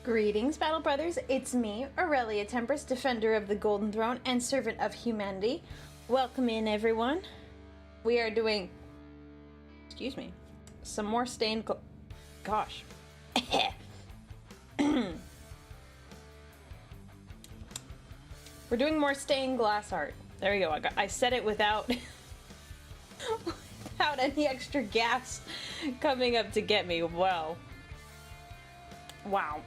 Greetings, Battle Brothers. It's me, Aurelia, Tempris, Defender of the Golden Throne and Servant of Humanity. Welcome in, everyone. We are doing, excuse me, some more stained gosh. We're doing more stained glass art. There we go. I said it without without any extra gas coming up to get me. Well, wow.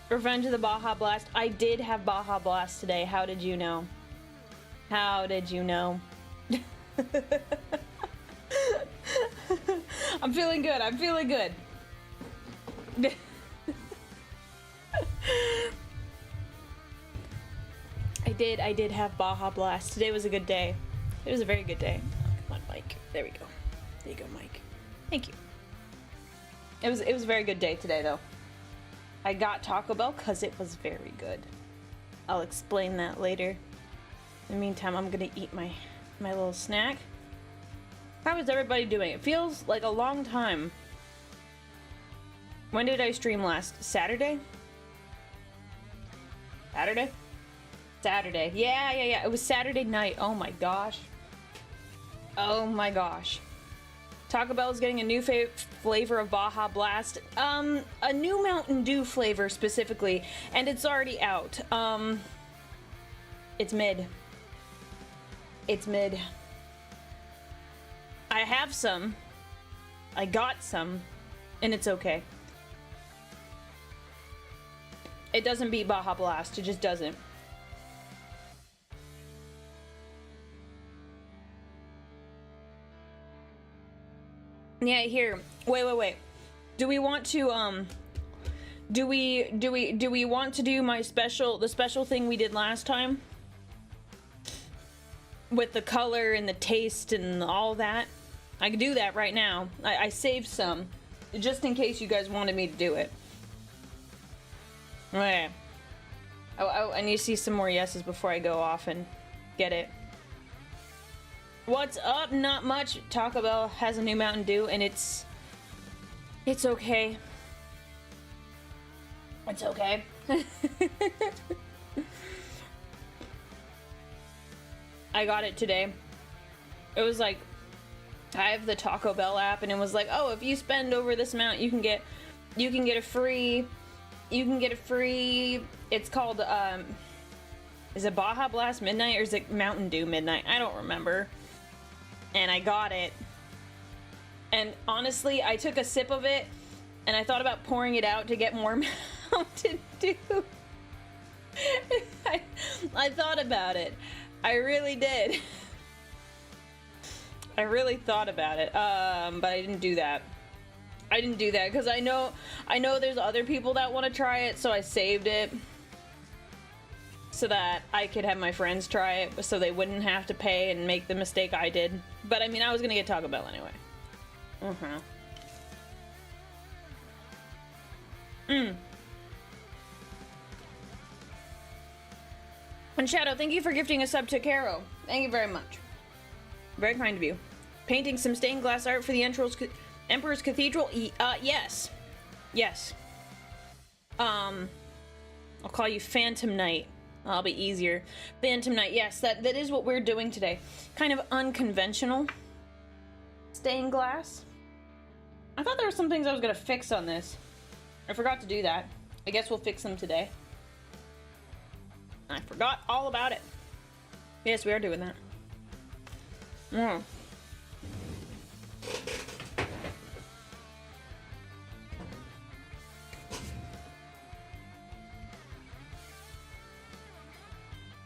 Revenge of the Baja Blast. I did have Baja Blast today. How did you know? How did you know? I'm feeling good. I'm feeling good. I did have Baja Blast. Today was a good day. It was a very good day. Come on, Mike. There we go. There you go, Mike. Thank you. It was a very good day today, though. I got Taco Bell because it was very good. I'll explain that later. In the meantime, I'm gonna eat my little snack. How is everybody doing? It feels like a long time. When did I stream last? Saturday? Saturday? Saturday. Yeah. It was Saturday night. Oh my gosh. Oh my gosh. Taco Bell is getting a new flavor of Baja Blast. A new Mountain Dew flavor specifically, and it's already out. It's mid. It's mid. I have some. I got some, and it's okay. It doesn't beat Baja Blast. It just doesn't. Yeah, here. Wait. Do we want to do we want to do the special thing we did last time? With the color and the taste and all that? I can do that right now. I saved some just in case you guys wanted me to do it. Okay. Oh, I need to see some more yeses before I go off and get it. What's up? Not much. Taco Bell has a new Mountain Dew, and it's okay. It's okay. I got it today. It was like, I have the Taco Bell app, and it was like, oh, if you spend over this amount, you can get a free. It's called is it Baja Blast Midnight or is it Mountain Dew Midnight? I don't remember. And I got it. And honestly, I took a sip of it and I thought about pouring it out to get more Mountain Dew. I thought about it. I really did. I really thought about it. But I didn't do that. I didn't do that because I know there's other people that want to try it, so I saved it so that I could have my friends try it so they wouldn't have to pay and make the mistake I did. But I mean, I was gonna get Taco Bell anyway. And Shadow, thank you for gifting a sub to Caro. Thank you very much. Very kind of you. Painting some stained glass art for the Emperor's Cathedral? Yes. Yes. I'll call you Phantom Knight. That'll be easier. Phantom Knight, yes, that is what we're doing today. Kind of unconventional stained glass. I thought there were some things I was gonna fix on this. I forgot to do that. I guess we'll fix them today. I forgot all about it. Yes, we are doing that.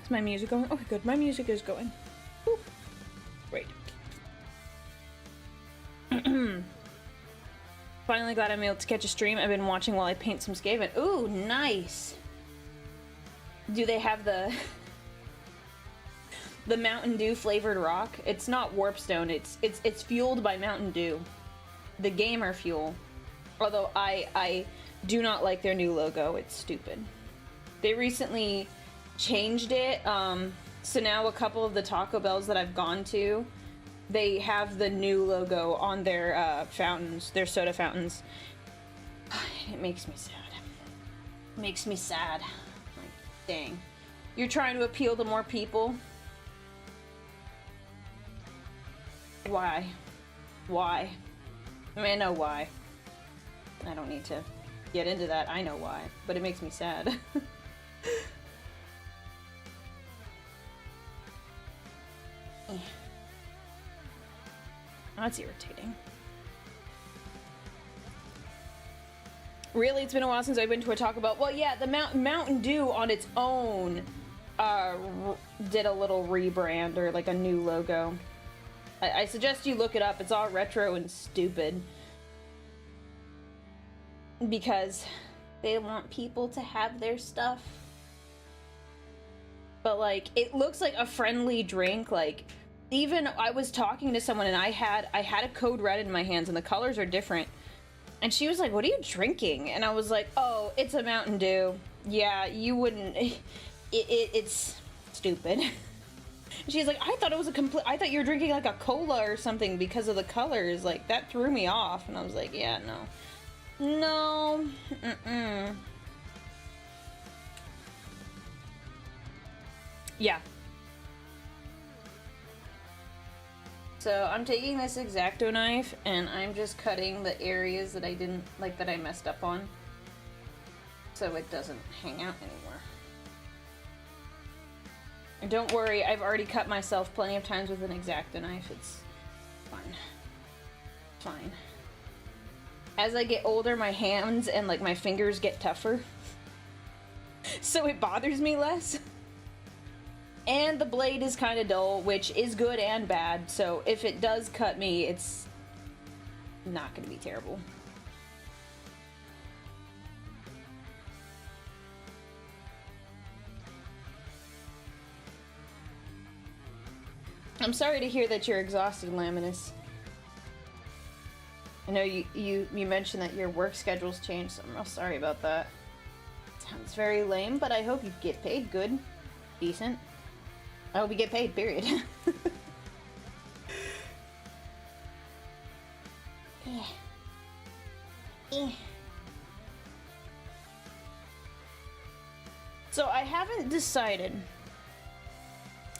Is my music going? Okay, good. My music is going. Whew. Great. Finally glad I'm able to catch a stream. I've been watching while I paint some Skaven. Ooh, nice. Do they have the Mountain Dew flavored rock? It's not Warpstone. It's fueled by Mountain Dew. The gamer fuel. Although I do not like their new logo. It's stupid. They recently changed it, so now a couple of the Taco Bells that I've gone to they have the new logo on their fountains, their soda fountains. It makes me sad. It makes me sad. Like, dang. You're trying to appeal to more people? Why? Why? I mean, I know why. I don't need to get into that. I know why. But it makes me sad. That's irritating. Really, it's been a while since I've been to a Taco Bell. Well, yeah, the Mountain Dew on its own did a little rebrand, or like a new logo. I suggest you look it up. It's all retro and stupid. Because they want people to have their stuff. But like, it looks like a friendly drink. Like, even I was talking to someone and I had a Code Red in my hands and the colors are different. And she was like, "What are you drinking?" And I was like, "Oh, it's a Mountain Dew." Yeah, you wouldn't. It's stupid. She's like, "I thought it was I thought you were drinking like a cola or something because of the colors." Like, that threw me off. And I was like, "Yeah, no. No. Mm-mm." Yeah. So I'm taking this X-Acto knife and I'm just cutting the areas that I didn't like, that I messed up on, so it doesn't hang out anymore. And don't worry, I've already cut myself plenty of times with an X-Acto knife. It's fine. Fine. As I get older, my hands and like my fingers get tougher, so it bothers me less. And the blade is kind of dull, which is good and bad, so if it does cut me, it's not going to be terrible. I'm sorry to hear that you're exhausted, Laminus. I know you mentioned that your work schedule's changed, so I'm real sorry about that. Sounds very lame, but I hope you get paid good. Decent. I hope you get paid, period. So I haven't decided.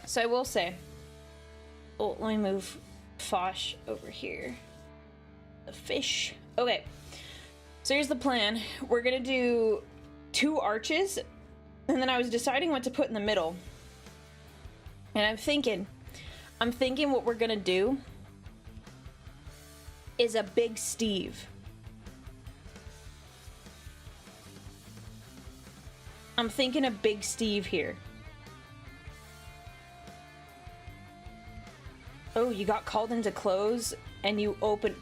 So I will say. Oh, let me move Fosh over here. The fish. Okay. So here's the plan. We're gonna do 2 arches, and then I was deciding what to put in the middle. And I'm thinking what we're gonna do is a big Steve. I'm thinking a big Steve here. Oh, you got called into close and you open,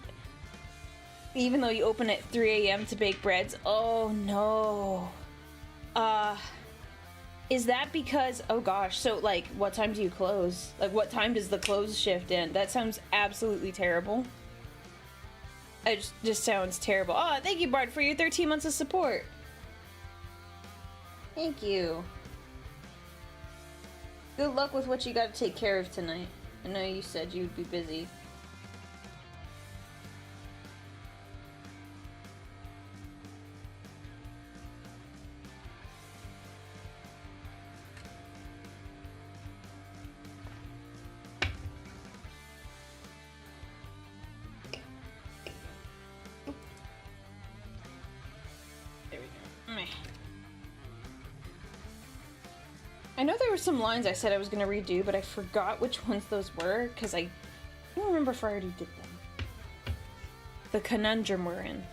even though you open at 3 a.m. to bake breads. Oh no. Is that because, oh gosh, so like, what time do you close? Like, what time does the close shift end? That sounds absolutely terrible. It just sounds terrible. Oh, thank you, Bart, for your 13 months of support. Thank you. Good luck with what you got to take care of tonight. I know you said you'd be busy. I know there were some lines I said I was going to redo, but I forgot which ones those were, because I don't remember if I already did them. The conundrum we're in.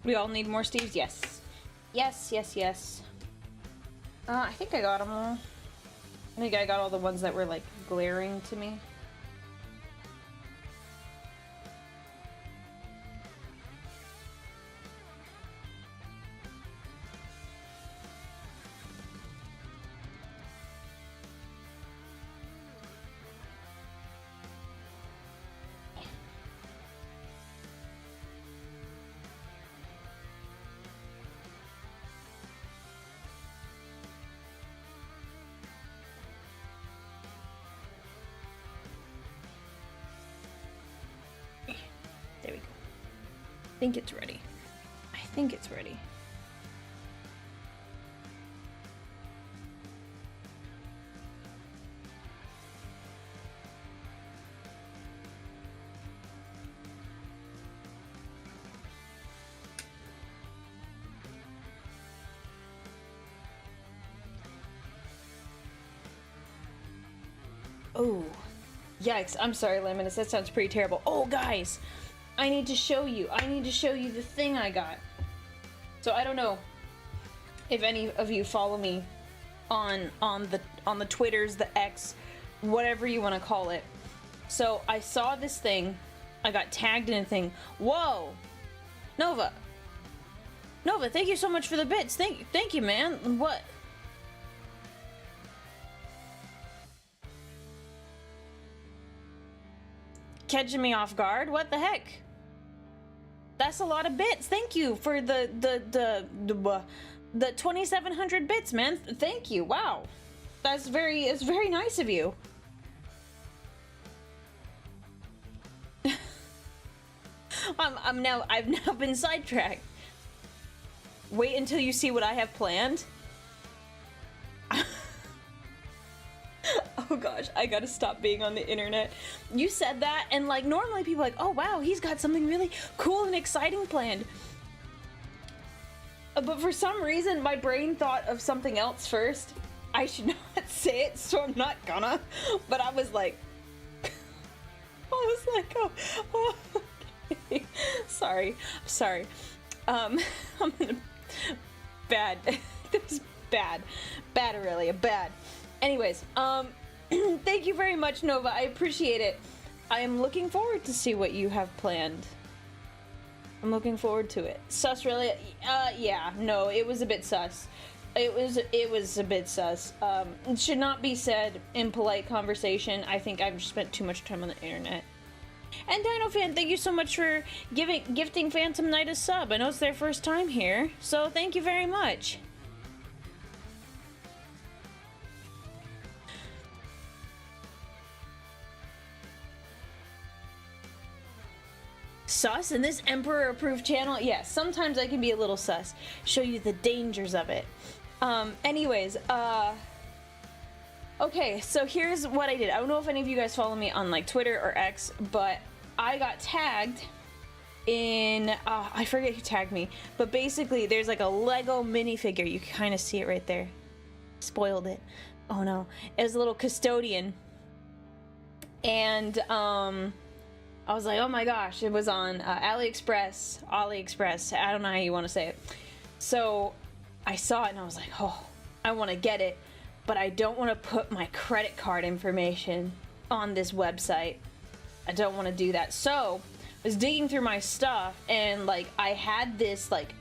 We all need more Steves? Yes. Yes, yes, yes. I think I got them all. I think I got all the ones that were, like, glaring to me. There we go. I think it's ready. I think it's ready. Oh, yikes. I'm sorry, Laminus. That sounds pretty terrible. Oh, guys. I need to show you. I need to show you the thing I got. So I don't know if any of you follow me on the Twitters, the X, whatever you want to call it. So I saw this thing. I got tagged in a thing. Whoa, Nova. Nova, thank you so much for the bits. Thank you, man. What? Catching me off guard? What the heck? That's a lot of bits. Thank you for the 2,700 bits, man. Thank you. Wow, it's very nice of you. I've now been sidetracked. Wait until you see what I have planned. Oh gosh, I gotta stop being on the internet. You said that, and like normally people are like, oh wow, he's got something really cool and exciting planned. But for some reason, my brain thought of something else first. I should not say it, so I'm not gonna. But I was like, oh okay. Sorry. I'm gonna bad. This is bad, Aurelia, bad. Anyways, thank you very much, Nova. I appreciate it. I am looking forward to see what you have planned. I'm looking forward to it. Sus, really? Yeah. No, it was a bit sus. It was a bit sus. It should not be said in polite conversation. I think I've spent too much time on the internet. And Dino Fan, thank you so much for gifting Phantom Knight a sub. I know it's their first time here, so thank you very much. Sus in this Emperor approved channel? Yes, sometimes I can be a little sus. Show you the dangers of it. Anyways, okay, so here's what I did. I don't know if any of you guys follow me on like Twitter or X, but I got tagged in, I forget who tagged me, but basically there's like a Lego minifigure. You can kind of see it right there. Spoiled it. Oh no. It was a little custodian. And, I was like, oh my gosh, it was on AliExpress, I don't know how you want to say it. So I saw it and I was like, oh, I want to get it, but I don't want to put my credit card information on this website. I don't want to do that. So I was digging through my stuff and like I had this like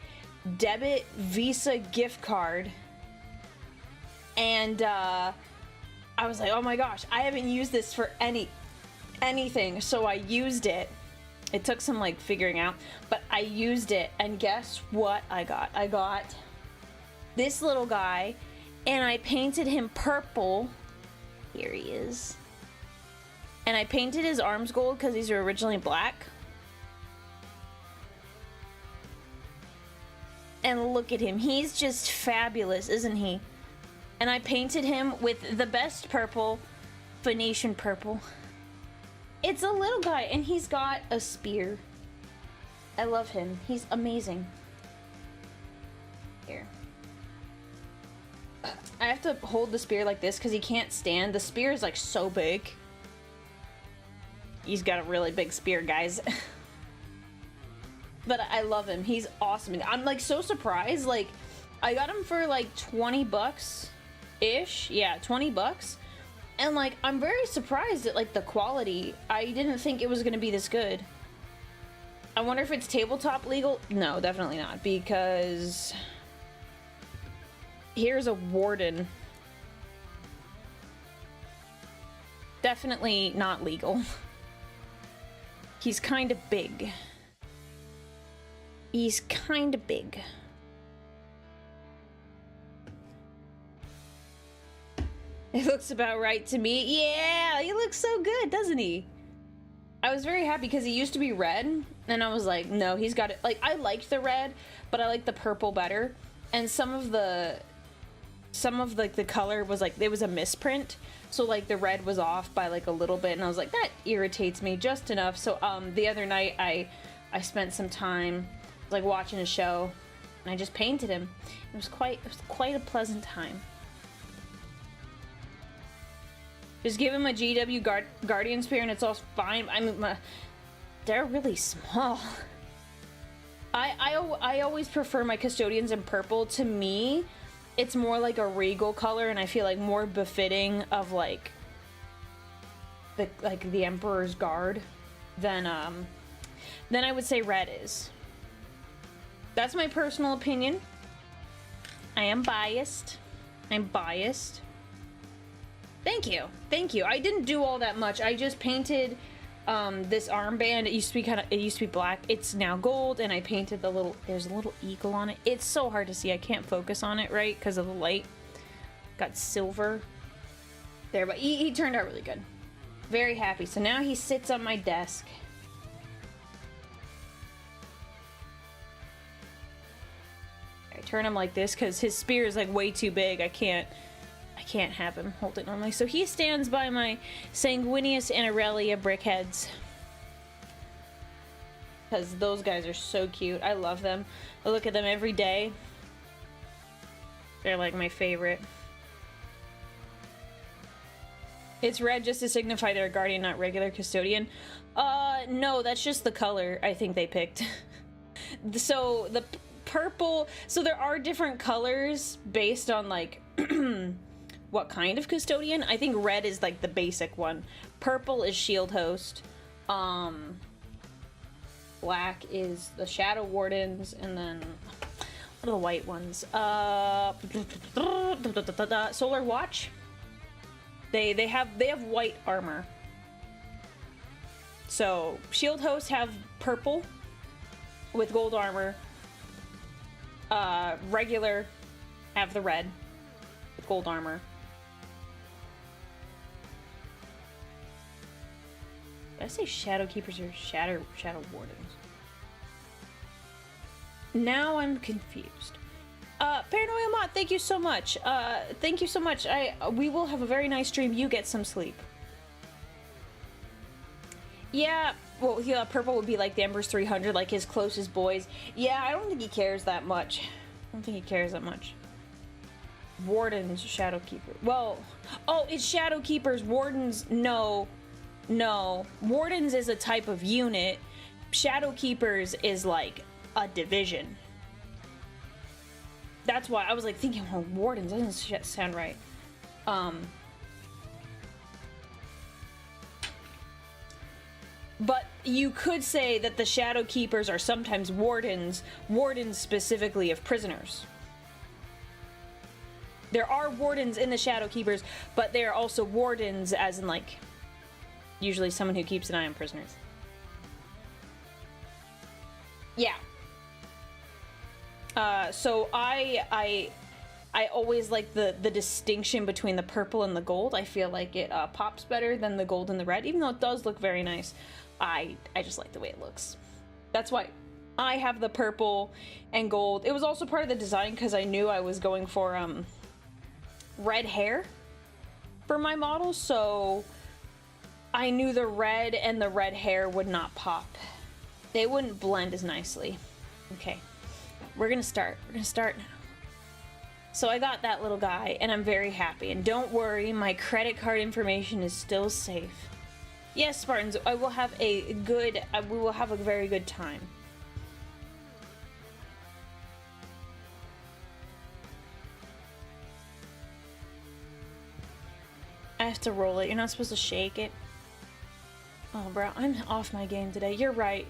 debit Visa gift card and I was like, oh my gosh, I haven't used this for anything, so I used it. It took some like figuring out, but I used it, and guess what I got? I got this little guy, and I painted him purple. Here he is. And I painted his arms gold because these were originally black. And look at him. He's just fabulous, isn't he? And I painted him with the best purple, Phoenician purple. It's a little guy, and he's got a spear. I love him. He's amazing. Here. I have to hold the spear like this because he can't stand. The spear is like so big. He's got a really big spear, guys. But I love him. He's awesome. I'm like so surprised. Like, I got him for like 20 bucks ish. Yeah, 20 bucks. And like, I'm very surprised at like the quality. I didn't think it was gonna be this good. I wonder if it's tabletop legal. No, definitely not, because here's a warden. Definitely not legal. He's kind of big. He's kind of big. It looks about right to me. Yeah, he looks so good, doesn't he? I was very happy because he used to be red, and I was like, no, he's got it. Like, I liked the red, but I liked the purple better. And some of like the color was like, there was a misprint, so like the red was off by like a little bit, and I was like, that irritates me just enough. So the other night I spent some time like watching a show, and I just painted him. It was quite a pleasant time. Just give him a GW Guardian Spear and it's all fine. I mean, they're really small. I always prefer my custodians in purple. To me, it's more like a regal color, and I feel like more befitting of like the Emperor's Guard than I would say red is. That's my personal opinion. I am biased. I'm biased. Thank you. Thank you. I didn't do all that much. I just painted this armband. It used to be black. It's now gold, and I painted there's a little eagle on it. It's so hard to see. I can't focus on it right because of the light. Got silver there, but he turned out really good. Very happy. So now he sits on my desk. I turn him like this because his spear is like way too big. I can't have him hold it normally. So he stands by my Sanguinius and Aurelia brickheads. Because those guys are so cute. I love them. I look at them every day. They're like my favorite. It's red just to signify they're a guardian, not regular custodian. No, that's just the color I think they picked. So the purple, so there are different colors based on like what kind of custodian. I think red is like the basic one. Purple is shield host. Black is the shadow wardens, and then what are the white ones? Solar watch. They have white armor. So shield hosts have purple with gold armor. Regular have the red with gold armor. Did I say shadow keepers or shadow wardens? Now I'm confused. Paranoia Mott, thank you so much. Thank you so much. We will have a very nice stream. You get some sleep. Yeah, well, purple would be like the Emperor's 300, like his closest boys. Yeah, I don't think he cares that much. I don't think he cares that much. Wardens, shadow keeper. Well, oh, it's shadow keepers. Wardens, no. Wardens is a type of unit. Shadow keepers is like a division. That's why I was like thinking, well, wardens doesn't sound right. But you could say that the shadow keepers are sometimes wardens specifically of prisoners. There are wardens in the shadow keepers, but they are also wardens as in like usually someone who keeps an eye on prisoners. Yeah. So I always like the distinction between the purple and the gold. I feel like it pops better than the gold and the red, even though it does look very nice. I just like the way it looks. That's why I have the purple and gold. It was also part of the design because I knew I was going for red hair for my model, so I knew the red and the red hair would not pop. They wouldn't blend as nicely. Okay. We're gonna start now. So I got that little guy, and I'm very happy. And don't worry, my credit card information is still safe. Yes, Spartans, we will have a very good time. I have to roll it. You're not supposed to shake it. Oh, bro, I'm off my game today. You're right.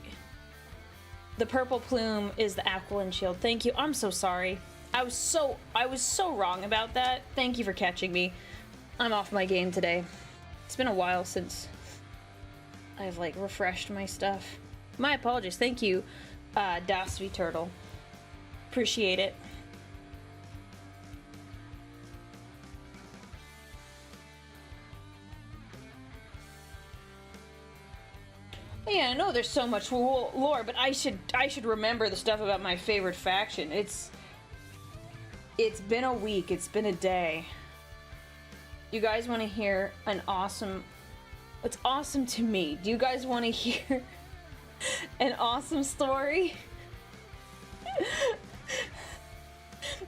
The purple plume is the Aquilin shield. Thank you. I'm so sorry. I was so wrong about that. Thank you for catching me. I'm off my game today. It's been a while since I've like refreshed my stuff. My apologies. Thank you, Dasby Turtle. Appreciate it. Yeah, I know there's so much lore, but I should remember the stuff about my favorite faction. It's been a week, it's been a day. You guys want to hear an awesome... It's awesome to me. Do you guys want to hear an awesome story?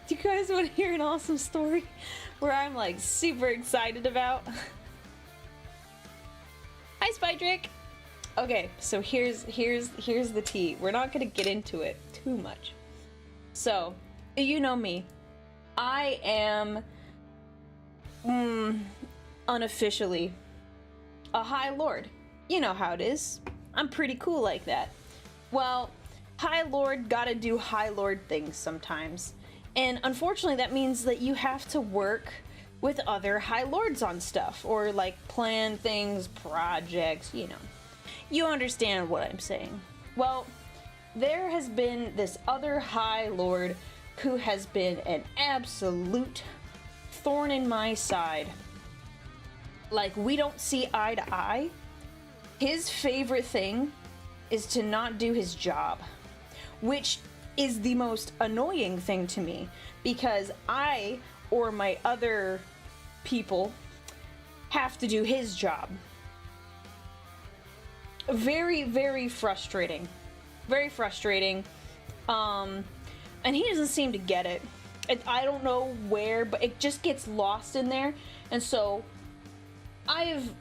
Do you guys want to hear an awesome story where I'm like super excited about? Hi, Spydrick! Okay, so here's the tea. We're not gonna get into it too much. So, you know me. I am unofficially a High Lord. You know how it is. I'm pretty cool like that. Well, High Lord gotta do High Lord things sometimes. And unfortunately that means that you have to work with other High Lords on stuff. Or like plan things, projects, you know. You understand what I'm saying. Well, there has been this other High Lord who has been an absolute thorn in my side. Like, we don't see eye to eye. His favorite thing is to not do his job, which is the most annoying thing to me, because I or my other people have to do his job. Very, very frustrating. Very frustrating. And he doesn't seem to get it. I don't know where, but it just gets lost in there. And so I've,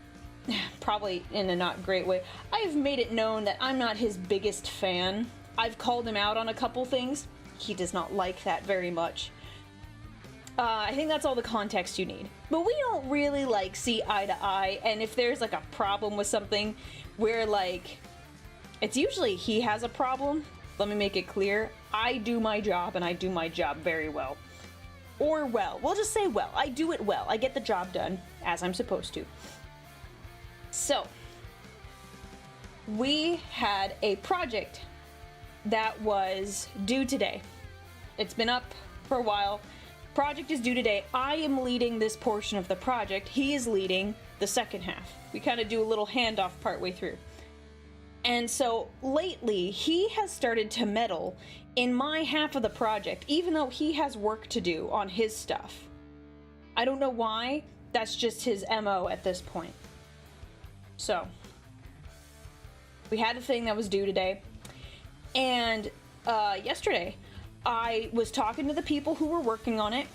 probably in a not great way, I've made it known that I'm not his biggest fan. I've called him out on a couple things. He does not like that very much. I think that's all the context you need. But we don't really like see eye to eye, and if there's like a problem with something, where like, it's usually he has a problem. Let me make it clear. I do my job, and I do my job very well. Or well. We'll just say well. I do it well. I get the job done as I'm supposed to. So, we had a project that was due today. It's been up for a while. Project is due today. I am leading this portion of the project. He is leading the second half. We kind of do a little handoff partway through. And so lately, he has started to meddle in my half of the project, even though he has work to do on his stuff. I don't know why. That's just his MO at this point. So, we had a thing that was due today. And yesterday, I was talking to the people who were working on it,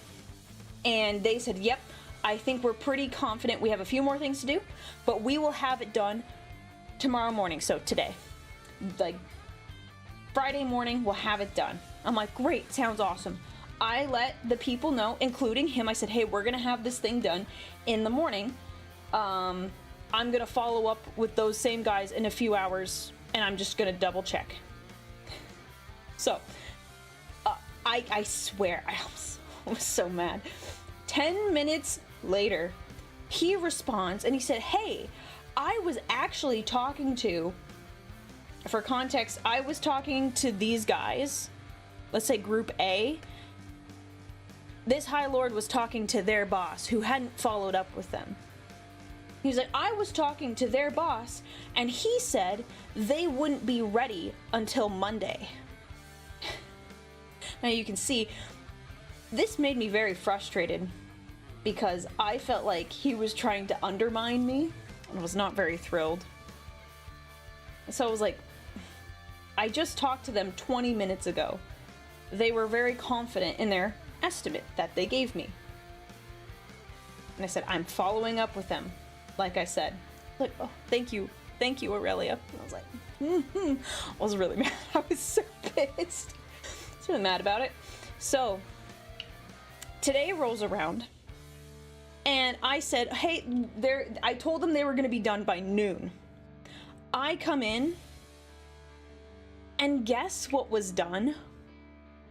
and they said, yep, I think we're pretty confident we have a few more things to do, but we will have it done tomorrow morning, so today. Like, Friday morning, we'll have it done. I'm like, great, sounds awesome. I let the people know, including him, I said, hey, we're gonna have this thing done in the morning. I'm gonna follow up with those same guys in a few hours, and I'm just gonna double check. So, I swear, I was so mad. 10 minutes later, he responds and he said, hey, I was actually talking to, for context, I was talking to these guys, let's say Group A. This High Lord was talking to their boss, who hadn't followed up with them. He was like, I was talking to their boss, and he said they wouldn't be ready until Monday. Now you can see, this made me very frustrated, because I felt like he was trying to undermine me, and was not very thrilled. So I was like, I just talked to them 20 minutes ago. They were very confident in their estimate that they gave me. And I said, I'm following up with them, like I said. Like, oh, thank you, Aurelia. And I was like, I was really mad. I was so pissed. I was really mad about it. So, today rolls around, And I said, hey, I told them they were gonna be done by noon. I come in, and guess what was done?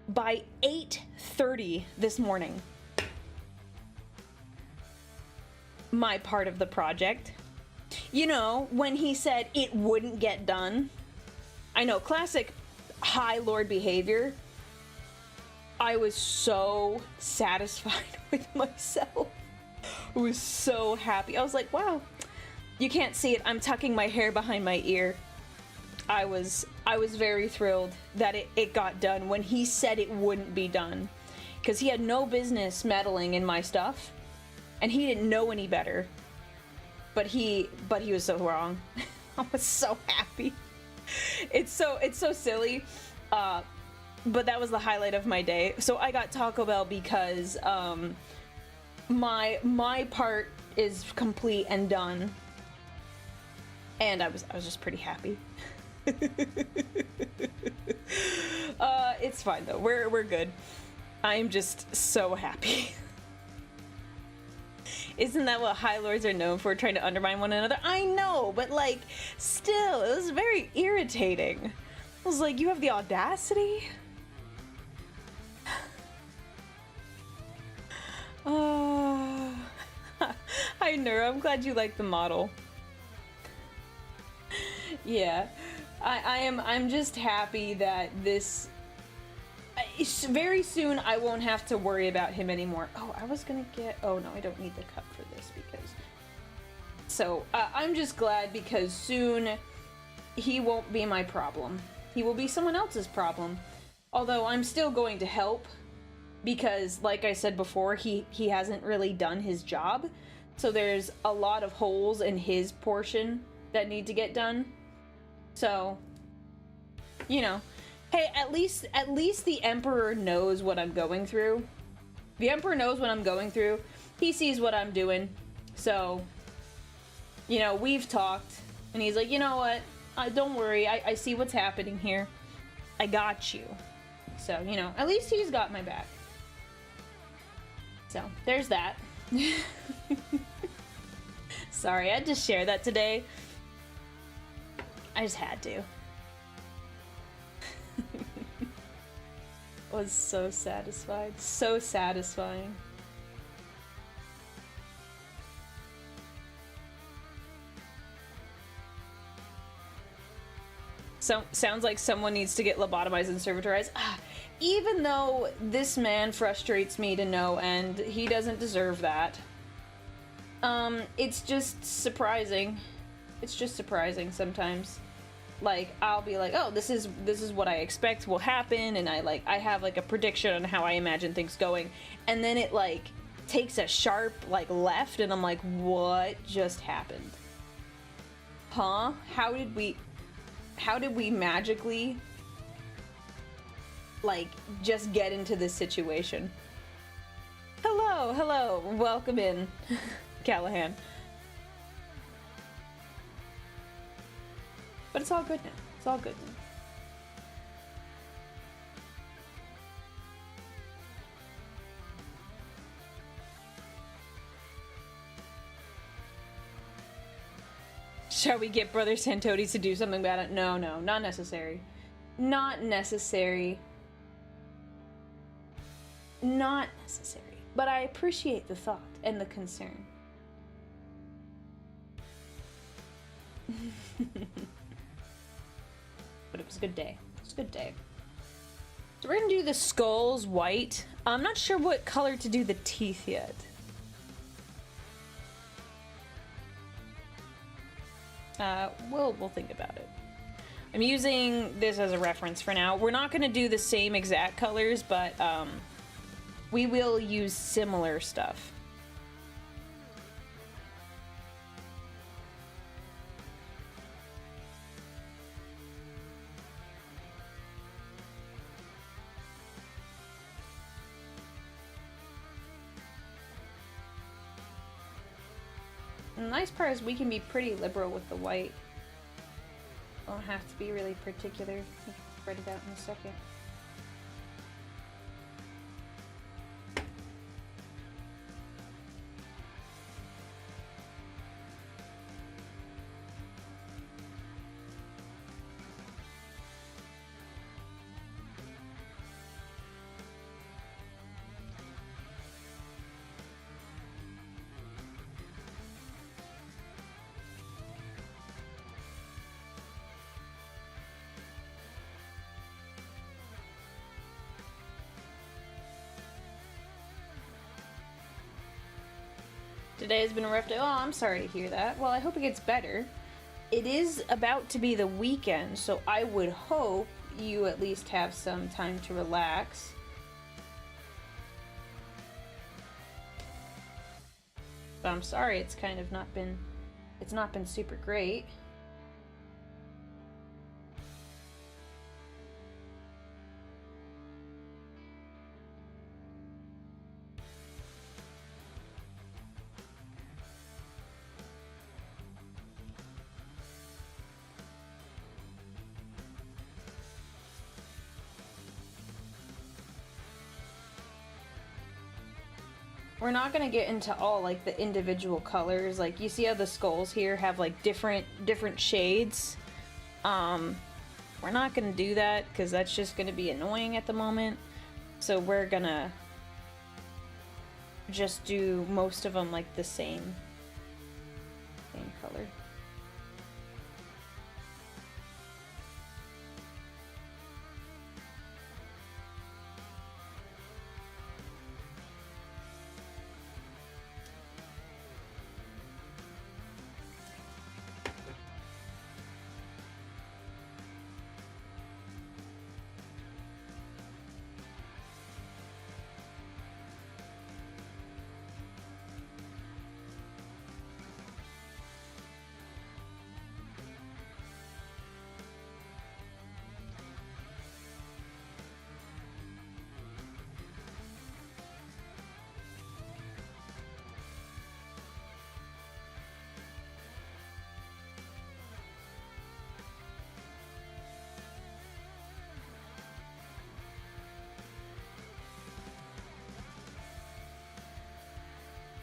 By 8:30 this morning. My part of the project. You know, when he said it wouldn't get done. I know, classic High Lord behavior. I was so satisfied with myself. I was so happy. I was like, wow. You can't see it. I'm tucking my hair behind my ear. I was very thrilled that it got done when he said it wouldn't be done. Because he had no business meddling in my stuff. And he didn't know any better. But he was so wrong. I was so happy. It's so silly. But that was the highlight of my day. So I got Taco Bell because my part is complete and done. And I was just pretty happy. It's fine though. We're good. I'm just so happy. Isn't that what High Lords are known for, trying to undermine one another? I know, but like, still, it was very irritating. I was like, you have the audacity? Hi Nura, I'm glad you like the model. Yeah, I'm just happy that this... very soon I won't have to worry about him anymore. Oh, I was gonna get... Oh no, I don't need the cup for this because... So, I'm just glad because soon he won't be my problem. He will be someone else's problem. Although I'm still going to help because, like I said before, he hasn't really done his job. So there's a lot of holes in his portion that need to get done. So, you know... Hey, at least the Emperor knows what I'm going through. The Emperor knows what I'm going through. He sees what I'm doing. So, you know, we've talked. And he's like, you know what? Don't worry. I see what's happening here. I got you. So, you know, at least he's got my back. So, there's that. Sorry, I had to share that today. I just had to. Was so satisfied. So satisfying. So, sounds like someone needs to get lobotomized and servitorized. Even though this man frustrates me to no end, he doesn't deserve that. It's just surprising. It's just surprising sometimes. Like, I'll be like, oh, this is what I expect will happen, and I have like a prediction on how I imagine things going, and then it like takes a sharp like left, and I'm like, what just happened? Huh? How did we magically like just get into this situation? Hello, welcome in, Callahan. But it's all good now. It's all good now. Shall we get Brother Santodes to do something about it? No, not necessary. Not necessary. Not necessary. But I appreciate the thought and the concern. But it was a good day. It was a good day. So we're gonna do the skulls white. I'm not sure what color to do the teeth yet. We'll think about it. I'm using this as a reference for now. We're not gonna do the same exact colors, but we will use similar stuff. And the nice part is we can be pretty liberal with the white. Don't have to be really particular. We can spread it out in a second. Today has been a rough day. Oh, I'm sorry to hear that. Well, I hope it gets better. It is about to be the weekend, so I would hope you at least have some time to relax. But I'm sorry, it's kind of not been super great. We're not gonna get into all like the individual colors. Like you see how the skulls here have like different shades. We're not gonna do that because that's just gonna be annoying at the moment. So we're gonna just do most of them like the same color.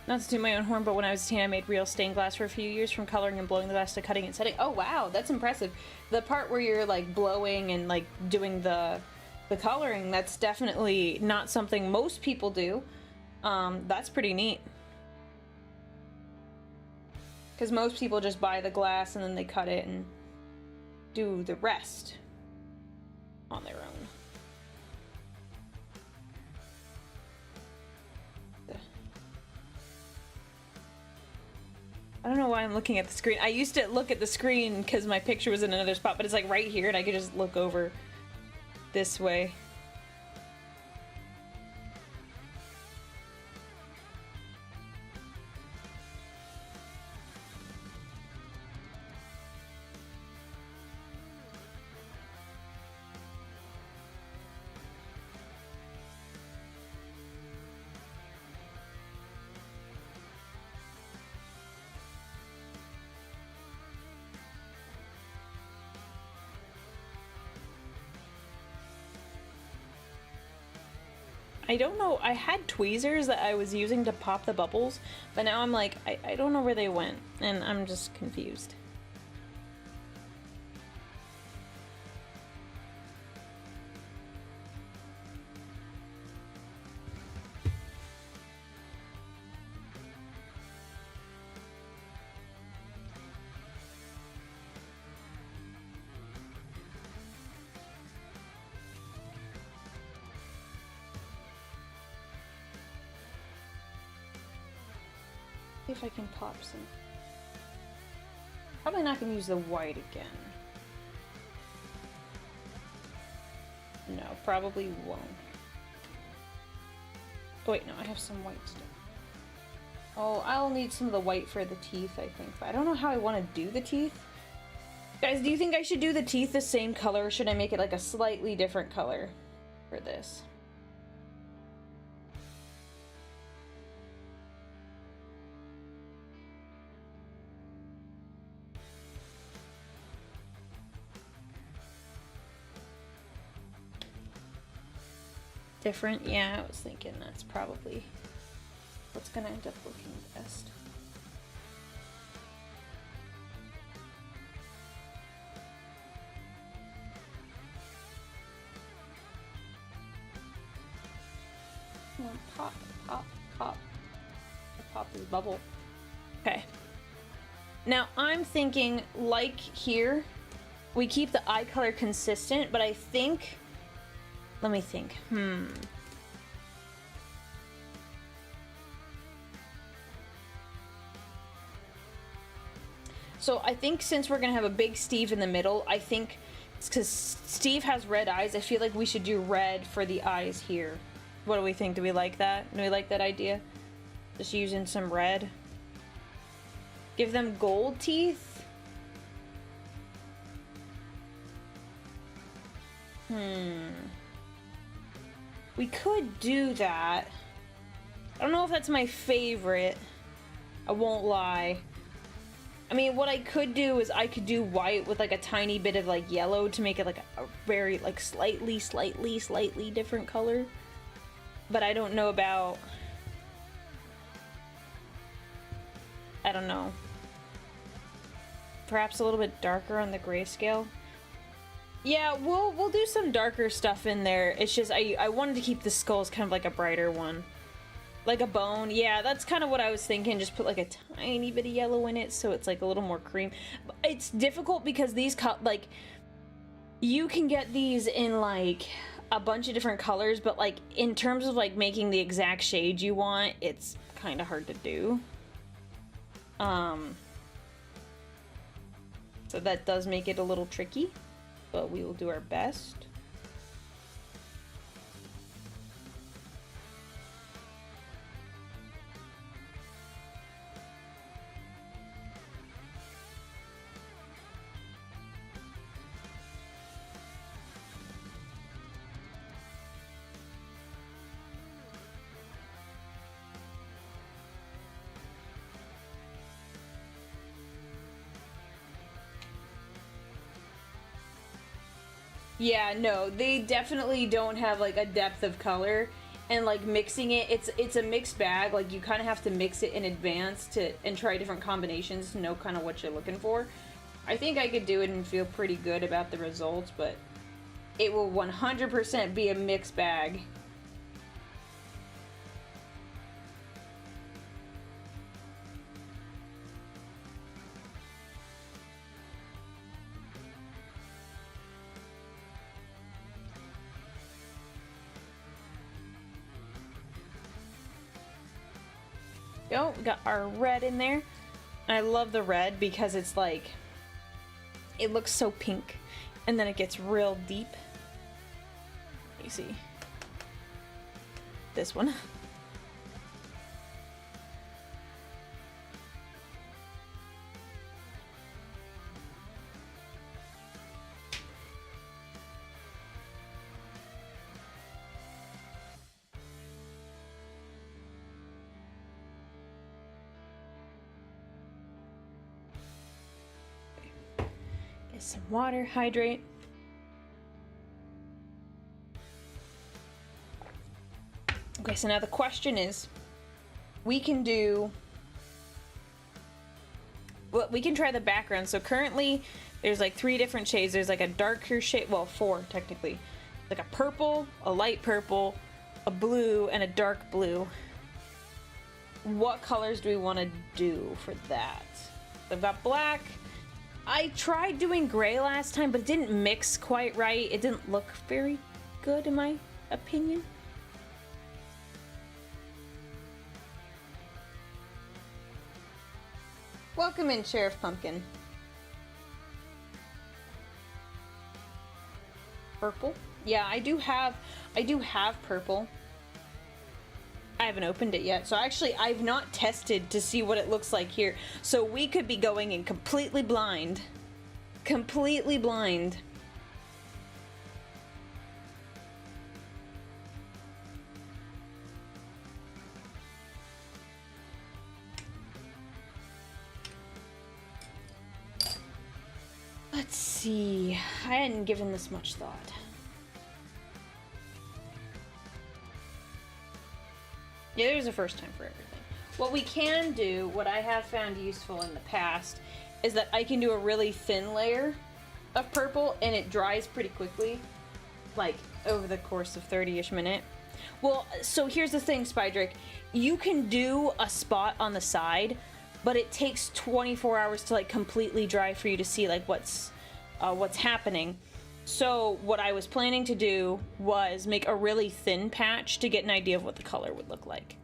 Not to do my own horn, but when I was a teen, I made real stained glass for a few years, from coloring and blowing the glass to cutting and setting. Oh wow, that's impressive. The part where you're like blowing and like doing the coloring, that's definitely not something most people do. That's pretty neat. Because most people just buy the glass and then they cut it and do the rest on their own. I don't know why I'm looking at the screen. I used to look at the screen because my picture was in another spot, but it's like right here and I could just look over this way. I don't know, I had tweezers that I was using to pop the bubbles, but now I'm like, I don't know where they went, and I'm just confused. See if I can pop some. Probably not gonna use the white again. No, probably won't. Oh wait, no, I have some white still. Oh, I'll need some of the white for the teeth, I think. But I don't know how I want to do the teeth. Guys, do you think I should do the teeth the same color, or should I make it like a slightly different color for this? Different? Yeah, I was thinking that's probably what's gonna end up looking best. Come on, pop, pop, pop. Pop this bubble. Okay. Now I'm thinking, like here, we keep the eye color consistent, but I think, let me think. So I think since we're gonna have a big Steve in the middle, I think because Steve has red eyes, I feel like we should do red for the eyes here. What do we think? Do we like that? Do we like that idea? Just using some red. Give them gold teeth. We could do that. I don't know if that's my favorite. I won't lie. I mean, what I could do is I could do white with like a tiny bit of like yellow to make it like a very like slightly different color. But I don't know about... I don't know. Perhaps a little bit darker on the grayscale. Yeah, we'll do some darker stuff in there. It's just I wanted to keep the skulls kind of like a brighter one. Like a bone. Yeah, that's kind of what I was thinking. Just put like a tiny bit of yellow in it so it's like a little more cream. It's difficult because these like you can get these in like a bunch of different colors, but like in terms of like making the exact shade you want, it's kind of hard to do. So that does make it a little tricky, but we will do our best. Yeah, no, they definitely don't have like a depth of color, and like mixing it's a mixed bag. Like you kind of have to mix it in advance and try different combinations to know kind of what you're looking for. I think I could do it and feel pretty good about the results, but it will 100% be a mixed bag. Oh, we got our red in there. And I love the red because it's like, it looks so pink and then it gets real deep. Let me see. This one. Some water, hydrate. Okay, so now the question is, we can try the background. So currently there's like 3 different shades. There's like a darker shade, well 4 technically. Like a purple, a light purple, a blue, and a dark blue. What colors do we want to do for that? So I've got black. I tried doing gray last time, but it didn't mix quite right. It didn't look very good, in my opinion. Welcome in, Sheriff Pumpkin. Purple? Yeah, I do have purple. I haven't opened it yet, so actually I've not tested to see what it looks like here. So we could be going in completely blind. Completely blind. Let's see. I hadn't given this much thought. Yeah, there's a first time for everything. What we can do, what I have found useful in the past, is that I can do a really thin layer of purple and it dries pretty quickly, like over the course of 30-ish minutes. Well, so here's the thing, Spydrick. You can do a spot on the side, but it takes 24 hours to like completely dry for you to see like what's happening. So what I was planning to do was make a really thin patch to get an idea of what the color would look like.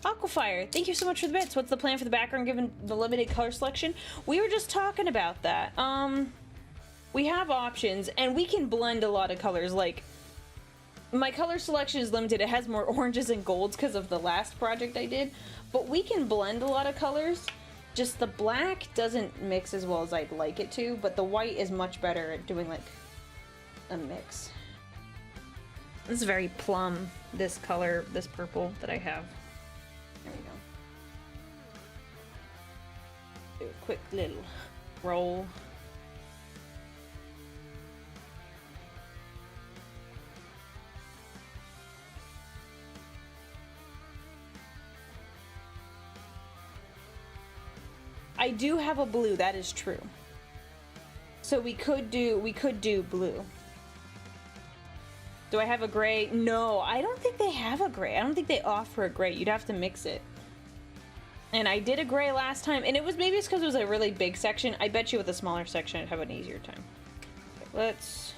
Aquafire, thank you so much for the bits. What's the plan for the background given the limited color selection? We were just talking about that. We have options, and we can blend a lot of colors. Like, my color selection is limited. It has more oranges and golds because of the last project I did, but we can blend a lot of colors. Just the black doesn't mix as well as I'd like it to, but the white is much better at doing like a mix. This is very plum, this color, this purple that I have. There we go. Do a quick little roll. I do have a blue, that is true. So we could do blue. Do I have a gray? No, I don't think they have a gray. I don't think they offer a gray. You'd have to mix it. And I did a gray last time, and maybe it's because it was a really big section. I bet you with a smaller section I'd have an easier time. Okay, let's...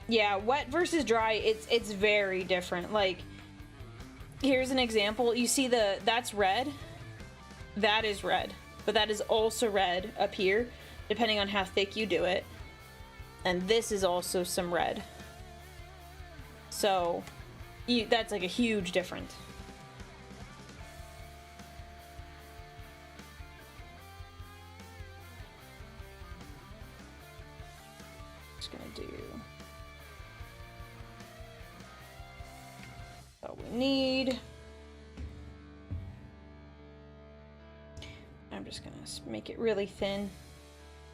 Yeah, wet versus dry, it's very different. Like, here's an example. You see that's red. That is red. But that is also red up here, depending on how thick you do it. And this is also some red. So, that's like a huge difference. Just gonna do what we need. I'm just gonna make it really thin.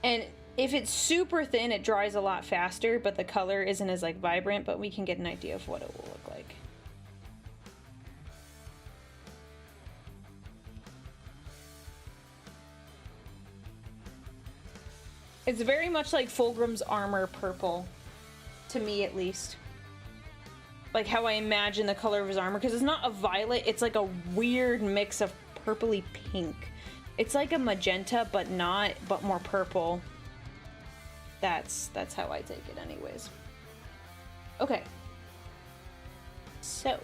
And if it's super thin, it dries a lot faster, but the color isn't as like vibrant, but we can get an idea of what it will look like. It's very much like Fulgrim's armor purple, to me at least. Like how I imagine the color of his armor, because it's not a violet, it's like a weird mix of purpley pink. It's like a magenta, but more purple. That's how I take it anyways. Okay. So.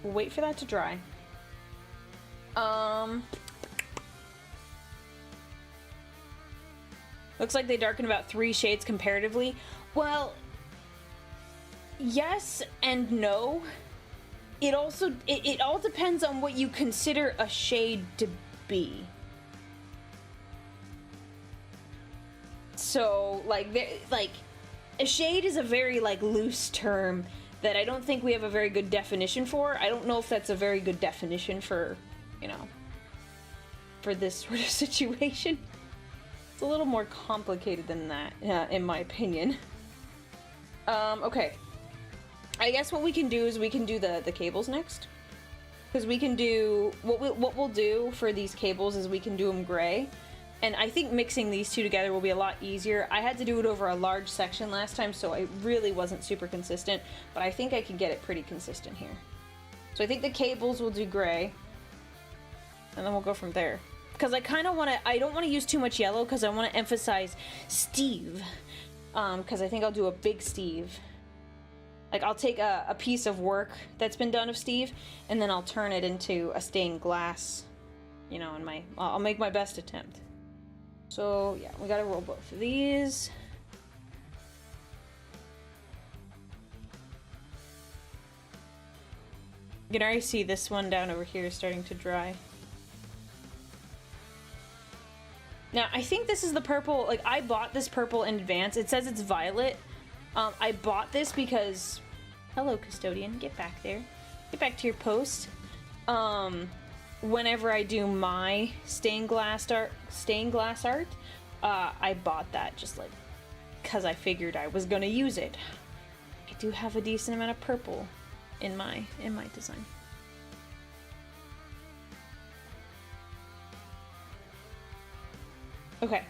We'll wait for that to dry. Looks like they darken about 3 shades comparatively. Well, yes and no. It also, it all depends on what you consider a shade to be. So, like, a shade is a very, like, loose term that I don't think we have a very good definition for. I don't know if that's a very good definition for, you know, for this sort of situation. It's a little more complicated than that, in my opinion. Okay. I guess what we can do is we can do the cables next. Because we can do, what we'll do for these cables is we can do them gray. And I think mixing these two together will be a lot easier. I had to do it over a large section last time, so I really wasn't super consistent, but I think I can get it pretty consistent here. So I think the cables will do gray, and then we'll go from there. Because I kind of want to, I don't want to use too much yellow because I want to emphasize Steve. Because I think I'll do a big Steve. Like, I'll take a piece of work that's been done of Steve, and then I'll turn it into a stained glass, you know, I'll make my best attempt. So, yeah, we gotta roll both of these. You can already see this one down over here is starting to dry. Now, I think this is the purple, like, I bought this purple in advance. It says it's violet. I bought this because... Hello, custodian. Get back there. Get back to your post. Whenever I do my stained glass art, I bought that just like because I figured I was gonna use it. I do have a decent amount of purple in my design. Okay.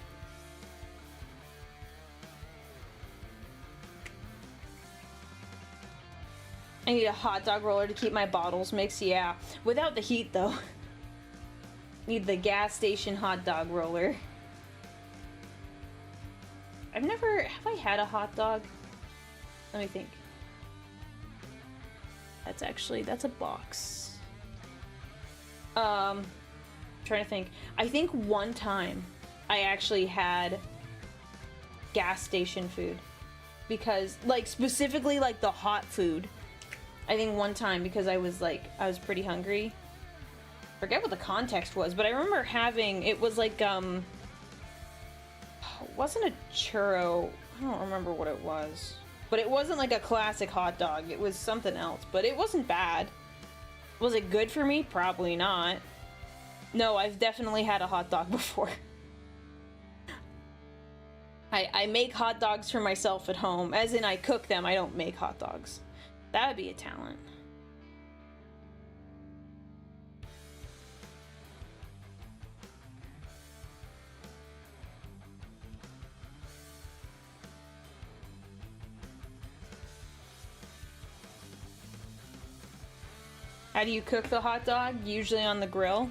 I need a hot dog roller to keep my bottles mixed. Yeah, without the heat though. Need the gas station hot dog roller. Have I had a hot dog? Let me think. That's a box. Trying to think. I think one time I actually had gas station food. Because, like, specifically, like, the hot food. I think one time, because I was pretty hungry. Forget what the context was, but I remember having, it was like, it wasn't a churro. I don't remember what it was. But it wasn't like a classic hot dog. It was something else, but it wasn't bad. Was it good for me? Probably not. No, I've definitely had a hot dog before. I make hot dogs for myself at home. As in, I cook them. I don't make hot dogs. That would be a talent. How do you cook the hot dog? Usually on the grill.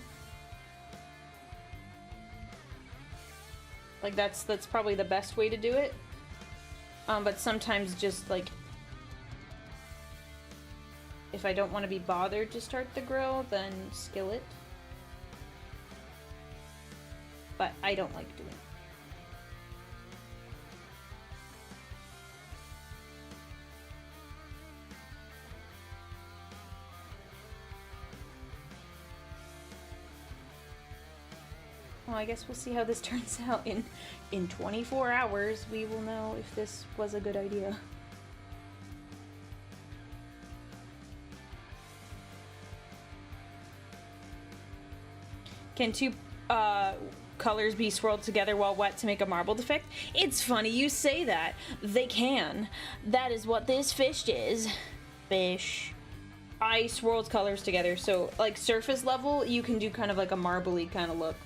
Like, that's probably the best way to do it. But sometimes just, like, if I don't want to be bothered to start the grill, then skillet. But I don't like doing it. Well, I guess we'll see how this turns out. In 24 hours, we will know if this was a good idea. Can two colors be swirled together while wet to make a marbled effect? It's funny you say that. They can. That is what this fish is. Fish. I swirled colors together, so like surface level, you can do kind of like a marbly kind of look.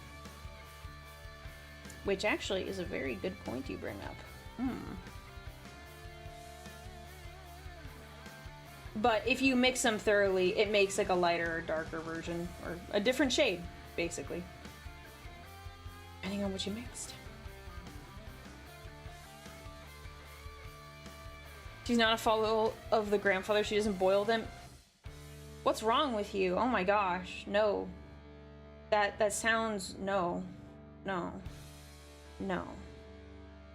Which actually is a very good point you bring up. But if you mix them thoroughly, it makes like a lighter or darker version, or a different shade, basically. Depending on what you mixed. She's not a follower of the grandfather, she doesn't boil them. What's wrong with you? Oh my gosh, no. That sounds, no. No. No.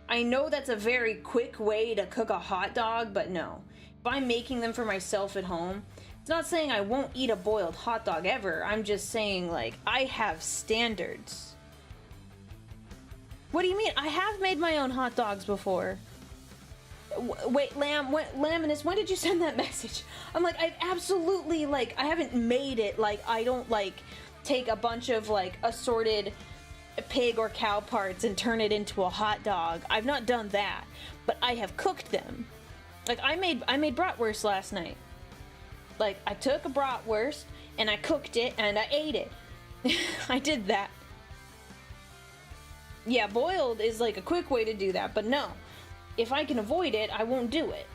I know that's a very quick way to cook a hot dog, but no. If I'm making them for myself at home, it's not saying I won't eat a boiled hot dog ever. I'm just saying, like, I have standards. What do you mean? I have made my own hot dogs before. Wait, Laminus, when did you send that message? I'm like, I've absolutely, like, I haven't made it. Like, I don't, like, take a bunch of, like, assorted pig or cow parts and turn it into a hot dog. I've not done that, but I have cooked them. Like, I made bratwurst last night. Like, I took a bratwurst and I cooked it and I ate it. I did that. Yeah, boiled is like a quick way to do that, but no. If I can avoid it, I won't do it.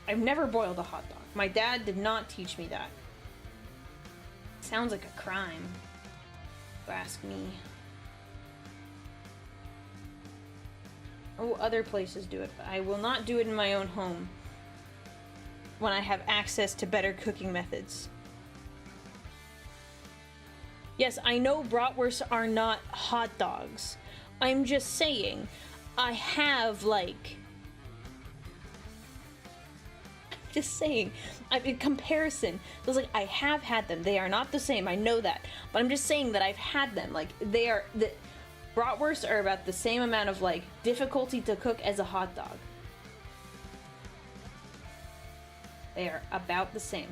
I've never boiled a hot dog. My dad did not teach me that. Sounds like a crime, if you ask me. Oh, other places do it, but I will not do it in my own home when I have access to better cooking methods. Yes, I know bratwursts are not hot dogs. I'm just saying, I have, like... Just saying, in comparison, it was like, I have had them. They are not the same, I know that. But I'm just saying that I've had them. Like, they are... Bratwursts are about the same amount of, like, difficulty to cook as a hot dog. They are about the same.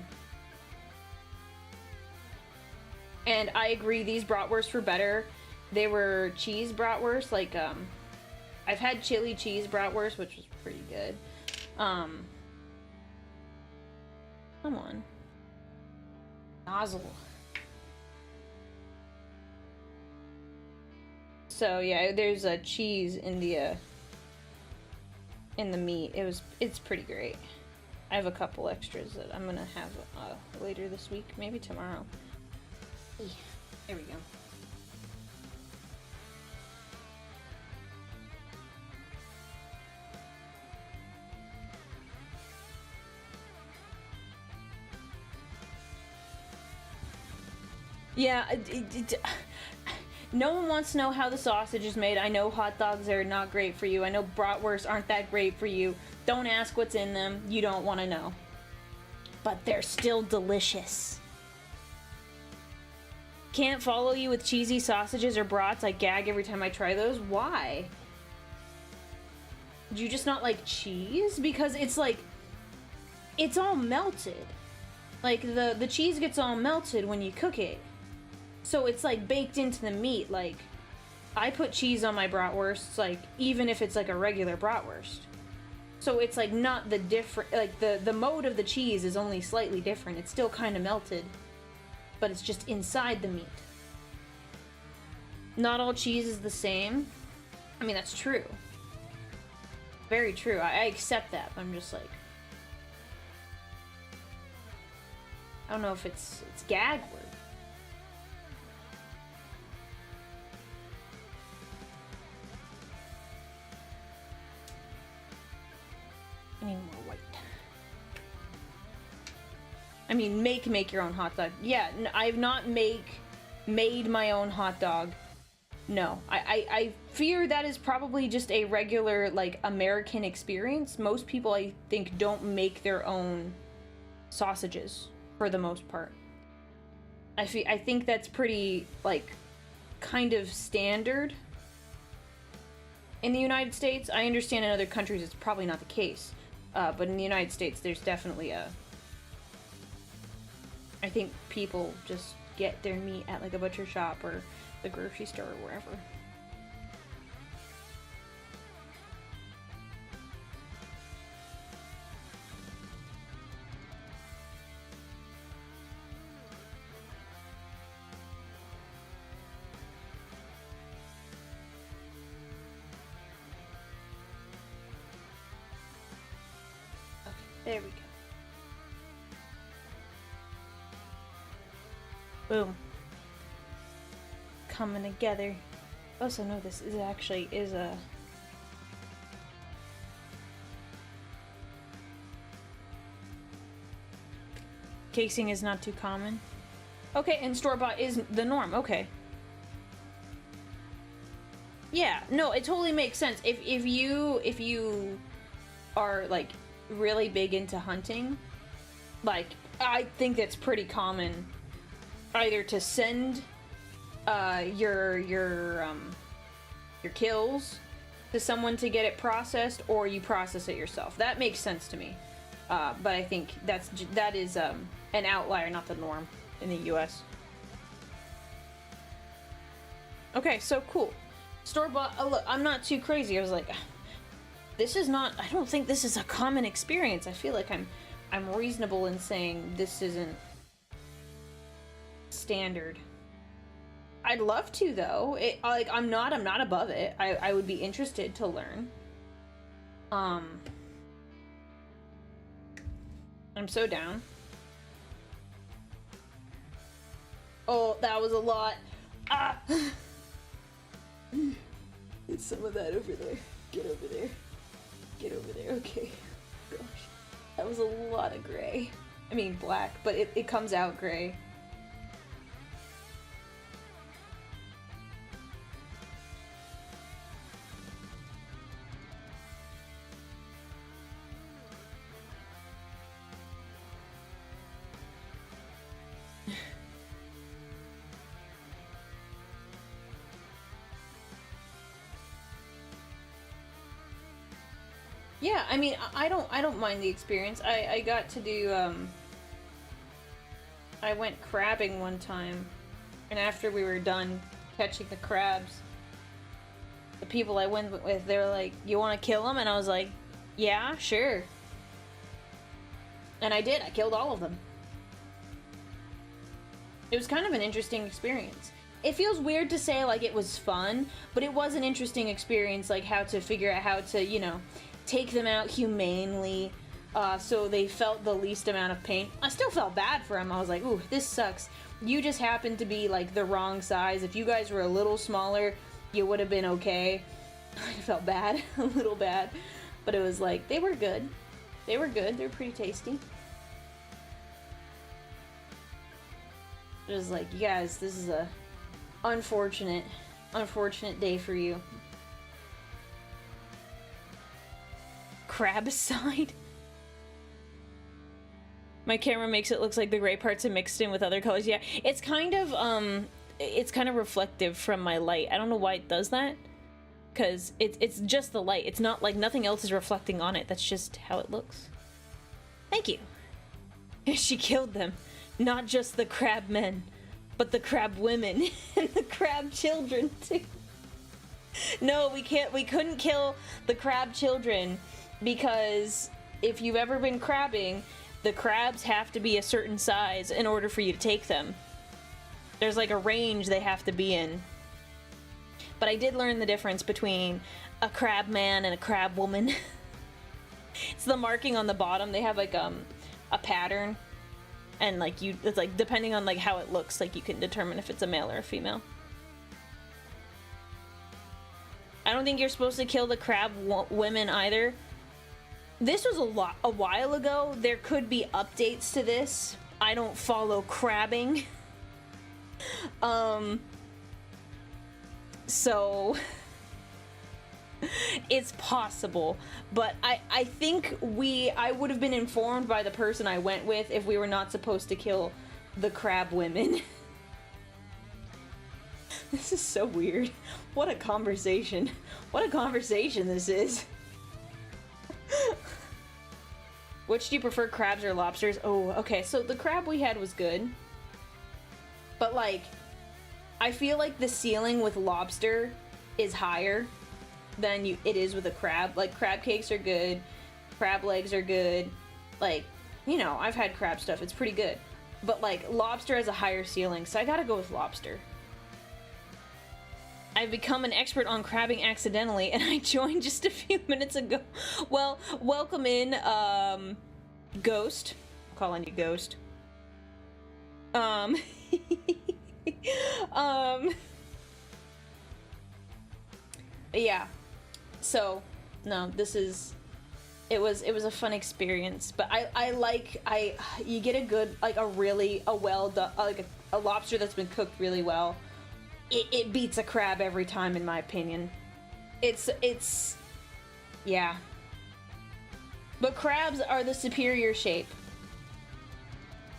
And I agree, these bratwursts were better. They were cheese bratwursts, like, I've had chili cheese bratwurst, which was pretty good. Come on. Nozzle. So yeah, there's a cheese in the meat. It's pretty great. I have a couple extras that I'm gonna have later this week, maybe tomorrow. There we go. Yeah, no one wants to know how the sausage is made. I know hot dogs are not great for you. I know bratwursts aren't that great for you. Don't ask what's in them. You don't want to know. But they're still delicious. Can't follow you with cheesy sausages or brats. I gag every time I try those. Why? Do you just not like cheese? Because it's like, it's all melted. Like, the cheese gets all melted when you cook it. So it's like baked into the meat. Like, I put cheese on my bratwursts, like, even if it's like a regular bratwurst. So it's like not the different, like the mode of the cheese is only slightly different. It's still kind of melted, but it's just inside the meat. Not all cheese is the same. I mean, that's true. Very true. I accept that. I'm just like, I don't know if it's gag word. I need more white. I mean, make your own hot dog. Yeah, I've not made my own hot dog. No, I fear that is probably just a regular, like, American experience. Most people, I think, don't make their own sausages, for the most part. I think that's pretty, like, kind of standard in the United States. I understand in other countries it's probably not the case. But in the United States, there's definitely I think people just get their meat at, like, a butcher shop or the grocery store or wherever. There we go. Boom. Coming together. Also, no, this is actually a casing is not too common. Okay, and store-bought is the norm. Okay. Yeah, no, it totally makes sense. If you are, like, really big into hunting, like, I think that's pretty common either to send your kills to someone to get it processed, or you process it yourself. That makes sense to me. But I think that is an outlier, not the norm in the US. Okay, so cool. Store-bought, look, I'm not too crazy. I was like, this is not, I don't think this is a common experience. I feel like I'm reasonable in saying this isn't standard. I'd love to, though. I'm not above it. I would be interested to learn. I'm so down. Oh, that was a lot. Ah! It's some of that over there. Get over there. Get over there. Okay. Gosh. That was a lot of gray. I mean black, but it comes out gray. Yeah, I mean, I don't mind the experience. I got to do, I went crabbing one time, and after we were done catching the crabs, the people I went with, they were like, "You want to kill them?" And I was like, "Yeah, sure." And I did. I killed all of them. It was kind of an interesting experience. It feels weird to say, like, it was fun, but it was an interesting experience, like, how to figure out how to, you know, take them out humanely, so they felt the least amount of pain. I still felt bad for them. I was like, ooh, this sucks. You just happened to be, like, the wrong size. If you guys were a little smaller, you would have been okay. I felt bad, a little bad, but it was like, they were good. They were good. They were pretty tasty. Just like, you guys, this is a unfortunate day for you. Crab-side? My camera makes it look like the gray parts are mixed in with other colors. Yeah, it's kind of reflective from my light. I don't know why it does that. Because it's just the light. It's not like nothing else is reflecting on it. That's just how it looks. Thank you. She killed them. Not just the crab men, but the crab women and the crab children too. No, we couldn't kill the crab children because if you've ever been crabbing, the crabs have to be a certain size in order for you to take them. There's like a range they have to be in. But I did learn the difference between a crab man and a crab woman. It's the marking on the bottom. They have like a pattern, and like it's like depending on like how it looks, like you can determine if it's a male or a female. I don't think you're supposed to kill the crab women either. This was a while ago. There could be updates to this. I don't follow crabbing. So it's possible, but I think I would have been informed by the person I went with if we were not supposed to kill the crab women. This is so weird. What a conversation. What a conversation this is. Which do you prefer, crabs or lobsters? Oh, okay, so the crab we had was good. But like, I feel like the ceiling with lobster is higher than it is with a crab. Like, crab cakes are good, crab legs are good. Like, you know, I've had crab stuff, it's pretty good. But like, lobster has a higher ceiling, so I gotta go with lobster. I've become an expert on crabbing accidentally, and I joined just a few minutes ago. Well, welcome in, Ghost. I'm calling you Ghost. Yeah. So, no, it was a fun experience, but you get a good, like a well done, like a lobster that's been cooked really well. It beats a crab every time, in my opinion. It's, yeah. But crabs are the superior shape.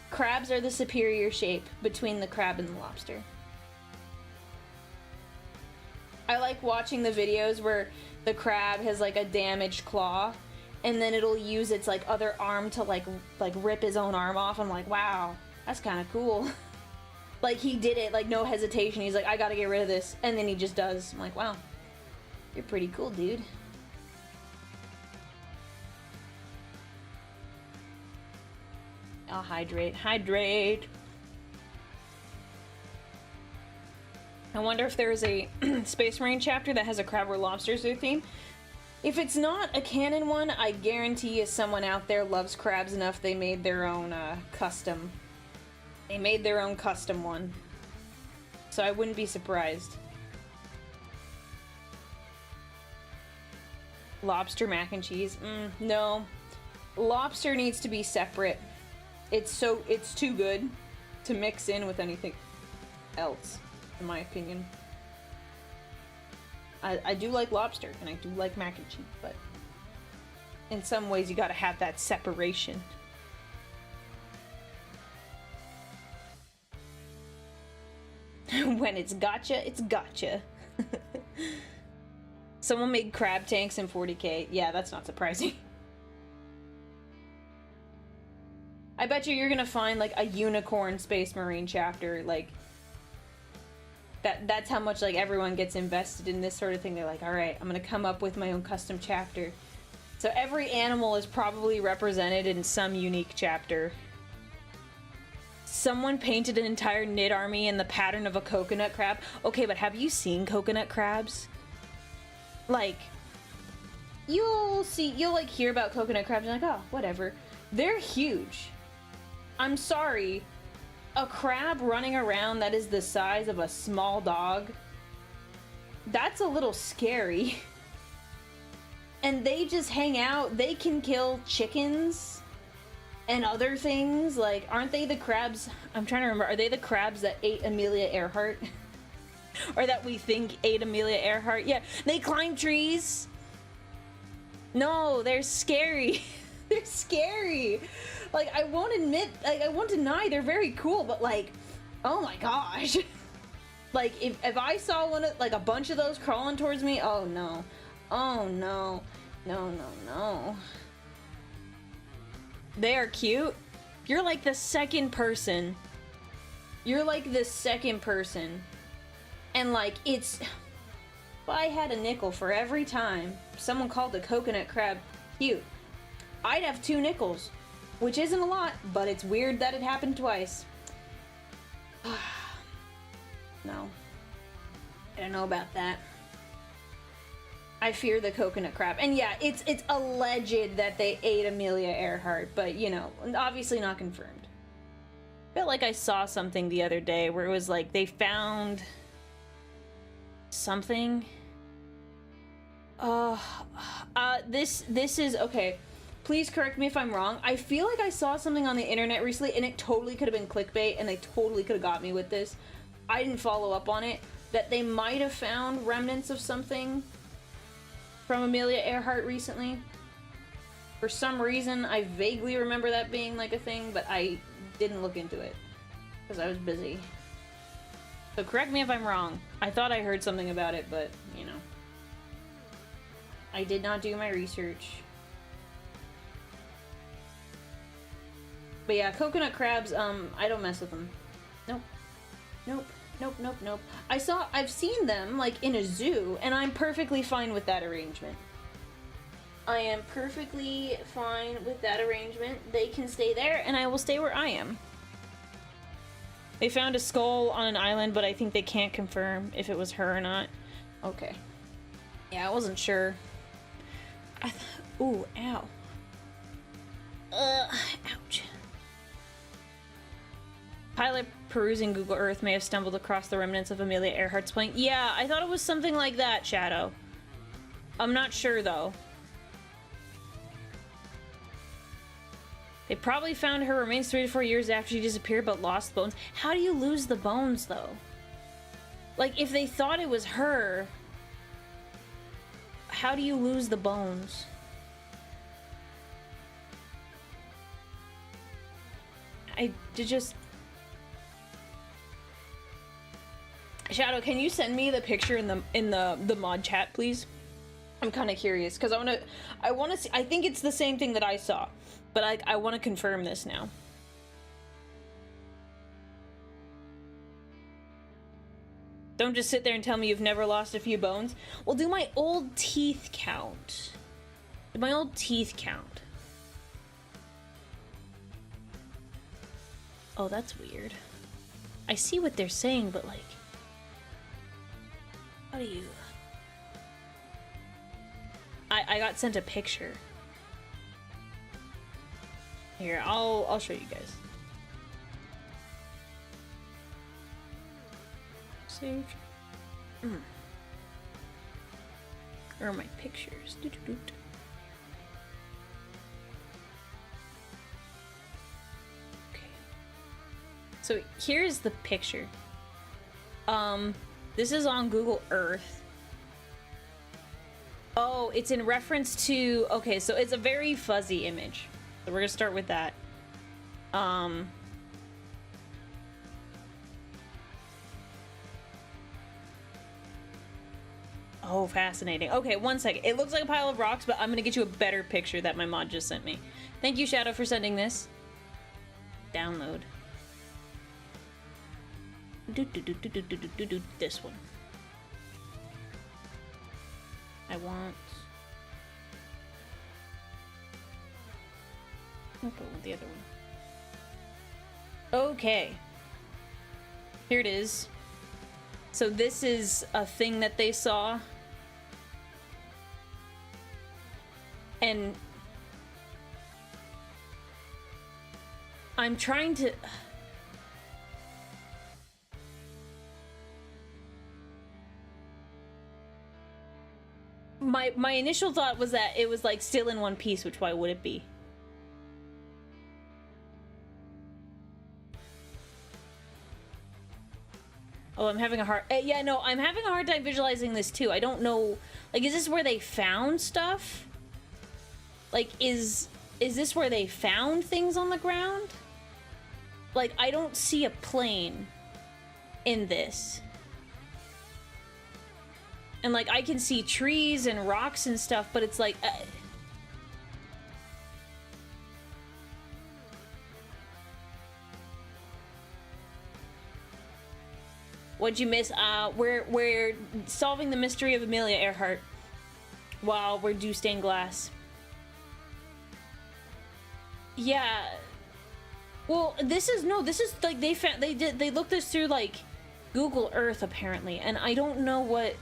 Crabs are the superior shape between the crab and the lobster. I like watching the videos where the crab has like a damaged claw, and then it'll use its like other arm to like rip his own arm off. I'm like, wow, that's kind of cool. Like, he did it, like, no hesitation. He's like, I gotta get rid of this, and then he just does. I'm like, wow, you're pretty cool, dude. I'll hydrate. Hydrate! I wonder if there's a Space Marine chapter that has a crab or lobster as their theme. If it's not a canon one, I guarantee you someone out there loves crabs enough they made their own custom. They made their own custom one. So I wouldn't be surprised. Lobster mac and cheese? No. Lobster needs to be separate. It's too good to mix in with anything else, in my opinion. I do like lobster, and I do like mac and cheese, but in some ways you gotta have that separation. When it's gotcha, it's gotcha. Someone made crab tanks in 40K. Yeah, that's not surprising. I bet you're gonna find like a unicorn Space Marine chapter, like that's how much like everyone gets invested in this sort of thing. They're like, all right, I'm gonna come up with my own custom chapter. So every animal is probably represented in some unique chapter. Someone painted an entire knit army in the pattern of a coconut crab. Okay, but have you seen coconut crabs? Like, you'll like hear about coconut crabs and like, oh, whatever. They're huge. I'm sorry. A crab running around that is the size of a small dog, that's a little scary. And they just hang out. They can kill chickens. and other things. Like, aren't they the crabs? I'm trying to remember. Are they the crabs that ate Amelia Earhart? Or that we think ate Amelia Earhart? Yeah, they climb trees. No, they're scary. They're scary. Like, I won't admit, like, I won't deny they're very cool, but like, oh my gosh. Like, if I saw one of, like, a bunch of those crawling towards me, oh no. Oh no. No, no, no. They are cute. You're like the second person. You're like the second person. And like, it's... If I had a nickel for every time someone called the coconut crab cute, I'd have 2 nickels. Which isn't a lot, but it's weird that it happened twice. No. I don't know about that. I fear the coconut crab. And yeah, it's alleged that they ate Amelia Earhart, but you know, obviously not confirmed. I felt like I saw something the other day where it was like they found something. This is okay. Please correct me if I'm wrong. I feel like I saw something on the internet recently, and it totally could have been clickbait, and they totally could have got me with this. I didn't follow up on it. That they might have found remnants of something from Amelia Earhart recently. For some reason, I vaguely remember that being like a thing, but I didn't look into it because I was busy. So correct me if I'm wrong. I thought I heard something about it, but, you know. I did not do my research. But yeah, coconut crabs, I don't mess with them. Nope. Nope. Nope, nope, nope. I've seen them, like, in a zoo, and I'm perfectly fine with that arrangement. I am perfectly fine with that arrangement. They can stay there, and I will stay where I am. They found a skull on an island, but I think they can't confirm if it was her or not. Okay. Yeah, I wasn't sure. Ooh, ow. Ouch. Pilot perusing Google Earth may have stumbled across the remnants of Amelia Earhart's plane. Yeah, I thought it was something like that, Shadow. I'm not sure, though. They probably found her remains 3 to 4 years after she disappeared, but lost bones. How do you lose the bones, though? Like, if they thought it was her, how do you lose the bones? I did just... Shadow, can you send me the picture in the mod chat, please? I'm kind of curious because I want to see. I think it's the same thing that I saw, but I want to confirm this now. Don't just sit there and tell me you've never lost a few bones. Well, do my old teeth count? Do my old teeth count? Oh, that's weird. I see what they're saying, but like, how do you... I got sent a picture. Here, I'll show you guys. Save. Where are my pictures? Okay. So here's the picture. This is on Google Earth. Oh, it's in reference to... Okay, so it's a very fuzzy image. So we're gonna start with that. Oh, fascinating. Okay, one second. It looks like a pile of rocks, but I'm gonna get you a better picture that my mod just sent me. Thank you, Shadow, for sending this. Download. This one. I want... I'll go with the other one. Okay. Here it is. So this is a thing that they saw. And... I'm trying to... My initial thought was that it was like still in one piece, which why would it be? Oh, I'm having a hard... yeah, no, I'm having a hard time visualizing this, too. I don't know... Like, is this where they found stuff? Like, is this where they found things on the ground? Like, I don't see a plane in this. And, like, I can see trees and rocks and stuff, but it's like... What'd you miss? We're solving the mystery of Amelia Earhart while we're do stained glass. Yeah. Well, this is like they looked this through like Google Earth apparently, and I don't know what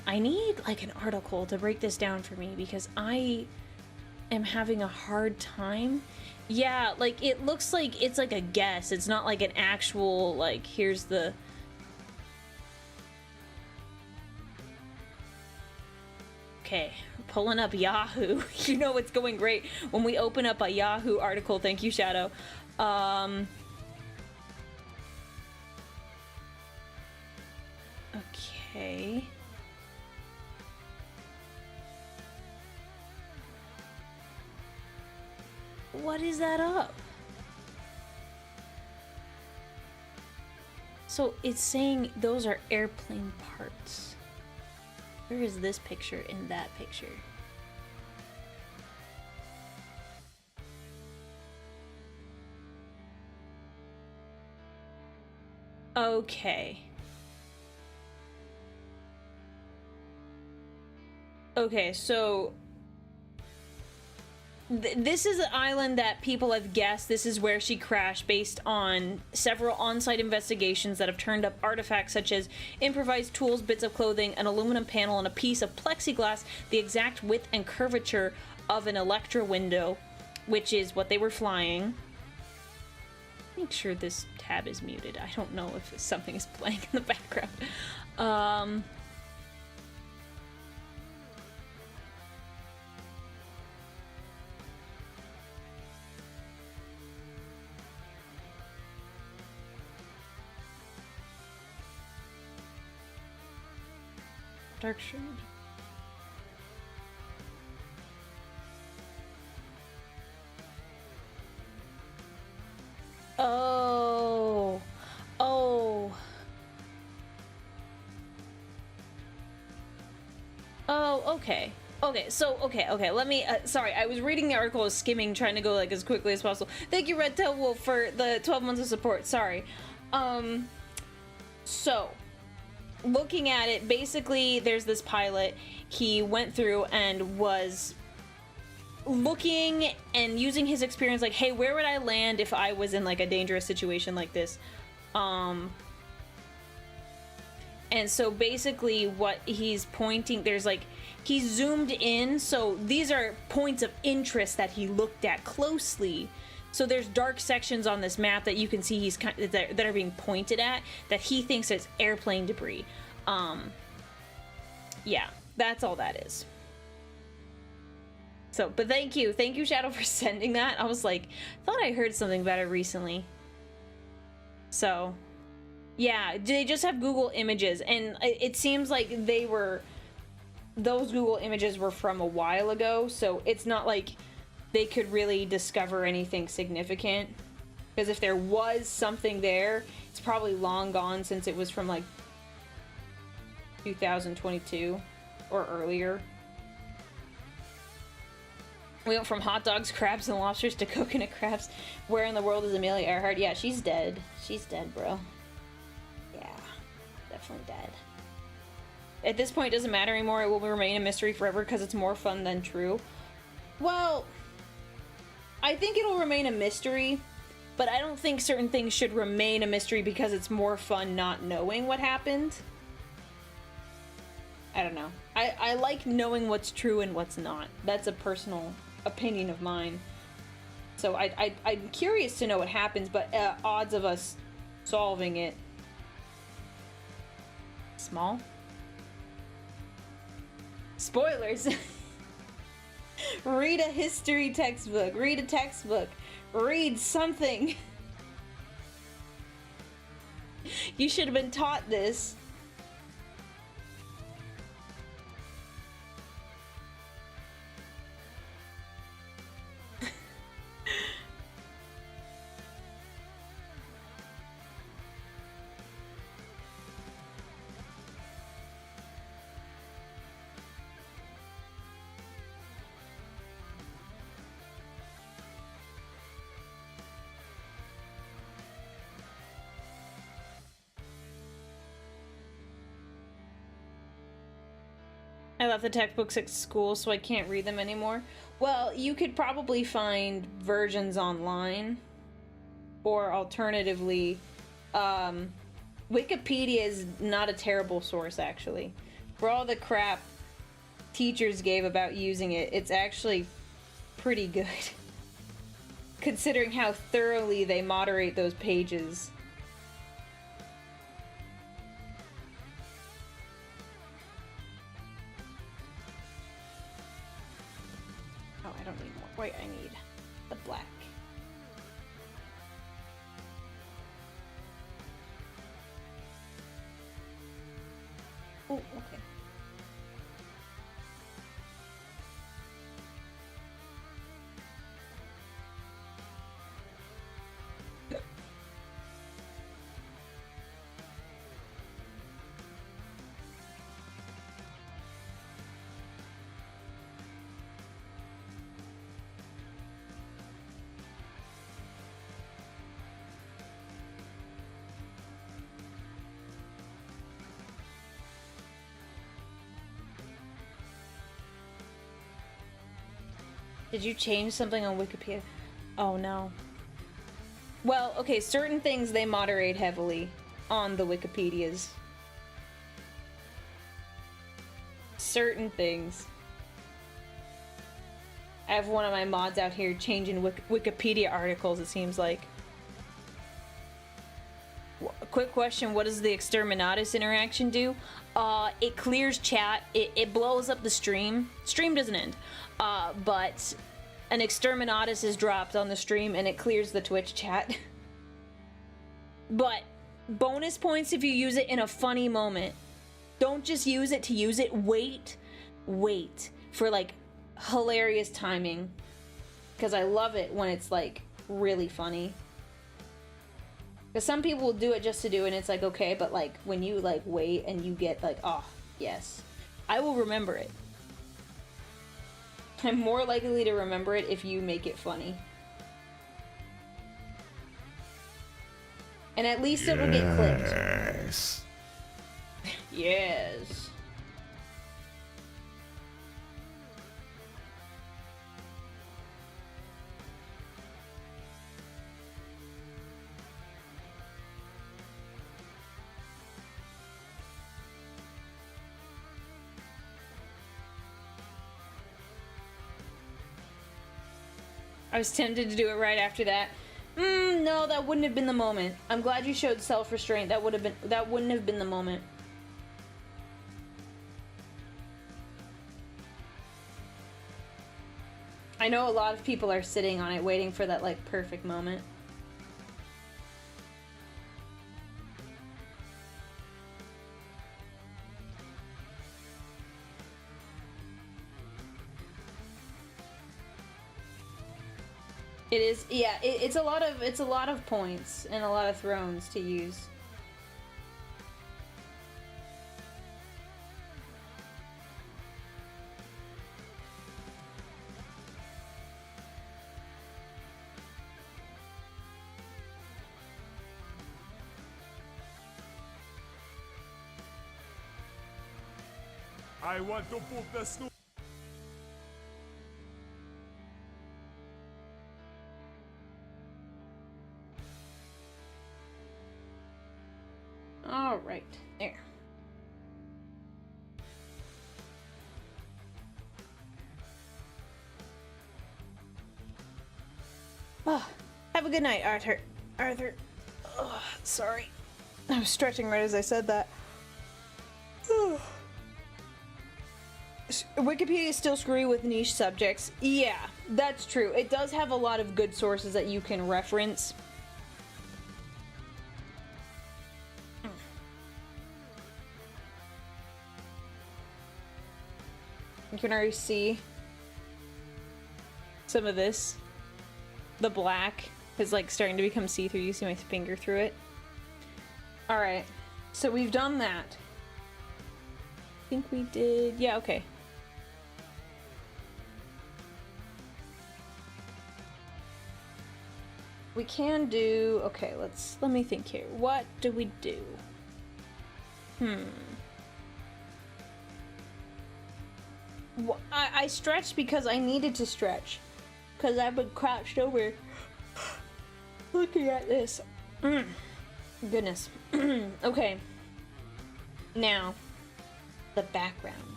I need like an article to break this down for me because I am having a hard time. Yeah, like, it looks like it's like a guess. It's not like an actual, like, here's the... Okay, pulling up Yahoo. You know it's going great when we open up a Yahoo article. Thank you, Shadow. Okay... What is that up? So it's saying those are airplane parts. Where is this picture in that picture? Okay. Okay, so... This is an island that people have guessed this is where she crashed based on several on-site investigations that have turned up artifacts such as improvised tools, bits of clothing, an aluminum panel, and a piece of plexiglass, the exact width and curvature of an Electra window, which is what they were flying. Make sure this tab is muted. I don't know if something is playing in the background. Dark shade. Oh. Oh. Oh, okay. Okay, so, okay, let me, sorry, I was reading the article, I was skimming, trying to go, like, as quickly as possible. Thank you, Red Tail Wolf, for the 12 months of support, sorry. So... Looking at it, basically, there's this pilot. He went through and was looking and using his experience, like, hey, where would I land if I was in, like, a dangerous situation like this? And so basically what he's pointing, there's, like, he zoomed in, so these are points of interest that he looked at closely. So there's dark sections on this map that you can see he's that are being pointed at that he thinks is airplane debris. Yeah, that's all that is. So, but thank you Shadow for sending that. I was like, thought I heard something better recently. So, yeah, they just have Google Images, and it seems like those Google Images were from a while ago, so it's not like they could really discover anything significant, because if there was something there, it's probably long gone since it was from like 2022 or earlier. We went from hot dogs, crabs, and lobsters to coconut crabs. Where in the world is Amelia Earhart? Yeah, she's dead. She's dead, bro. Yeah, definitely dead. At this point, it doesn't matter anymore. It will remain a mystery forever because it's more fun than true. Well... I think it'll remain a mystery, but I don't think certain things should remain a mystery because it's more fun not knowing what happened. I don't know. I like knowing what's true and what's not. That's a personal opinion of mine. So I'm curious to know what happens, but odds of us solving it... Small? Spoilers! Read a history textbook. Read a textbook. Read something. You should have been taught this. I left the textbooks at school, so I can't read them anymore. Well, you could probably find versions online, or alternatively, Wikipedia is not a terrible source, actually. For all the crap teachers gave about using it, it's actually pretty good. Considering how thoroughly they moderate those pages. Wait, I need the black. Oh, okay. Did you change something on Wikipedia? Oh no. Well, okay, certain things they moderate heavily on the Wikipedias. Certain things. I have one of my mods out here changing Wikipedia articles, it seems like. A quick question, what does the Exterminatus interaction do? It clears chat, it blows up the stream. Stream doesn't end. But an Exterminatus is dropped on the stream and it clears the Twitch chat. But bonus points if you use it in a funny moment. Don't just use it to use it. Wait for like hilarious timing. Because I love it when it's like really funny. Because some people will do it just to do it and it's like okay, but like when you like wait and you get like, oh, yes. I will remember it. I'm more likely to remember it if you make it funny. And at least it will get clipped. Yes. Yes. I was tempted to do it right after that. No, that wouldn't have been the moment. I'm glad you showed self-restraint. That wouldn't have been the moment. I know a lot of people are sitting on it waiting for that like perfect moment. It is, yeah. It's a lot of points and a lot of thrones to use. I want to put the snow. All right, there. Oh, have a good night, Arthur. Arthur. Oh, sorry. I was stretching right as I said that. Wikipedia is still screwy with niche subjects. Yeah, that's true. It does have a lot of good sources that you can reference. You can already see some of this. The black is like starting to become see-through. You see my finger through it. All right, so we've done that. I think we did, yeah, okay. We can do, okay, let me think here. What do we do? Well, I stretched because I needed to stretch. Because I've been crouched over looking at this. Goodness. Okay. Now, the background.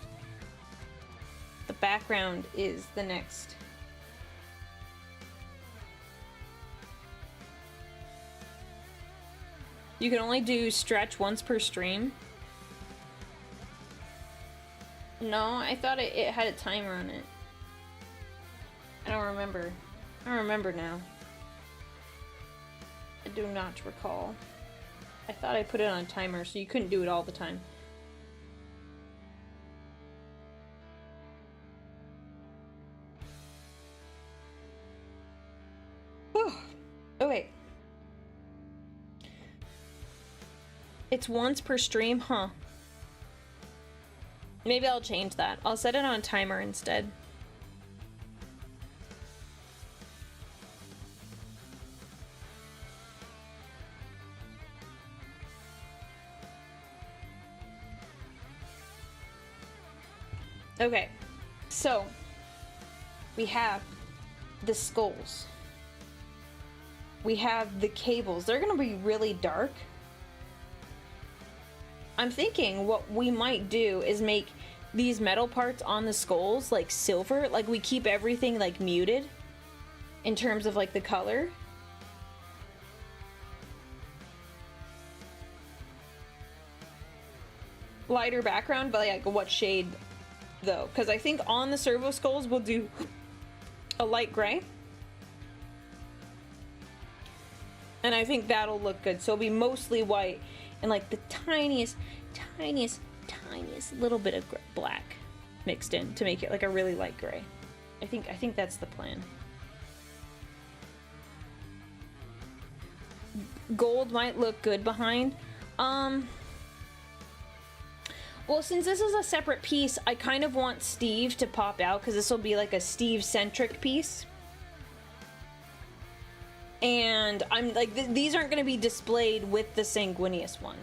The background is the next. You can only do stretch once per stream. No, I thought it had a timer on it. I don't remember. I don't remember now. I do not recall. I thought I put it on a timer so you couldn't do it all the time. Whew. Okay. It's once per stream, huh? Maybe I'll change that. I'll set it on a timer instead. Okay, so we have the skulls. We have the cables. They're gonna be really dark. I'm thinking what we might do is make these metal parts on the skulls like silver, like we keep everything like muted in terms of like the color. Lighter background, but like what shade though? Because I think on the servo skulls we'll do a light gray. And I think that'll look good. So it'll be mostly white and like the tiniest little bit of black mixed in to make it like a really light gray. I think that's the plan. Gold might look good behind. Well, since this is a separate piece, I kind of want Steve to pop out because this will be like a Steve-centric piece. And I'm like, these aren't going to be displayed with the Sanguinius one.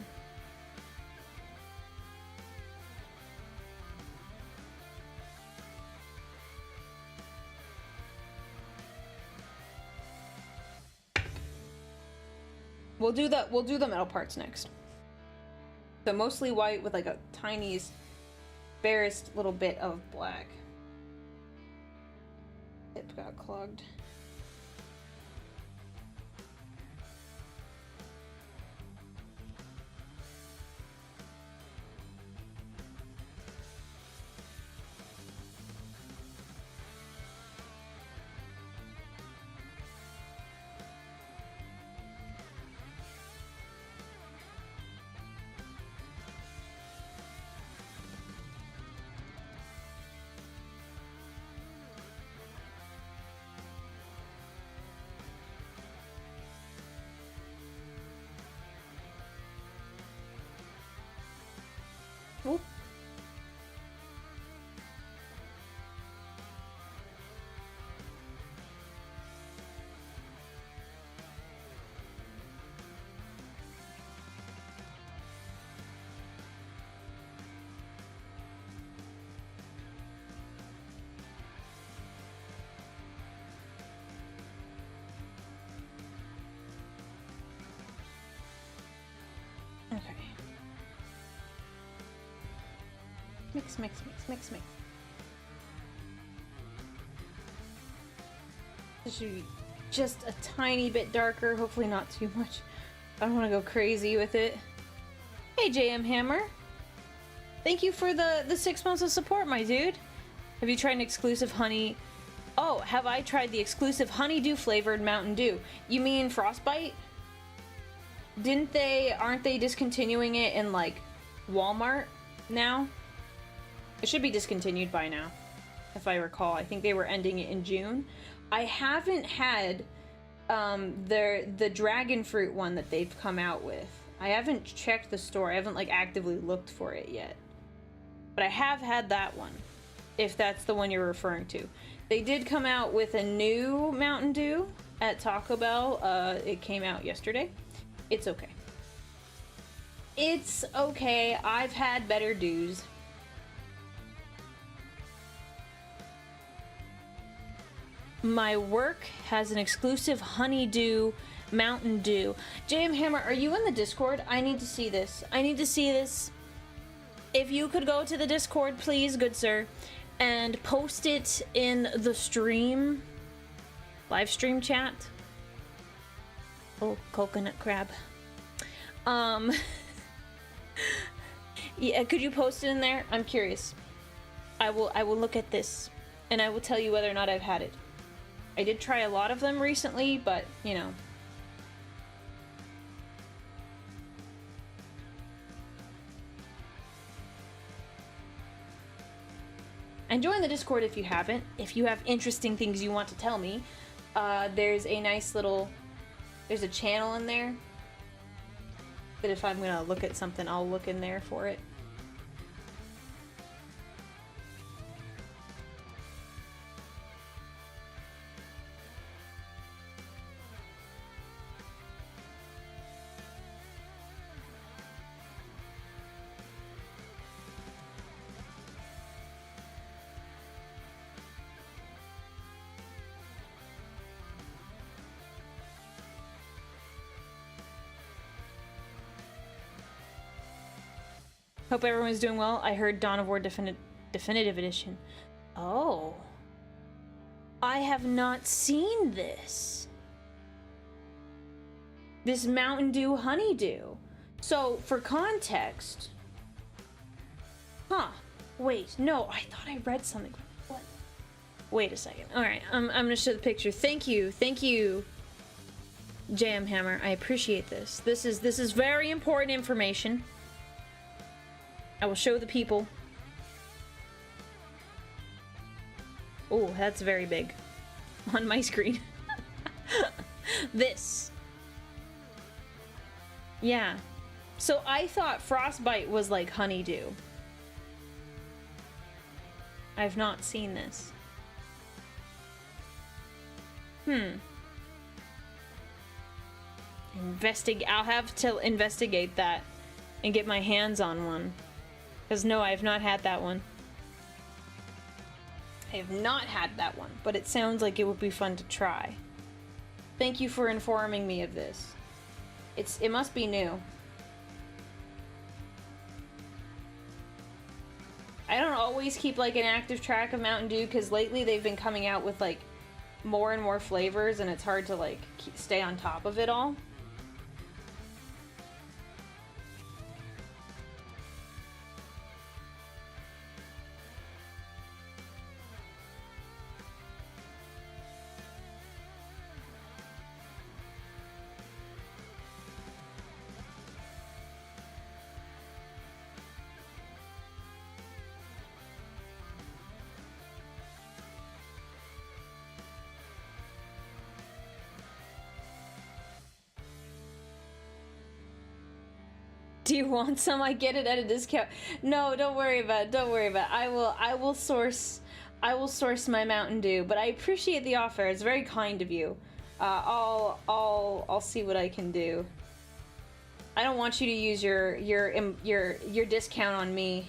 We'll do the metal parts next. So mostly white with like a tiniest, barest little bit of black. It got clogged. Oop. Okay. Mix, mix, mix, mix, mix. This should be just a tiny bit darker, hopefully not too much. I don't want to go crazy with it. Hey, JM Hammer. Thank you for the 6 months of support, my dude. Have you tried an exclusive honey? Oh, have I tried the exclusive honeydew flavored Mountain Dew? You mean Frostbite? Aren't they discontinuing it in like Walmart now? It should be discontinued by now, if I recall. I think they were ending it in June. I haven't had the dragon fruit one that they've come out with. I haven't checked the store. I haven't like actively looked for it yet. But I have had that one, if that's the one you're referring to. They did come out with a new Mountain Dew at Taco Bell. It came out yesterday. It's okay. It's okay. I've had better dews. My work has an exclusive honeydew Mountain Dew. JM Hammer, are you in the Discord? I need to see this. I need to see this. If you could go to the Discord, please, good sir, and post it in the stream, live stream chat. Oh, coconut crab. Yeah, could you post it in there? I'm curious. I will look at this, and I will tell you whether or not I've had it. I did try a lot of them recently, but, you know. And join the Discord if you haven't. If you have interesting things you want to tell me, there's a nice little... There's a channel in there that if I'm gonna look at something, I'll look in there for it. Hope everyone's doing well. I heard Dawn of War Definitive Edition. Oh. I have not seen this. This Mountain Dew Honeydew. So, for context... Huh. Wait, no, I thought I read something. What? Wait a second. Alright, I'm gonna show the picture. Thank you, JM Hammer. I appreciate this. This is very important information. I will show the people. Oh, that's very big on my screen. This. Yeah. So I thought Frostbite was like honeydew. I've not seen this. I'll have to investigate that and get my hands on one. Because no, I have not had that one. I have not had that one, but it sounds like it would be fun to try. Thank you for informing me of this. It must be new. I don't always keep like an active track of Mountain Dew because lately they've been coming out with like more and more flavors and it's hard to like stay on top of it all. Do you want some? I get it at a discount. No, don't worry about it. Don't worry about it. I will source my Mountain Dew, but I appreciate the offer. It's very kind of you. I'll see what I can do. I don't want you to use your discount on me.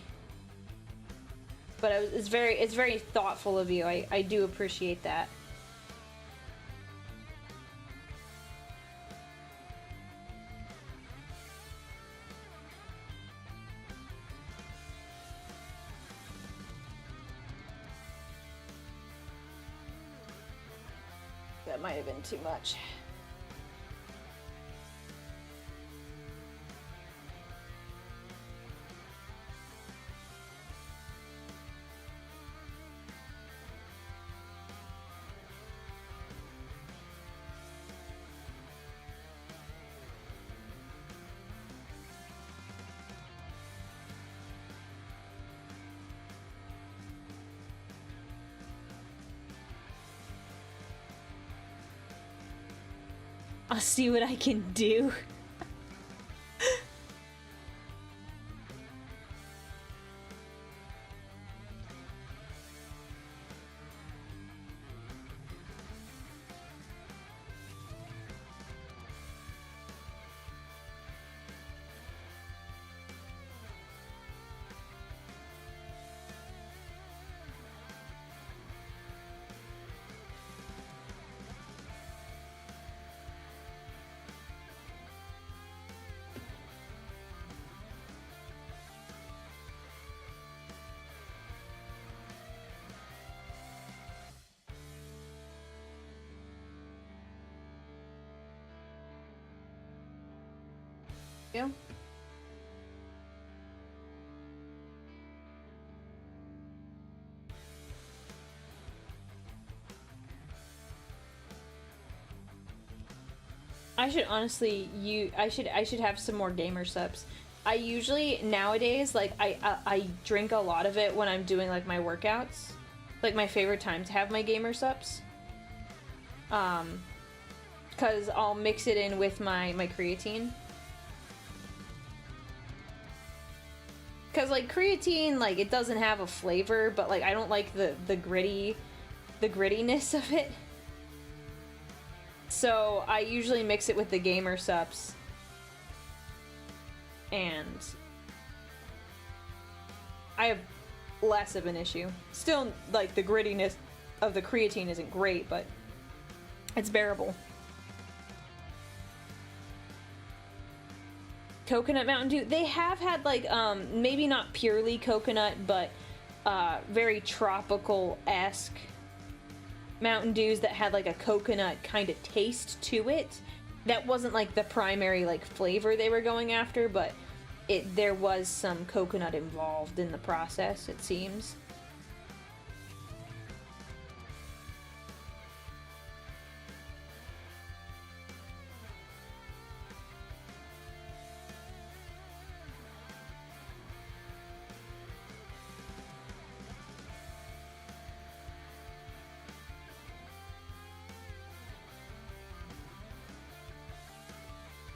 But it's very thoughtful of you. I do appreciate that. That might have been too much. I'll see what I can do. Yeah. I should honestly I should have some more gamer subs. I usually nowadays like I drink a lot of it when I'm doing like my workouts. Like my favorite time to have my gamer subs. Cuz I'll mix it in with my creatine. Cuz like creatine, like it doesn't have a flavor, but like I don't like the grittiness of it. So I usually mix it with the gamer subs. And I have less of an issue. Still, like, the grittiness of the creatine isn't great, but it's bearable. Coconut Mountain Dew. They have had, like, maybe not purely coconut, but very tropical-esque Mountain Dews that had, like, a coconut kind of taste to it. That wasn't, like, the primary, like, flavor they were going after, but there was some coconut involved in the process, it seems.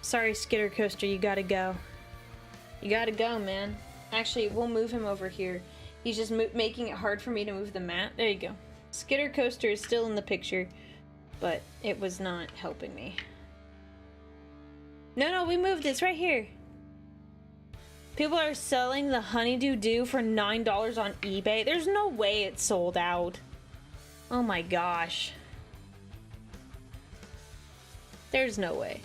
Sorry, Skitter Coaster, you gotta go. You gotta go, man. Actually, we'll move him over here. He's just making it hard for me to move the mat. There you go. Skitter Coaster is still in the picture, but it was not helping me. No, we moved it. It's right here. People are selling the Honeydew Dew for $9 on eBay. There's no way it's sold out. Oh my gosh. There's no way.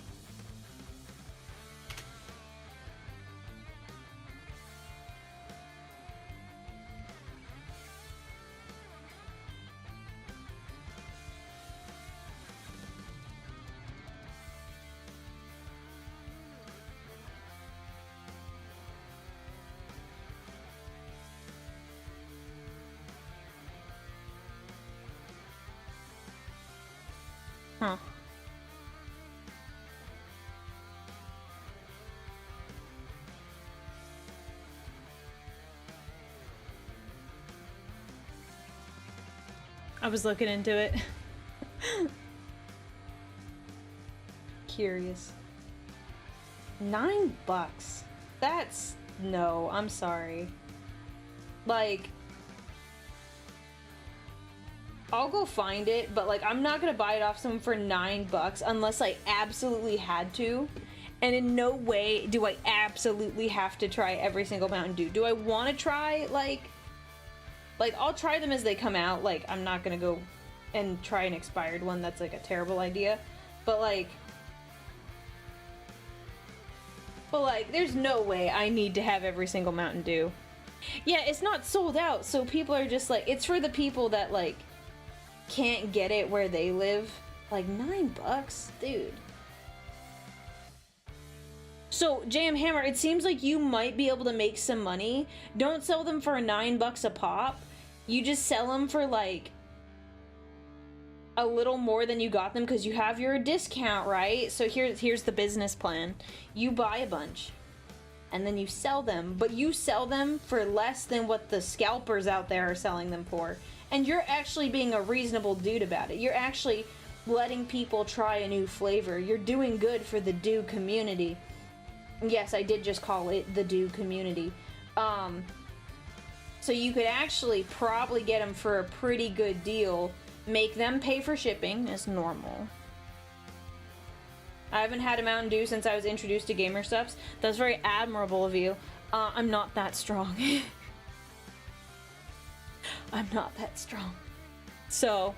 Huh. I was looking into it. Curious. $9? That's... no, I'm sorry. Like... I'll go find it, but like I'm not gonna buy it off someone for $9 unless I absolutely had to. And in no way do I absolutely have to try every single Mountain Dew. Do I want to try like I'll try them as they come out. Like I'm not gonna go and try an expired one. That's like a terrible idea. But like there's no way I need to have every single Mountain Dew. Yeah, it's not sold out, so people are just like, it's for the people that like can't get it where they live. Like $9, dude. So JM Hammer, it seems like you might be able to make some money. Don't sell them for $9 a pop. You just sell them for like a little more than you got them because you have your discount, right? So here's the business plan. You buy a bunch and then you sell them, but you sell them for less than what the scalpers out there are selling them for. And you're actually being a reasonable dude about it. You're actually letting people try a new flavor. You're doing good for the do community. Yes, I did just call it the do community. So you could actually probably get them for a pretty good deal. Make them pay for shipping as normal. I haven't had a Mountain Dew since I was introduced to Gamer Stuffs. That's very admirable of you. I'm not that strong. I'm not that strong. So,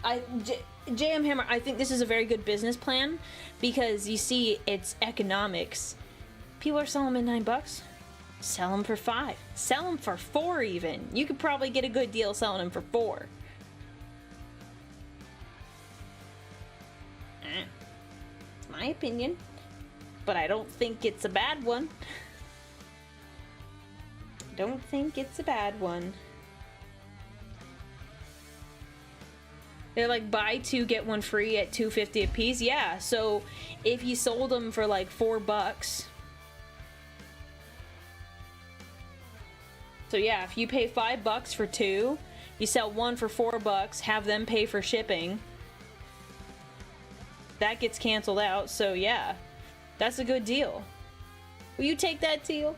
JM Hammer, I think this is a very good business plan because you see, it's economics. People are selling them at $9. Sell them for $5. Sell them for $4 even. You could probably get a good deal selling them for $4. It's my opinion, but I don't think it's a bad one. Don't think it's a bad one. They're like buy two get one free at $2.50 a piece. Yeah, so if you sold them for like $4, so yeah, if you pay $5 for two, you sell one for $4, have them pay for shipping. That gets canceled out, so yeah, that's a good deal. Will you take that deal?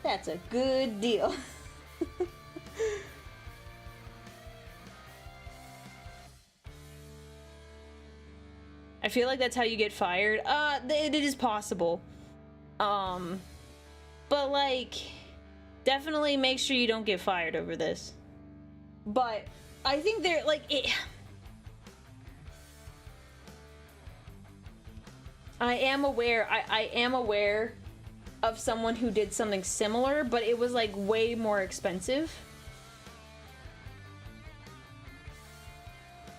That's a good deal. I feel like that's how you get fired. It is possible. But like, definitely make sure you don't get fired over this. But I think they're like it. I am aware of someone who did something similar, but it was like way more expensive.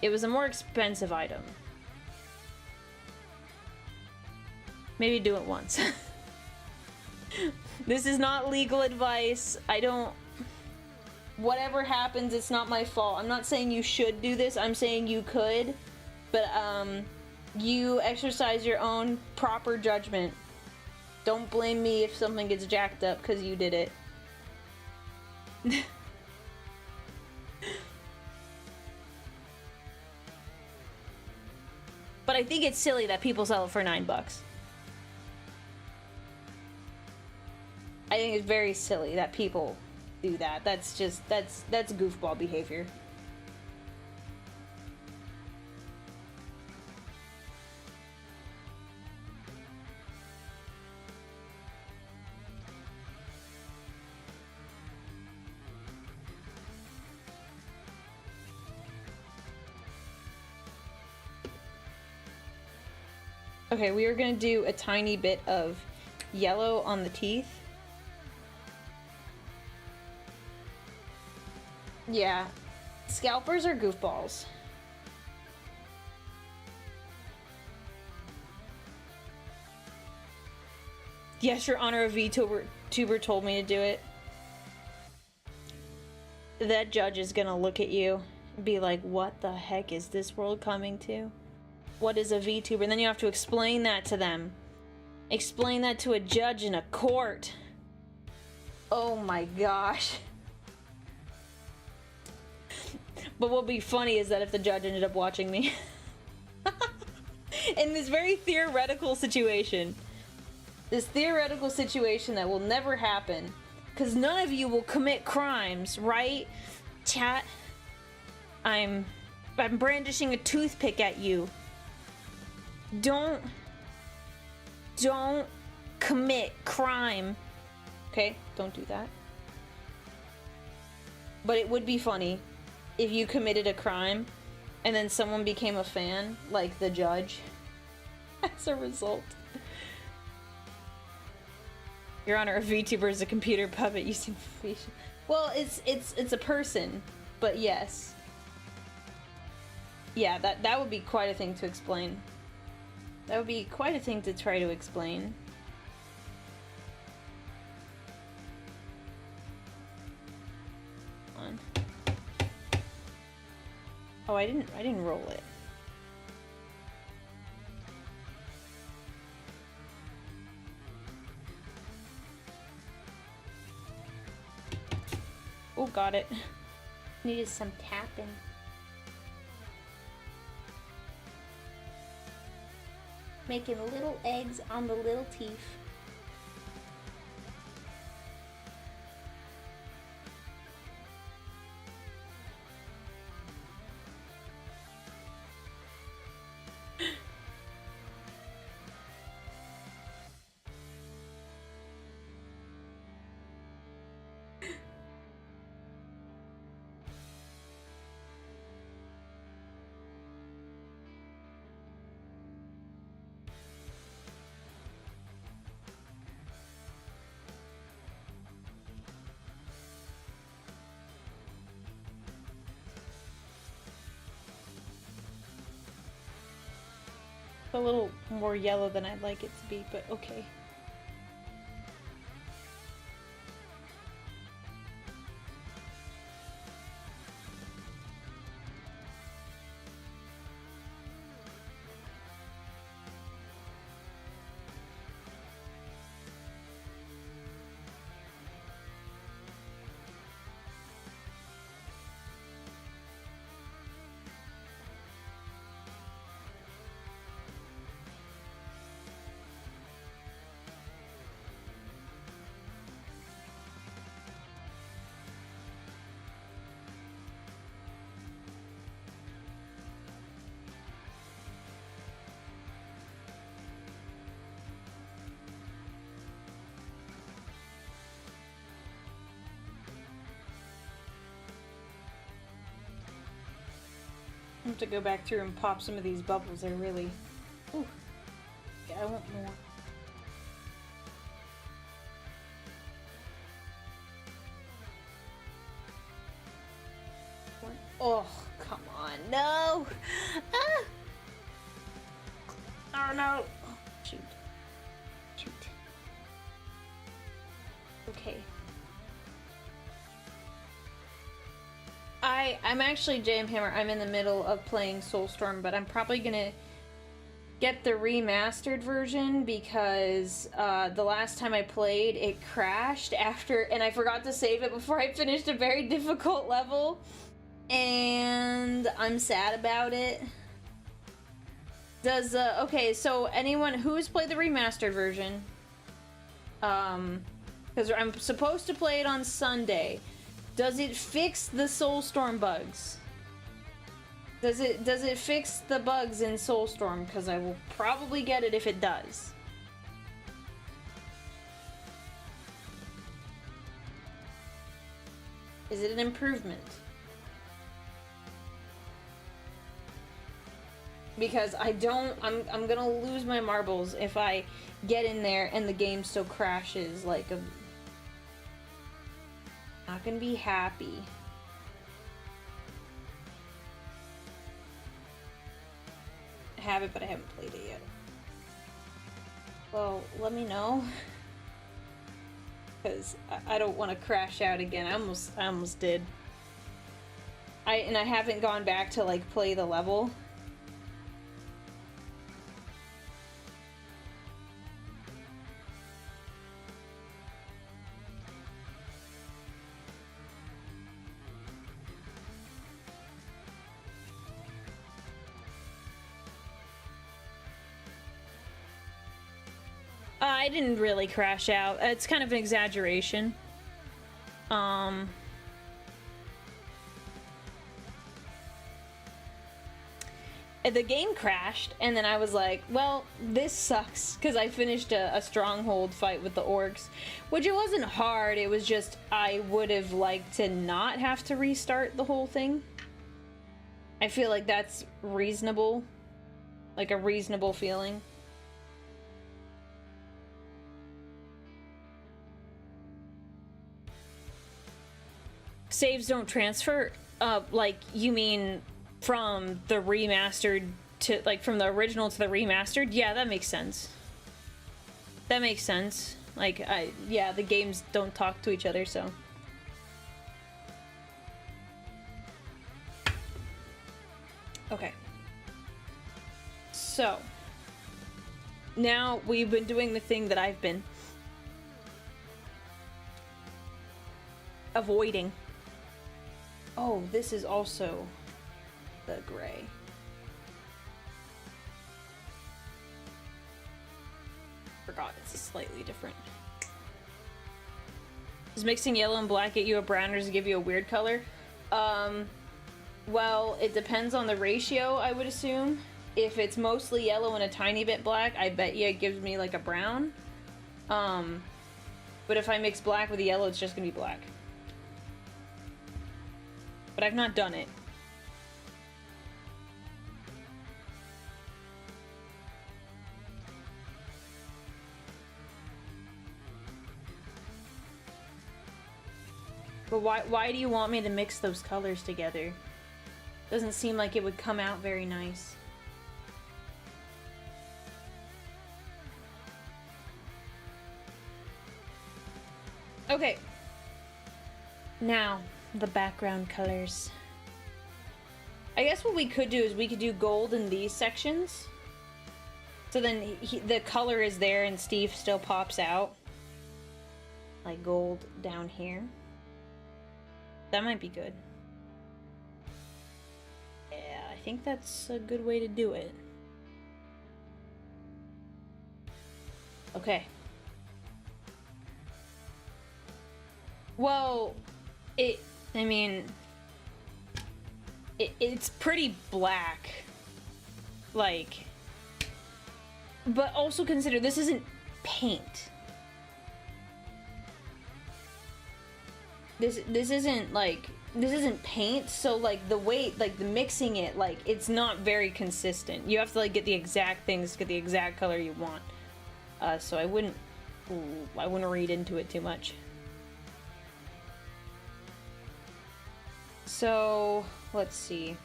It was a more expensive item. Maybe do it once. This is not legal advice. Whatever happens, it's not my fault. I'm not saying you should do this. I'm saying you could. But, you exercise your own proper judgment. Don't blame me if something gets jacked up because you did it. But I think it's silly that people sell it for $9. I think it's very silly that people do that. That's goofball behavior. Okay, we are gonna do a tiny bit of yellow on the teeth. Yeah, scalpers are goofballs. Yes, Your Honor, a Vtuber told me to do it. That judge is gonna look at you and be like, what the heck is this world coming to? What is a Vtuber? And then you have to explain that to them. Explain that to a judge in a court. Oh my gosh. But what'd be funny is that if the judge ended up watching me. In this very theoretical situation. This theoretical situation that will never happen. Because none of you will commit crimes, right? Chat. I'm brandishing a toothpick at you. Don't commit crime. Okay? Don't do that. But it would be funny if you committed a crime and then someone became a fan, like the judge, as a result. Your Honor, a VTuber is a computer puppet using facial. Well, it's a person, but yes. Yeah, that would be quite a thing to explain. That would be quite a thing to try to explain. Hold on. Oh, I didn't roll it. Oh, got it. Needed some tapping. Making little eggs on the little teeth. A little more yellow than I'd like it to be, but okay. I have to go back through and pop some of these bubbles. They're really... Ooh. Yeah, I want more. Oh, come on. No! Ah! Oh, no! Oh, shoot. Shoot. Okay. I'm actually Jamhammer. I'm in the middle of playing Soulstorm, but I'm probably gonna get the remastered version because the last time I played, it crashed after, and I forgot to save it before I finished a very difficult level, and I'm sad about it. Does, okay, so anyone who's played the remastered version, because I'm supposed to play it on Sunday. Does it fix the Soulstorm bugs? Does it fix the bugs in Soulstorm? Because I will probably get it if it does. Is it an improvement? Because I'm gonna lose my marbles if I get in there and the game still crashes like a... Not gonna be happy. I have it, but I haven't played it yet. Well, let me know. Because I don't want to crash out again. I almost did. I haven't gone back to like play the level. I didn't really crash out. It's kind of an exaggeration. The game crashed, and then I was like, well, this sucks, because I finished a stronghold fight with the orcs, which it wasn't hard, it was just I would have liked to not have to restart the whole thing. I feel like that's reasonable. Like a reasonable feeling. Saves don't transfer? Like, you mean from the remastered to, like, from the original to the remastered? Yeah, that makes sense. That makes sense. Like, yeah, the games don't talk to each other, so. Okay. So. Now we've been doing the thing that I've been avoiding. Oh, this is also the gray. forgot it's slightly different. Does mixing yellow and black get you a brown, or does it give you a weird color? Well, it depends on the ratio, I would assume. If it's mostly yellow and a tiny bit black, I bet you it gives me like a brown. But if I mix black with yellow, it's just gonna be black. But I've not done it. But why do you want me to mix those colors together? Doesn't seem like it would come out very nice. Okay. Now, the background colors. I guess what we could do is we could do gold in these sections. So then the color is there and Steve still pops out. Like gold down here. That might be good. Yeah, I think that's a good way to do it. Okay. Well, I mean, it's pretty black. Like, but also consider this isn't paint. This isn't like, this isn't paint, so like the weight, like the mixing it, like it's not very consistent. You have to like get the exact things, get the exact color you want. So I wouldn't read into it too much. So let's see.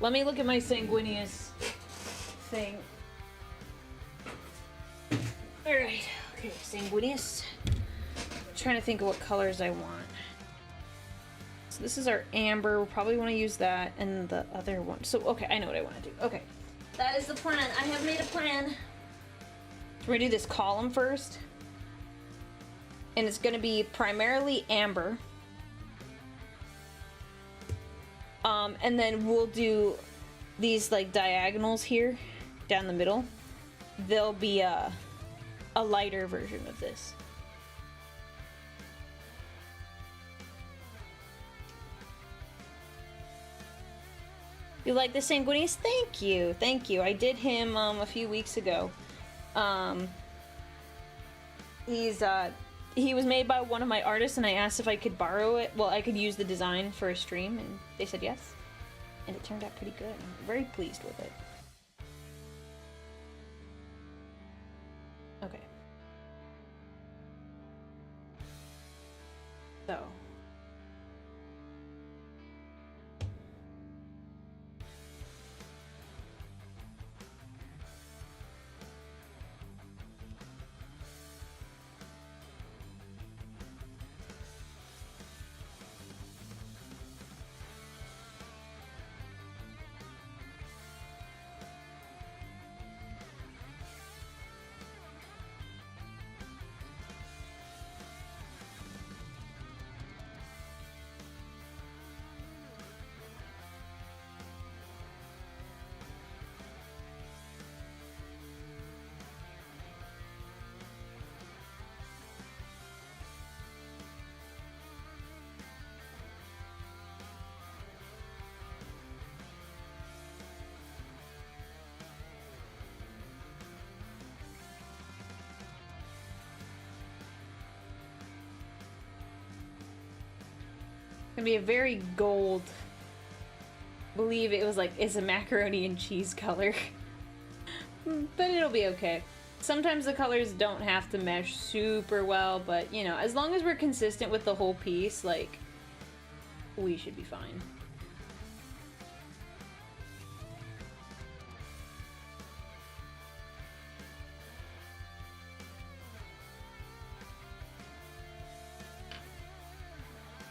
Let me look at my sanguineous thing. All right, okay, sanguineous. Trying to think of what colors I want. So this is our amber. We'll probably want to use that and the other one. So, okay, I know what I want to do. Okay, that is the plan. I have made a plan. So we're gonna do this column first. And it's gonna be primarily amber. And then we'll do these like diagonals here down the middle. There'll be a lighter version of this. You like the sanguineous? Thank you, thank you. I did him a few weeks ago. He was made by one of my artists, and I asked if I could borrow it. Well, I could use the design for a stream, and they said yes. And it turned out pretty good. I'm very pleased with it. Okay. So. Gonna be a very gold. I believe it was like, it's a macaroni and cheese color. But it'll be okay. Sometimes the colors don't have to mesh super well, but you know, as long as we're consistent with the whole piece, like, we should be fine.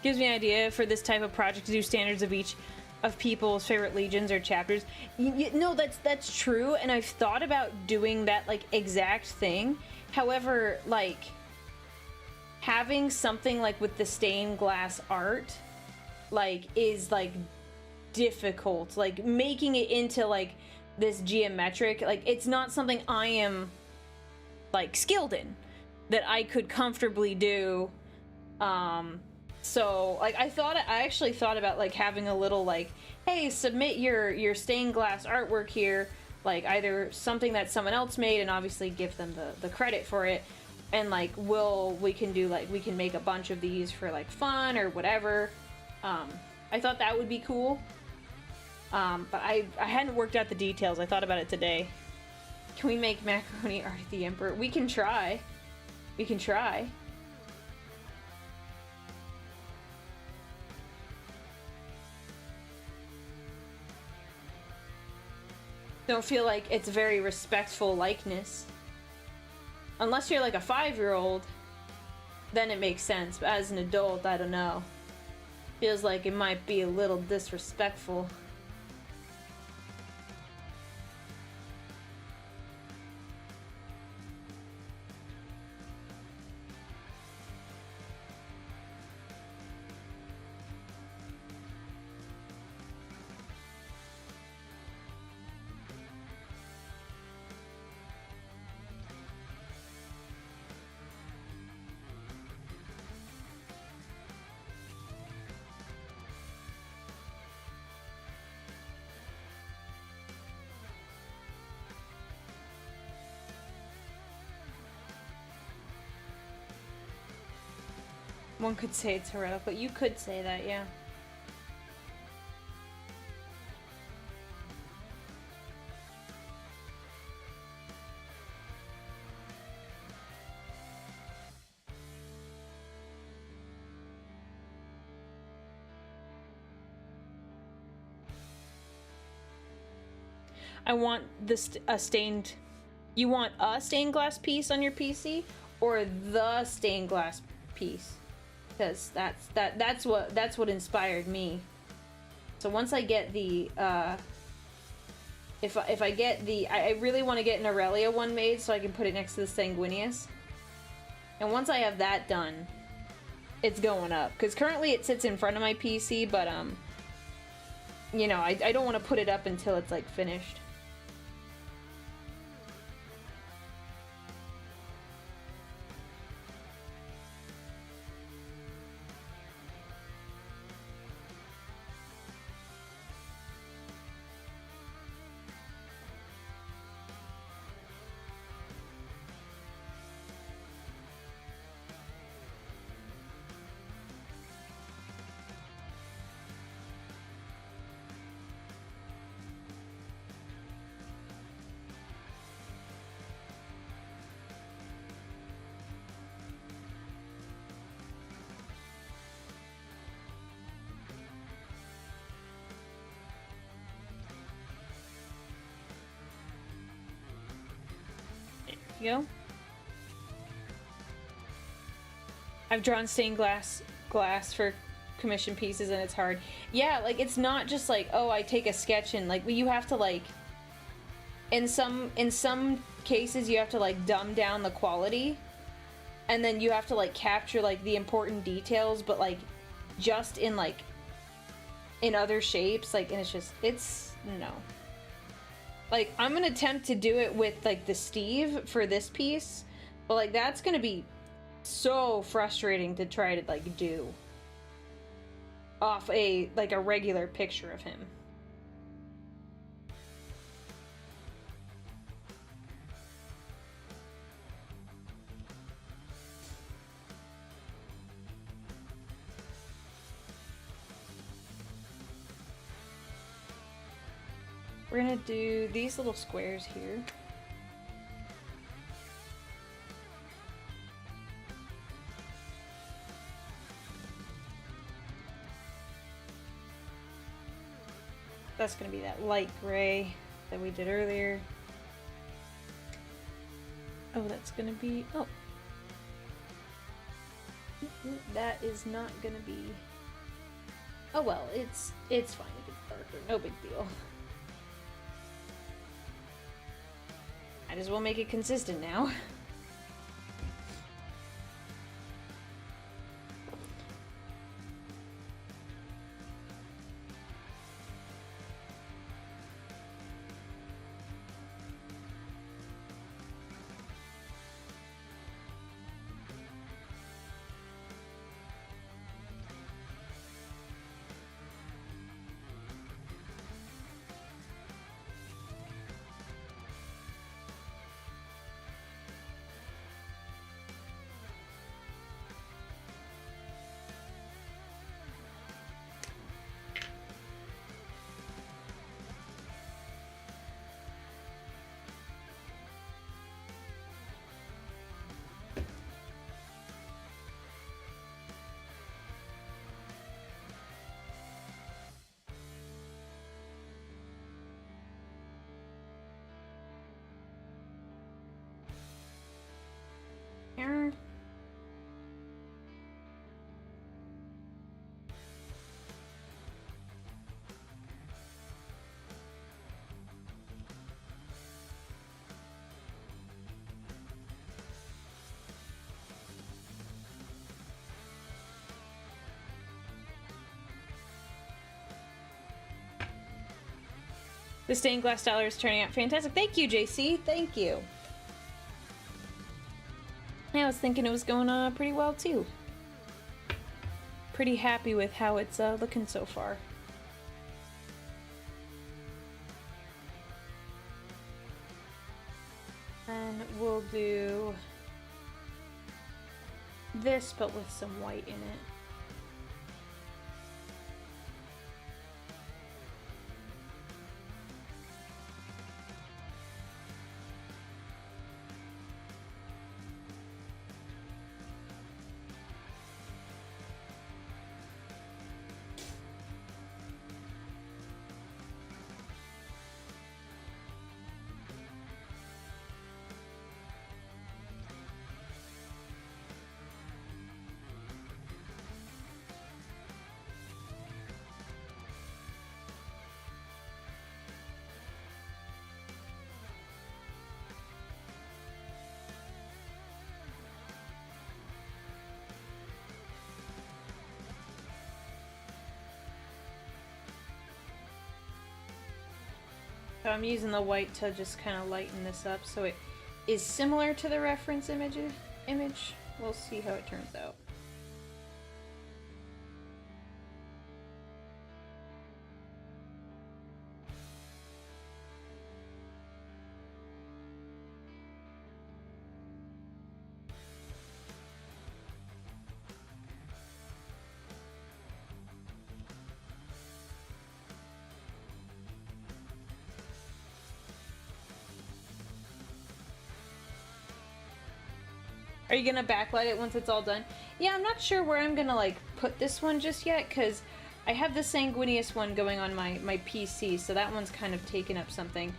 Gives me an idea for this type of project to do standards of each of people's favorite legions or chapters. No, that's true, and I've thought about doing that like exact thing. However, like having something like with the stained glass art like is like difficult. Like making it into like this geometric, like it's not something I am like skilled in, that I could comfortably do. So like I actually thought about like having a little like, hey, submit your stained glass artwork here, like either something that someone else made and obviously give them the credit for it, and like we can make a bunch of these for like fun or whatever. I thought that would be cool. But I hadn't worked out the details. I thought about it today. Can we make macaroni art of the Emperor? We can try. We can try. Don't feel like it's a very respectful likeness. Unless you're like a 5-year-old, then it makes sense. But as an adult, I don't know. Feels like it might be a little disrespectful. One could say it's heretical. You could say that, yeah. I want stained... You want a stained glass piece on your PC? Or the stained glass piece? Because that's what inspired me. So once I get the if I get the I really want to get an Aurelia one made so I can put it next to the Sanguinius. And once I have that done, it's going up. Because currently it sits in front of my PC, but you know, I don't want to put it up until it's like finished. Go. I've drawn stained glass for commission pieces and it's hard. Yeah, like it's not just like, oh, I take a sketch and like you have to like in some cases you have to like dumb down the quality and then you have to like capture like the important details, but like just in like in other shapes, like, and it's no. Like, I'm gonna attempt to do it with, like, the Steve for this piece, but, like, that's gonna be so frustrating to try to, like, do off a regular picture of him. We're gonna do these little squares here. That's gonna be that light gray that we did earlier. Oh, that's gonna be, oh. That is not gonna be, oh well, it's fine, it's darker, no big deal. Might as well make it consistent now. The stained glass dollar is turning out fantastic. Thank you, JC. Thank you. I was thinking it was going pretty well too. Pretty happy with how it's looking so far. And we'll do this, but with some white in it. So I'm using the white to just kind of lighten this up so it is similar to the reference image. We'll see how it turns out. Are you gonna backlight it once it's all done? Yeah, I'm not sure where I'm gonna like put this one just yet, because I have the Sanguinius one going on my PC, so that one's kind of taking up something.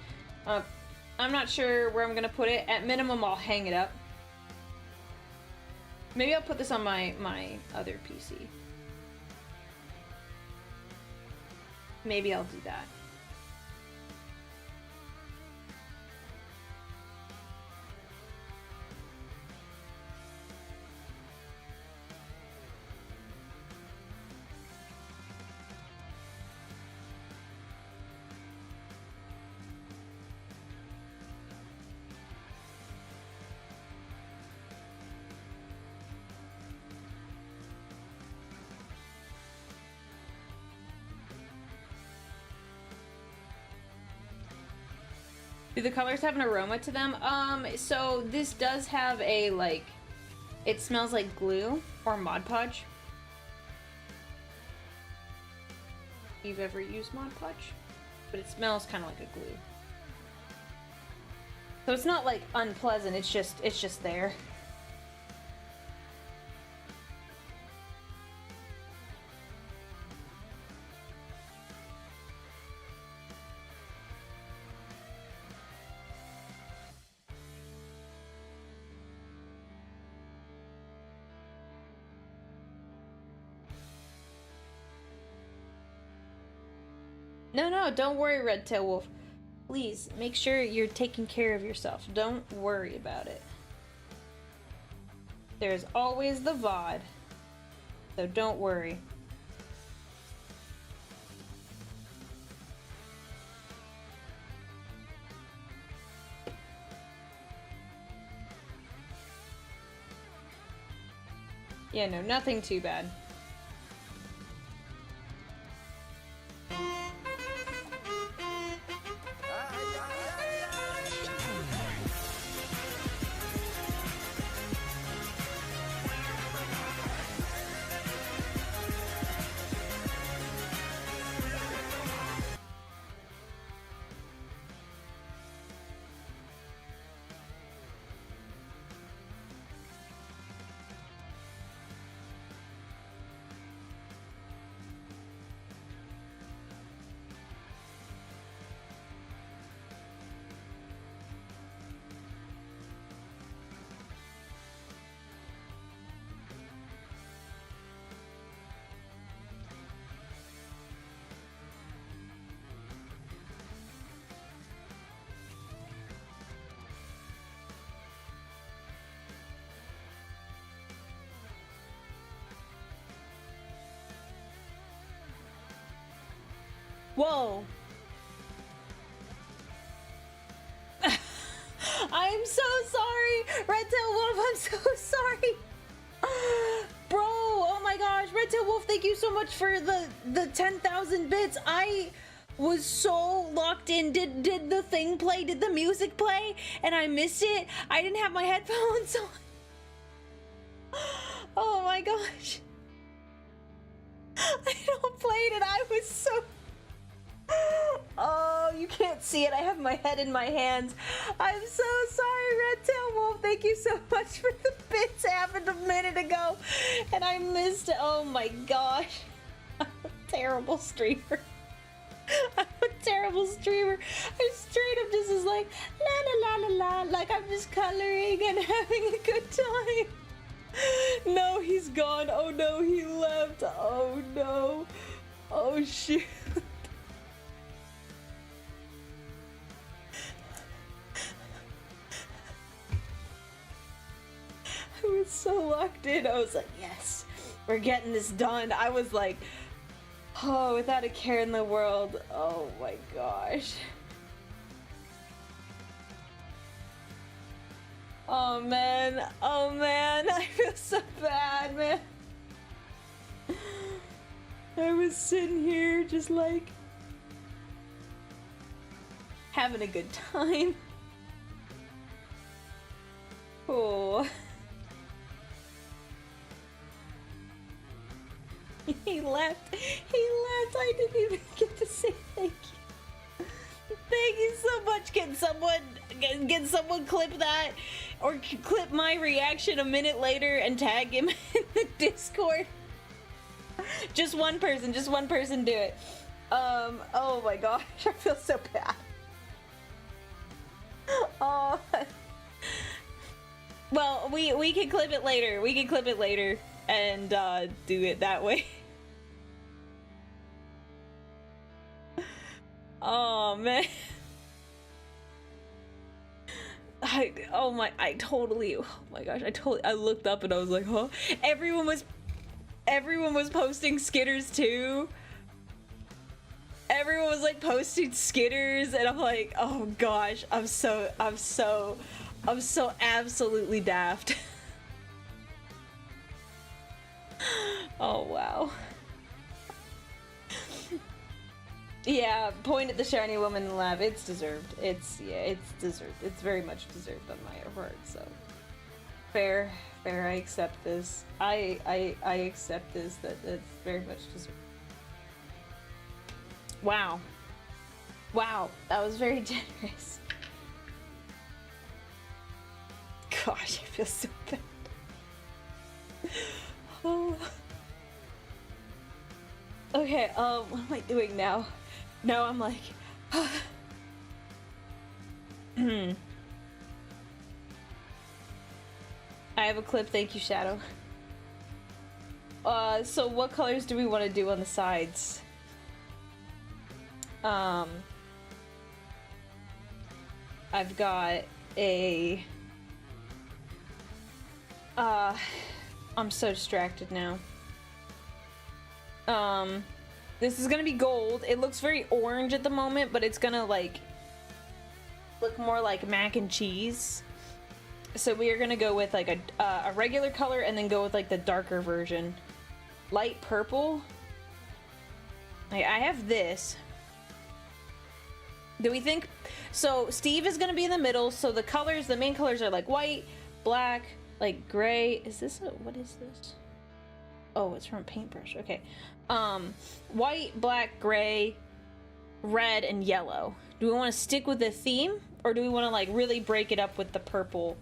I'm not sure where I'm gonna put it. At minimum, I'll hang it up. Maybe I'll put this on my other PC. Maybe I'll do that. Do the colors have an aroma to them? So this does have a, like, it smells like glue or Mod Podge. If you've ever used Mod Podge, but it smells kind of like a glue. So it's not like unpleasant, it's just there. No, don't worry, Red Tail Wolf. Please, make sure you're taking care of yourself. Don't worry about it. There's always the VOD, so don't worry. Yeah, no, nothing too bad. Whoa! sorry. Bro, oh my gosh, Red Tail Wolf, thank you so much for the 10,000 bits. I was so locked in. Did the thing play? Did the music play? And I missed it. I didn't have my headphones on. Oh my gosh. I don't played it. I was so... Oh, you can't see it. I have my head in my hands. I'm so sorry, Red Tail Wolf. Thank you so much for the bits. It happened a minute ago, and I missed it. Oh my gosh. I'm a terrible streamer. I'm a terrible streamer. I straight up just is like, la la la la la, like I'm just coloring and having a good time. No, he's gone. Oh no, he left. Oh no. Oh shoot. I was so locked in. I was like, yes, we're getting this done. I was like, oh, without a care in the world. Oh my gosh. Oh man. Oh man. I feel so bad, man. I was sitting here just like having a good time. Oh. He left. He left. I didn't even get to say thank you. Thank you so much. Can someone clip that, or clip my reaction a minute later and tag him in the Discord? Just one person. Just one person do it. Oh my gosh, I feel so bad. Oh. Well, we can clip it later. We can clip it later and do it that way. Oh man. Oh my gosh, I looked up and I was like, huh? Everyone was posting Skitters too. Everyone was like posting Skitters and I'm like, oh gosh, I'm so absolutely daft. Oh wow. Yeah, point at the shiny woman and laugh. It's deserved. It's deserved. It's very much deserved on my part. So fair. I accept this. I accept this. That's very much deserved. Wow. That was very generous. Gosh, I feel so bad. Oh. Okay, what am I doing now? Now I'm like, I have a clip, thank you, Shadow. So what colors do we want to do on the sides? I've got a, I'm so distracted now. This is gonna be gold. It looks very orange at the moment, but it's gonna like look more like mac and cheese. So we are gonna go with like a regular color and then go with like the darker version. Light purple. I have this. Do we think? So Steve is gonna be in the middle. So the colors, the main colors are like white, black, like gray. Is this what is this? Oh, it's from a paintbrush. Okay. White, black, gray, red, and yellow. Do we want to stick with the theme, or do we want to like really break it up with the purple?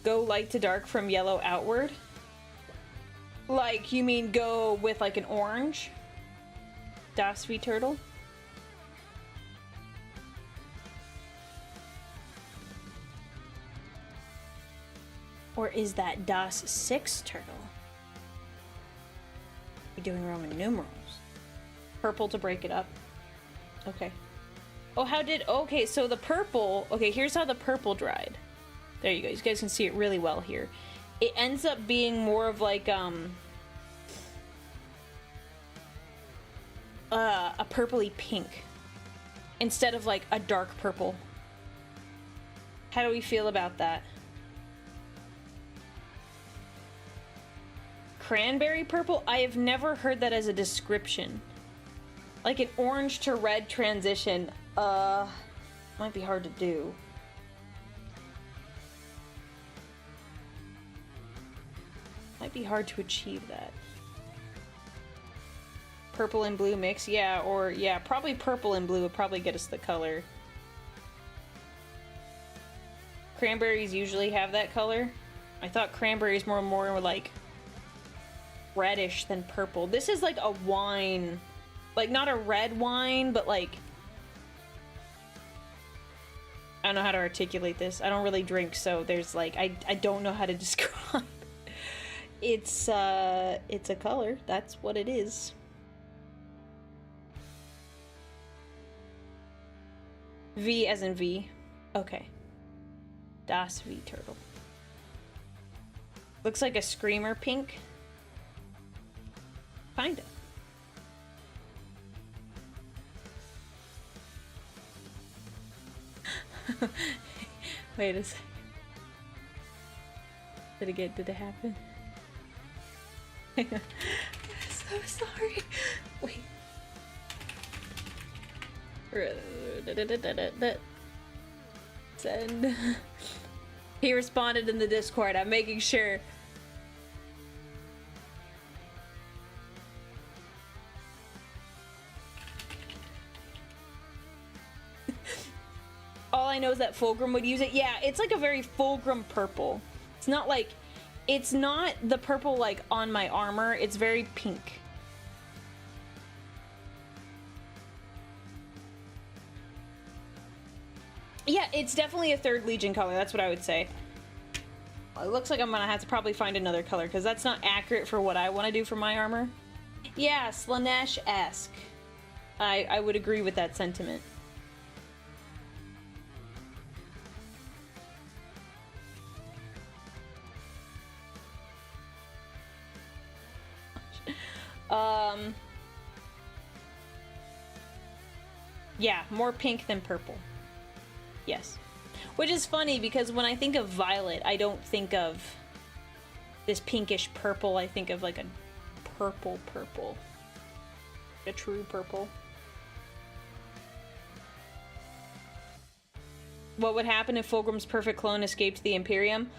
Go light to dark from yellow outward? Like, you mean go with like an orange? Das Sweet Turtle? Or is that Das 6 Turtle? We're doing Roman numerals. Purple to break it up. Okay. Oh, okay, so the purple, okay, here's how the purple dried. There you go, you guys can see it really well here. It ends up being more of like, a purpley pink instead of like a dark purple. How do we feel about that? Cranberry purple? I have never heard that as a description. Like an orange to red transition. Might be hard to do. Might be hard to achieve that. Purple and blue mix? Yeah, or yeah, probably purple and blue would probably get us the color. Cranberries usually have that color. I thought cranberries more like reddish than purple. This is like a wine, like not a red wine, but like, I don't know how to articulate this. I don't really drink, so there's like, I don't know how to describe. It's a color. That's what it is. V as in V. Okay. Das V turtle. Looks like a screamer pink. Kinda. Wait a second. Did it happen? I'm so sorry. Wait. Send. He responded in the Discord. I'm making sure. All I know is that Fulgrim would use it. Yeah, it's like a very Fulgrim purple. It's not like, it's not the purple like on my armor. It's very pink. Yeah, it's definitely a 3rd Legion color. That's what I would say. It looks like I'm gonna have to probably find another color because that's not accurate for what I want to do for my armor. Yeah, Slanesh-esque. I would agree with that sentiment. Yeah, more pink than purple. Yes. Which is funny because when I think of violet, I don't think of this pinkish purple. I think of like a purple. A true purple. What would happen if Fulgrim's perfect clone escaped the Imperium?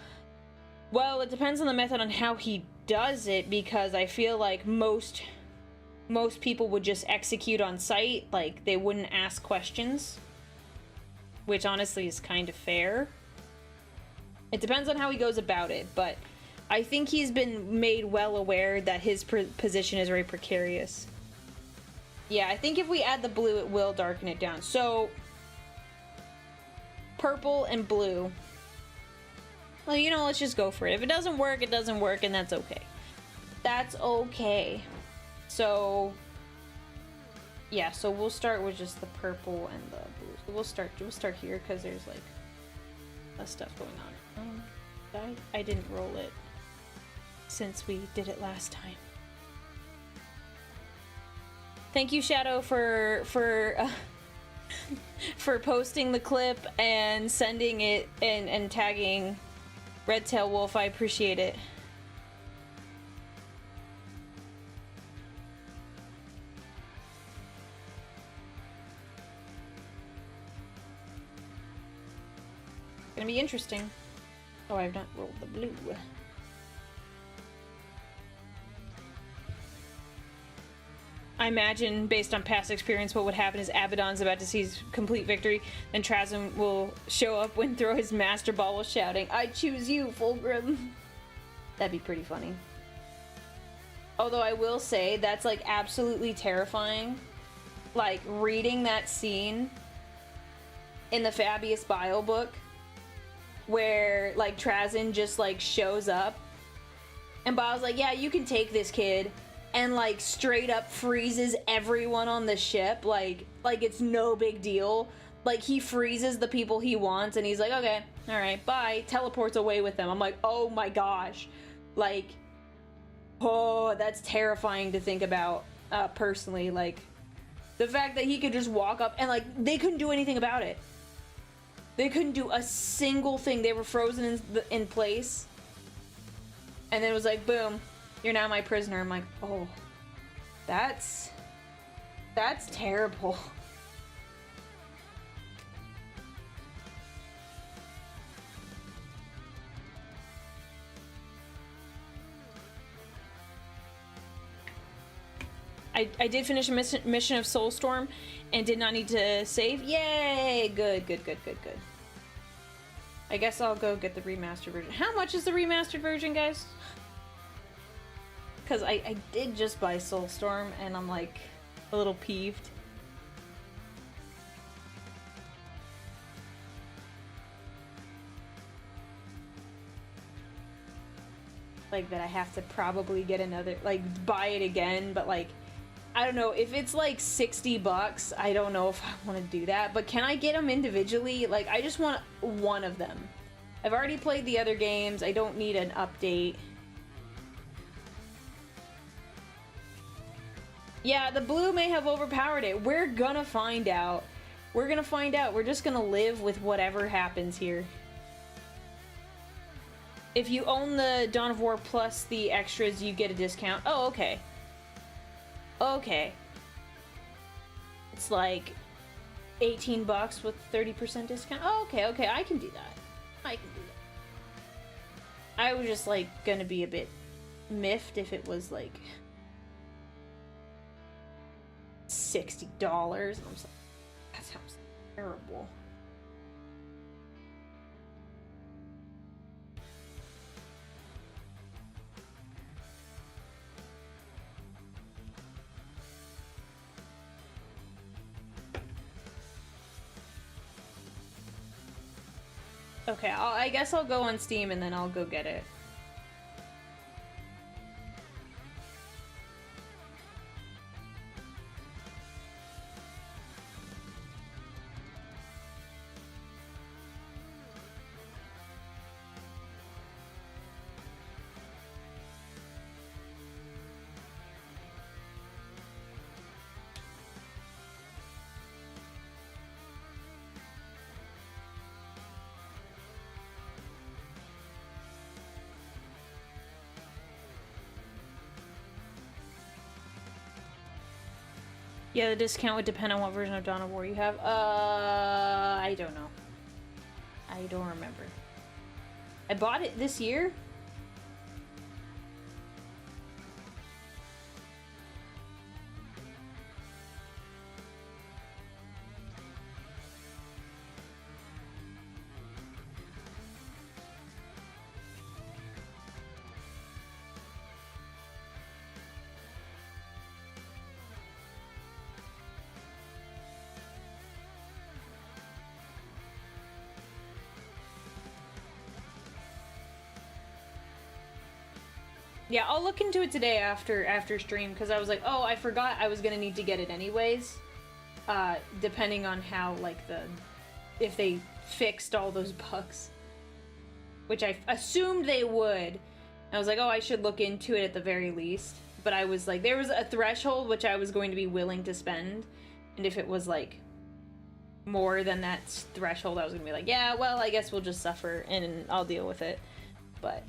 Well, it depends on the method on how he does it, because I feel like most people would just execute on sight, like they wouldn't ask questions, which honestly is kind of fair. It depends on how he goes about it, but I think he's been made well aware that his position is very precarious. Yeah, I think if we add the blue, it will darken it down. So, purple and blue. Well, you know, let's just go for it. If it doesn't work, it doesn't work, and that's okay. That's okay. So, yeah, so we'll start with just the purple and the blue. So we'll start here because there's like less stuff going on. I didn't roll it since we did it last time. Thank you, Shadow, for posting the clip and sending it and tagging Redtail Wolf. I appreciate it. Gonna be interesting. Oh, I've not rolled the blue. I imagine, based on past experience, what would happen is Abaddon's about to seize complete victory, and Trazyn will show up when throw his Master Ball while shouting, "I choose you, Fulgrim." That'd be pretty funny. Although I will say, that's like absolutely terrifying. Like, reading that scene in the Fabius Bio book, where like Trazyn just like shows up, and Bio's like, "Yeah, you can take this kid," and like straight up freezes everyone on the ship, like it's no big deal. Like, he freezes the people he wants, and he's like, "Okay, all right, bye," teleports away with them. I'm like, oh my gosh, like, oh, that's terrifying to think about. Personally, like, The fact that he could just walk up and, like, they couldn't do anything about it. They couldn't do a single thing. They were frozen in place. And then it was like, boom, you're now my prisoner. I'm like, oh, that's terrible. I did finish a mission of Soulstorm and did not need to save. Yay! Good. I guess I'll go get the remastered version. How much is the remastered version, guys? Because I did just buy Soulstorm and I'm like a little peeved. Like that I have to probably get another, like buy it again, but like I don't know, if it's like $60, I don't know if I want to do that, but can I get them individually? Like, I just want one of them. I've already played the other games, I don't need an update. Yeah, the blue may have overpowered it. We're gonna find out. We're gonna find out. We're just gonna live with whatever happens here. If you own the Dawn of War plus the extras, you get a discount. Oh, okay. Okay. It's like $18 with 30% discount. Oh, okay, I can do that. I was just like gonna be a bit miffed if it was like $60. I'm just like, that sounds terrible. Okay, I guess I'll go on Steam and then I'll go get it. Yeah, the discount would depend on what version of Dawn of War you have. I don't know. I don't remember. I bought it this year. Yeah, I'll look into it today after stream, because I was like, oh, I forgot I was gonna need to get it anyways. Depending on how, like, if they fixed all those bugs. Which I assumed they would. I was like, oh, I should look into it at the very least. But I was like, there was a threshold which I was going to be willing to spend. And if it was, like, more than that threshold, I was gonna be like, yeah, well, I guess we'll just suffer and I'll deal with it. But...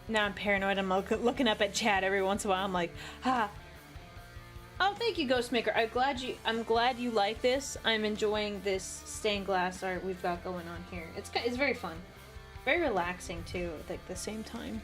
Now I'm paranoid. I'm looking up at chat every once in a while. I'm like, ah. Oh, thank you, Ghostmaker. I'm glad you like this. I'm enjoying this stained glass art we've got going on here. It's very fun, very relaxing too at the same time.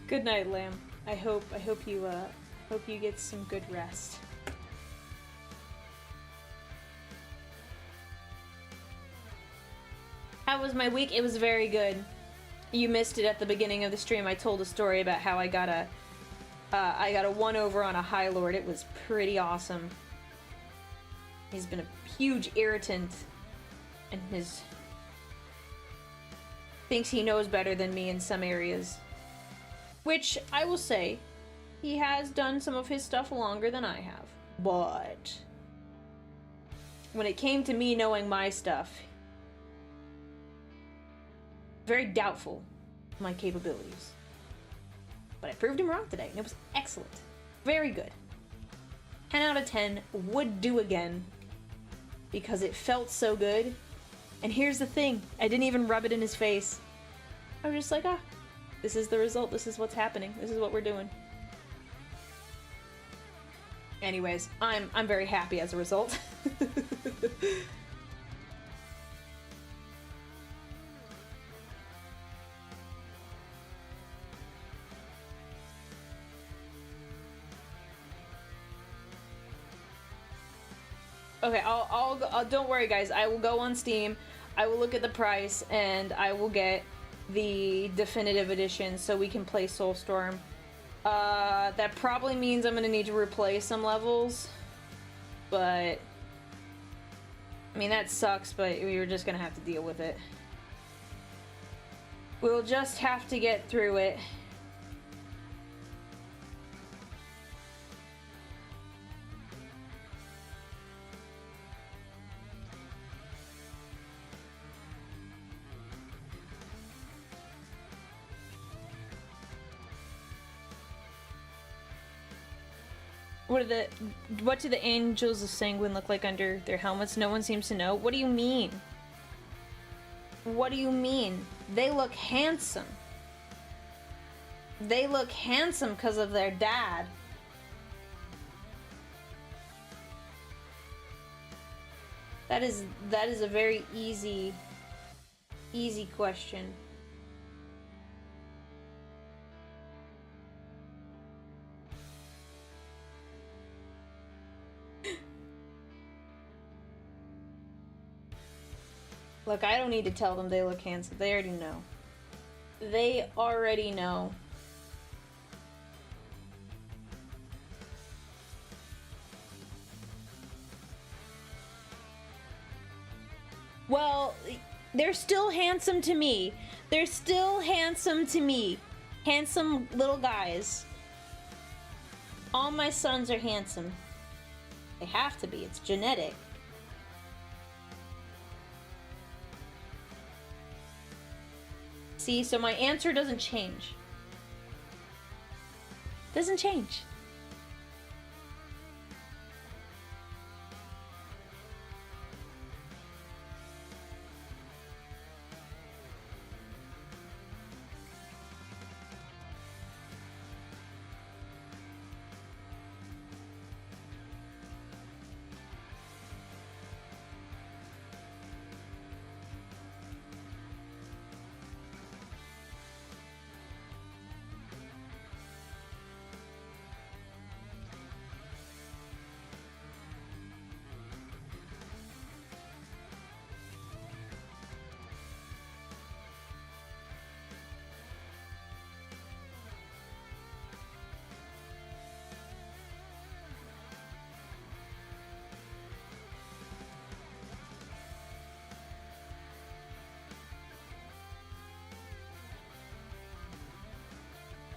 Good night, Lamb. I hope you get some good rest. How was my week? It was very good. You missed it at the beginning of the stream. I told a story about how I got a 1-over on a High Lord. It was pretty awesome. He's been a huge irritant, and thinks he knows better than me in some areas. Which, I will say, he has done some of his stuff longer than I have. But when it came to me knowing my stuff, very doubtful of my capabilities. But I proved him wrong today, and it was excellent. Very good. 10 out of 10, would do again, because it felt so good. And here's the thing, I didn't even rub it in his face. I was just like, this is the result, this is what's happening, this is what we're doing. Anyways, I'm very happy as a result. Okay, I'll don't worry guys, I will go on Steam, I will look at the price, and I will get the definitive edition so we can play Soulstorm. That probably means I'm gonna need to replay some levels, but I mean, that sucks, but we were just gonna have to deal with it. We'll just have to get through it. What do the Angels of Sanguine look like under their helmets? No one seems to know. What do you mean? What do you mean? They look handsome. They look handsome because of their dad. That is a very easy question. Look, I don't need to tell them they look handsome. They already know. They already know. Well, they're still handsome to me. They're still handsome to me. Handsome little guys. All my sons are handsome. They have to be. It's genetic. See, so my answer doesn't change. Doesn't change.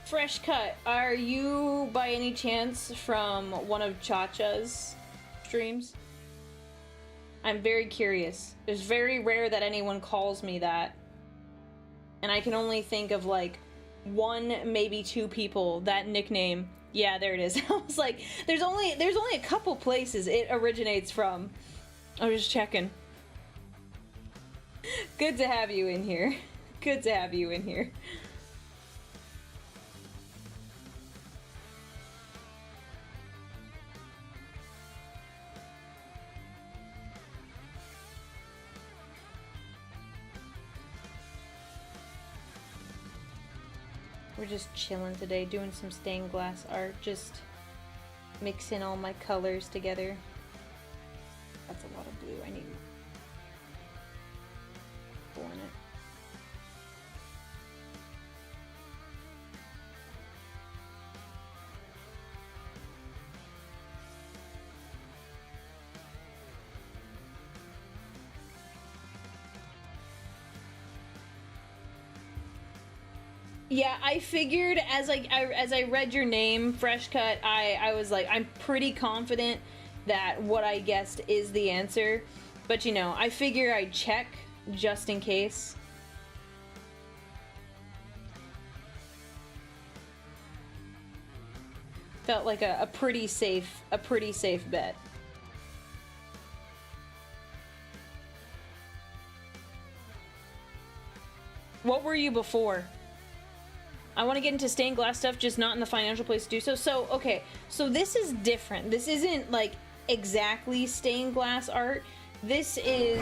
Fresh cut, are you by any chance from one of Cha-Cha's streams? I'm very curious. It's very rare that anyone calls me that. And I can only think of like one, maybe two people that nickname. Yeah, there it is. I was like, there's only a couple places it originates from. I'm just checking. Good to have you in here. Good to have you in here. We're just chilling today, doing some stained glass art, just mixing all my colors together. That's a lot of blue. I need more in it. Yeah, I figured as I read your name, Fresh Cut, I was like, I'm pretty confident that what I guessed is the answer. But you know, I figure I'd check just in case. Felt like a pretty safe bet. What were you before? I want to get into stained glass stuff, just not in the financial place to do so. So, okay, so this is different. This isn't like exactly stained glass art. This is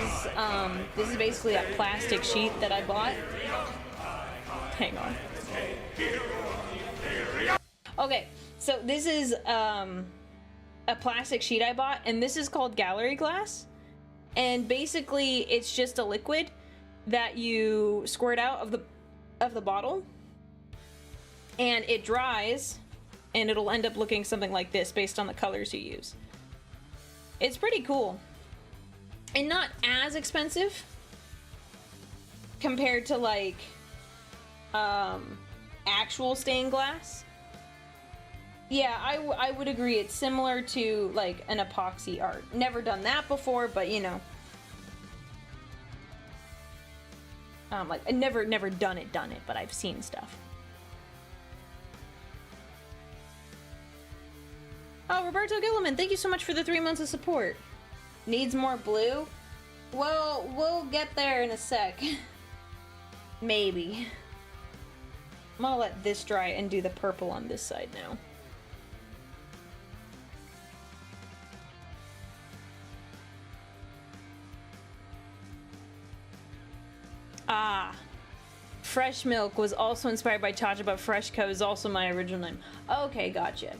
basically a plastic sheet that I bought. Hang on. Okay, so this is a plastic sheet I bought, and this is called gallery glass. And basically, it's just a liquid that you squirt out of the bottle. And it dries, and it'll end up looking something like this based on the colors you use. It's pretty cool. And not as expensive compared to like actual stained glass. Yeah, I would agree. It's similar to like an epoxy art. Never done that before, but you know. Like I never done it, but I've seen stuff. Oh, Roberto Gilliman, thank you so much for the 3 months of support. Needs more blue? Well, we'll get there in a sec. Maybe. I'm gonna let this dry and do the purple on this side now. Ah. Fresh Milk was also inspired by Chacha, but Fresh Co is also my original name. Okay, gotcha.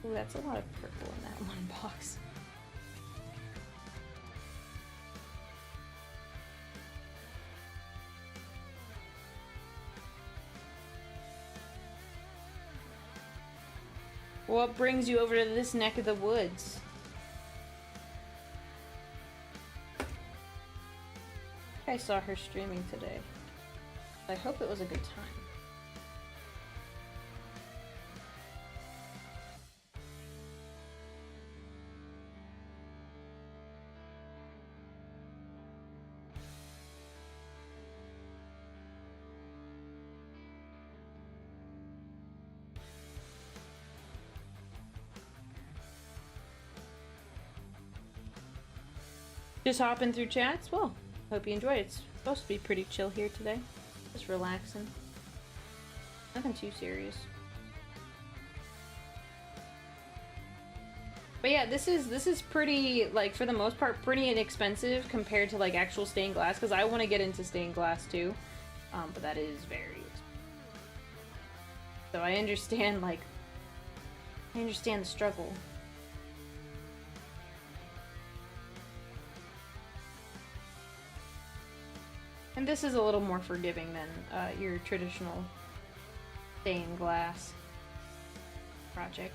Ooh, that's a lot of purple in that one box. What brings you over to this neck of the woods? I saw her streaming today. I hope it was a good time. Just hopping through chats? Well, hope you enjoyed it. It's supposed to be pretty chill here today. Just relaxing. Nothing too serious. But yeah, this is pretty, like, for the most part, pretty inexpensive compared to, like, actual stained glass, because I want to get into stained glass, too. But that is very expensive. So I understand, like, I understand the struggle. And this is a little more forgiving than your traditional stained glass project.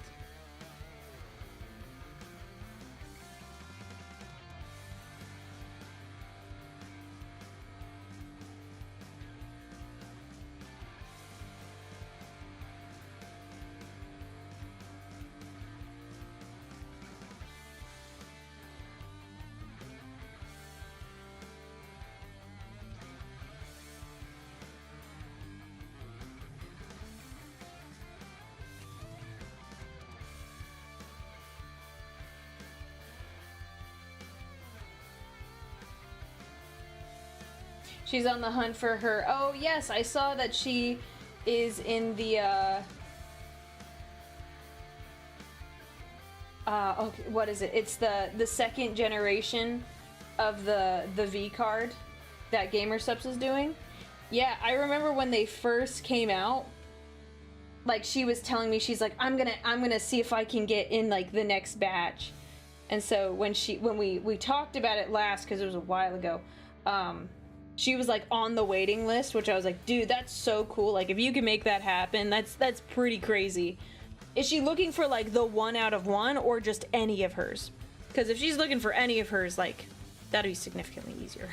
She's on the hunt for her. Oh, yes, I saw that she is in the, okay, what is it? It's the second generation of the V card that GamerSubs is doing. Yeah, I remember when they first came out, like she was telling me, she's like, I'm gonna see if I can get in like the next batch. And so when we talked about it last, because it was a while ago, she was like on the waiting list, which I was like, dude, that's so cool. Like if you can make that happen, that's pretty crazy. Is she looking for like the 1 out of 1 or just any of hers? Because if she's looking for any of hers, like that'd be significantly easier.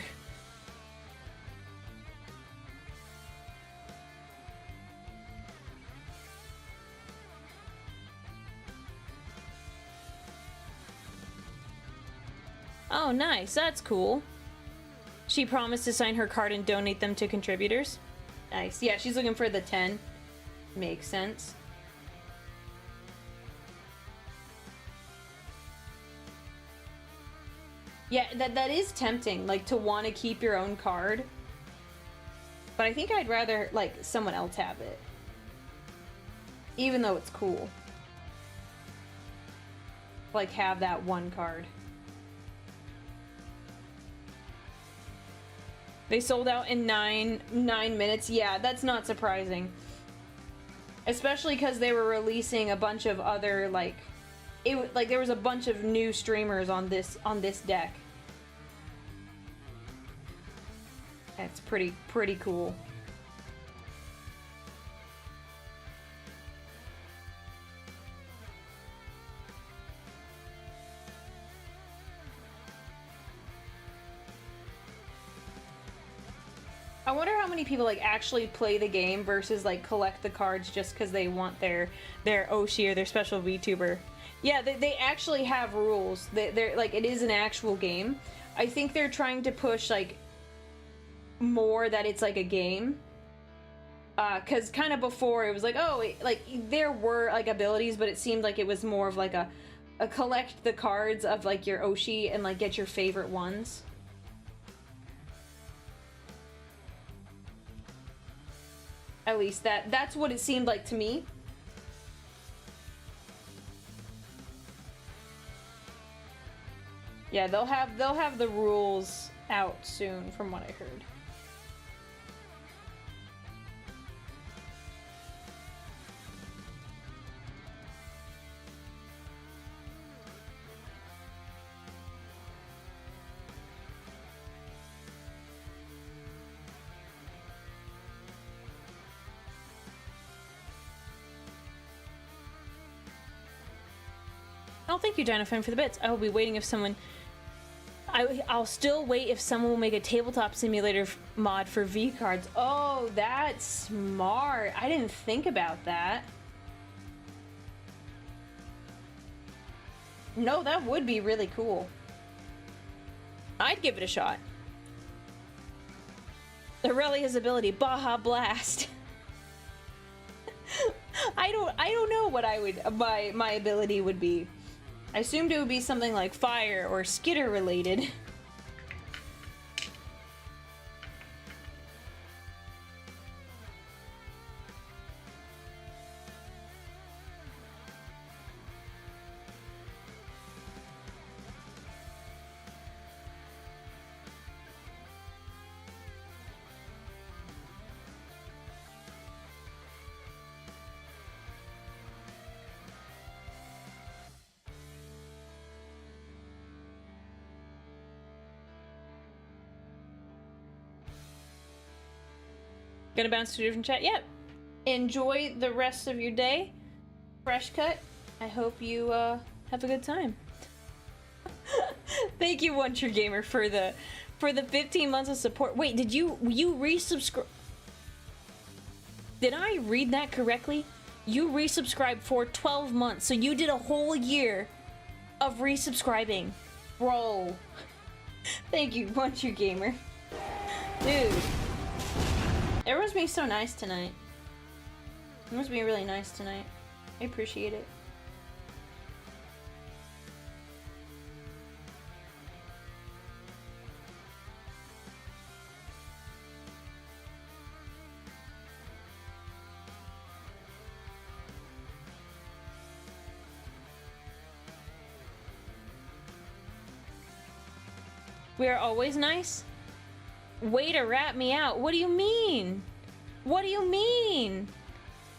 Oh, nice. That's cool. She promised to sign her card and donate them to contributors. Nice. Yeah, she's looking for the 10. Makes sense. Yeah, that is tempting, like, to want to keep your own card. But I think I'd rather, like, someone else have it. Even though it's cool. Like, have that one card. They sold out in nine minutes. Yeah, that's not surprising. Especially because they were releasing a bunch of other, like... like, there was a bunch of new streamers on this deck. That's pretty cool. I wonder how many people like actually play the game versus like collect the cards just because they want their Oshi or their special VTuber. Yeah, they actually have rules. They're like, it is an actual game. I think they're trying to push like more that it's like a game. Cause kind of before it was like, oh, like there were like abilities, but it seemed like it was more of like a collect the cards of like your Oshi and like get your favorite ones. At least that's what it seemed like to me. Yeah, they'll have the rules out soon from what I heard. Oh, thank you, Jonathan, for the bits. I will be waiting if someone... I'll still wait if someone will make a tabletop simulator mod for V cards. Oh, that's smart. I didn't think about that. No, that would be really cool. I'd give it a shot. Aurelia's ability, Baja Blast. I don't know what my ability would be. I assumed it would be something like fire or skitter related. Gonna bounce to a different chat? Yep. Enjoy the rest of your day. Fresh cut. I hope you have a good time. Thank you, One True Gamer, for the 15 months of support. Wait, did you resubscribe? Did I read that correctly? You resubscribed for 12 months, so you did a whole year of resubscribing. Bro. Thank you, One True Gamer. Dude. Everyone's being so nice tonight. Everyone's being really nice tonight. I appreciate it. We are always nice? Way to rat me out. What do you mean? What do you mean?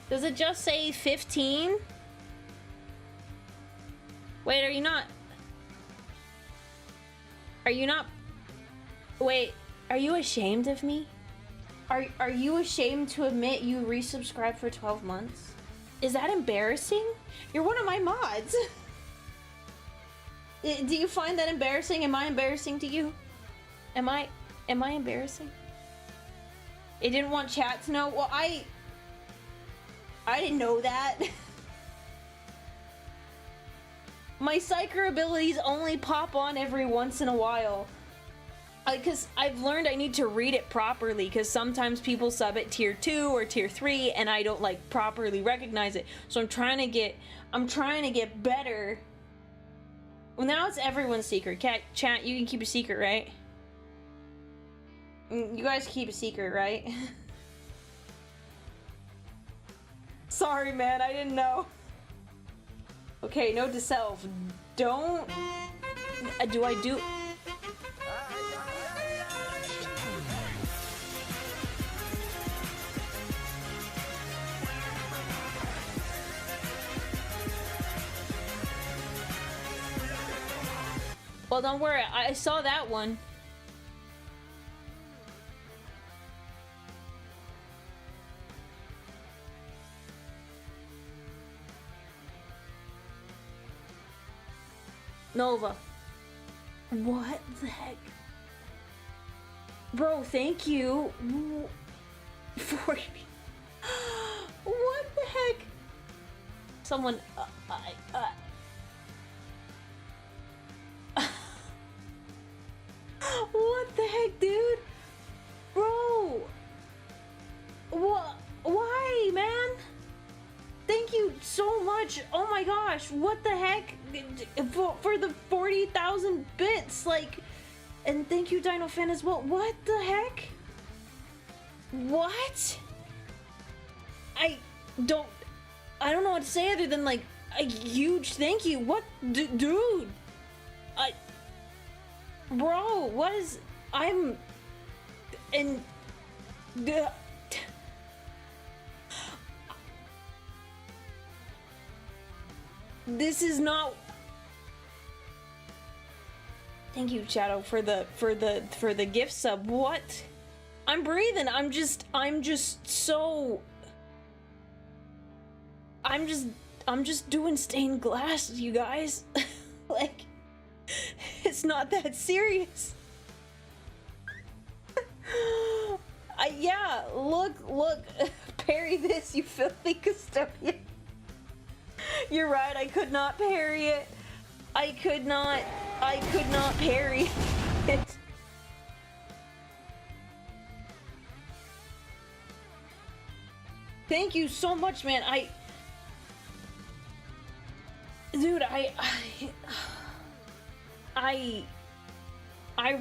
Does it just say 15? Wait, are you not... Are you not... Wait, are you ashamed of me? Are you ashamed to admit you resubscribed for 12 months? Is that embarrassing? You're one of my mods. Do you find that embarrassing? Am I embarrassing to you? Am I embarrassing? It didn't want chat to know? Well, I didn't know that. My psyker abilities only pop on every once in a while. Because I've learned I need to read it properly, because sometimes people sub at tier 2 or tier 3 and I don't like properly recognize it. So I'm trying to get better. Well, now it's everyone's secret. Chat, you can keep a secret, right? You guys keep a secret, right? Sorry, man, I didn't know. Okay, note to self. Don't... do I do... Well, don't worry, I saw that one. Nova. What the heck? Bro, thank you. 40. What the heck? Someone... What the heck, dude? Bro! What? Why, man? Thank you so much. Oh my gosh, what the heck? For the 40,000 bits, like... And thank you, Dino Fan, as well. What the heck? What? I don't know what to say other than, like, a huge thank you. What? Dude! Bro, what is... I'm... And... This is not... Thank you, Shadow, for the gift sub. What? I'm breathing. I'm just so... I'm just doing stained glass, you guys. Like... It's not that serious. Yeah, look, parry this, you filthy custodian. You're right, I could not parry it. I could not parry it. Thank you so much, man. Dude, I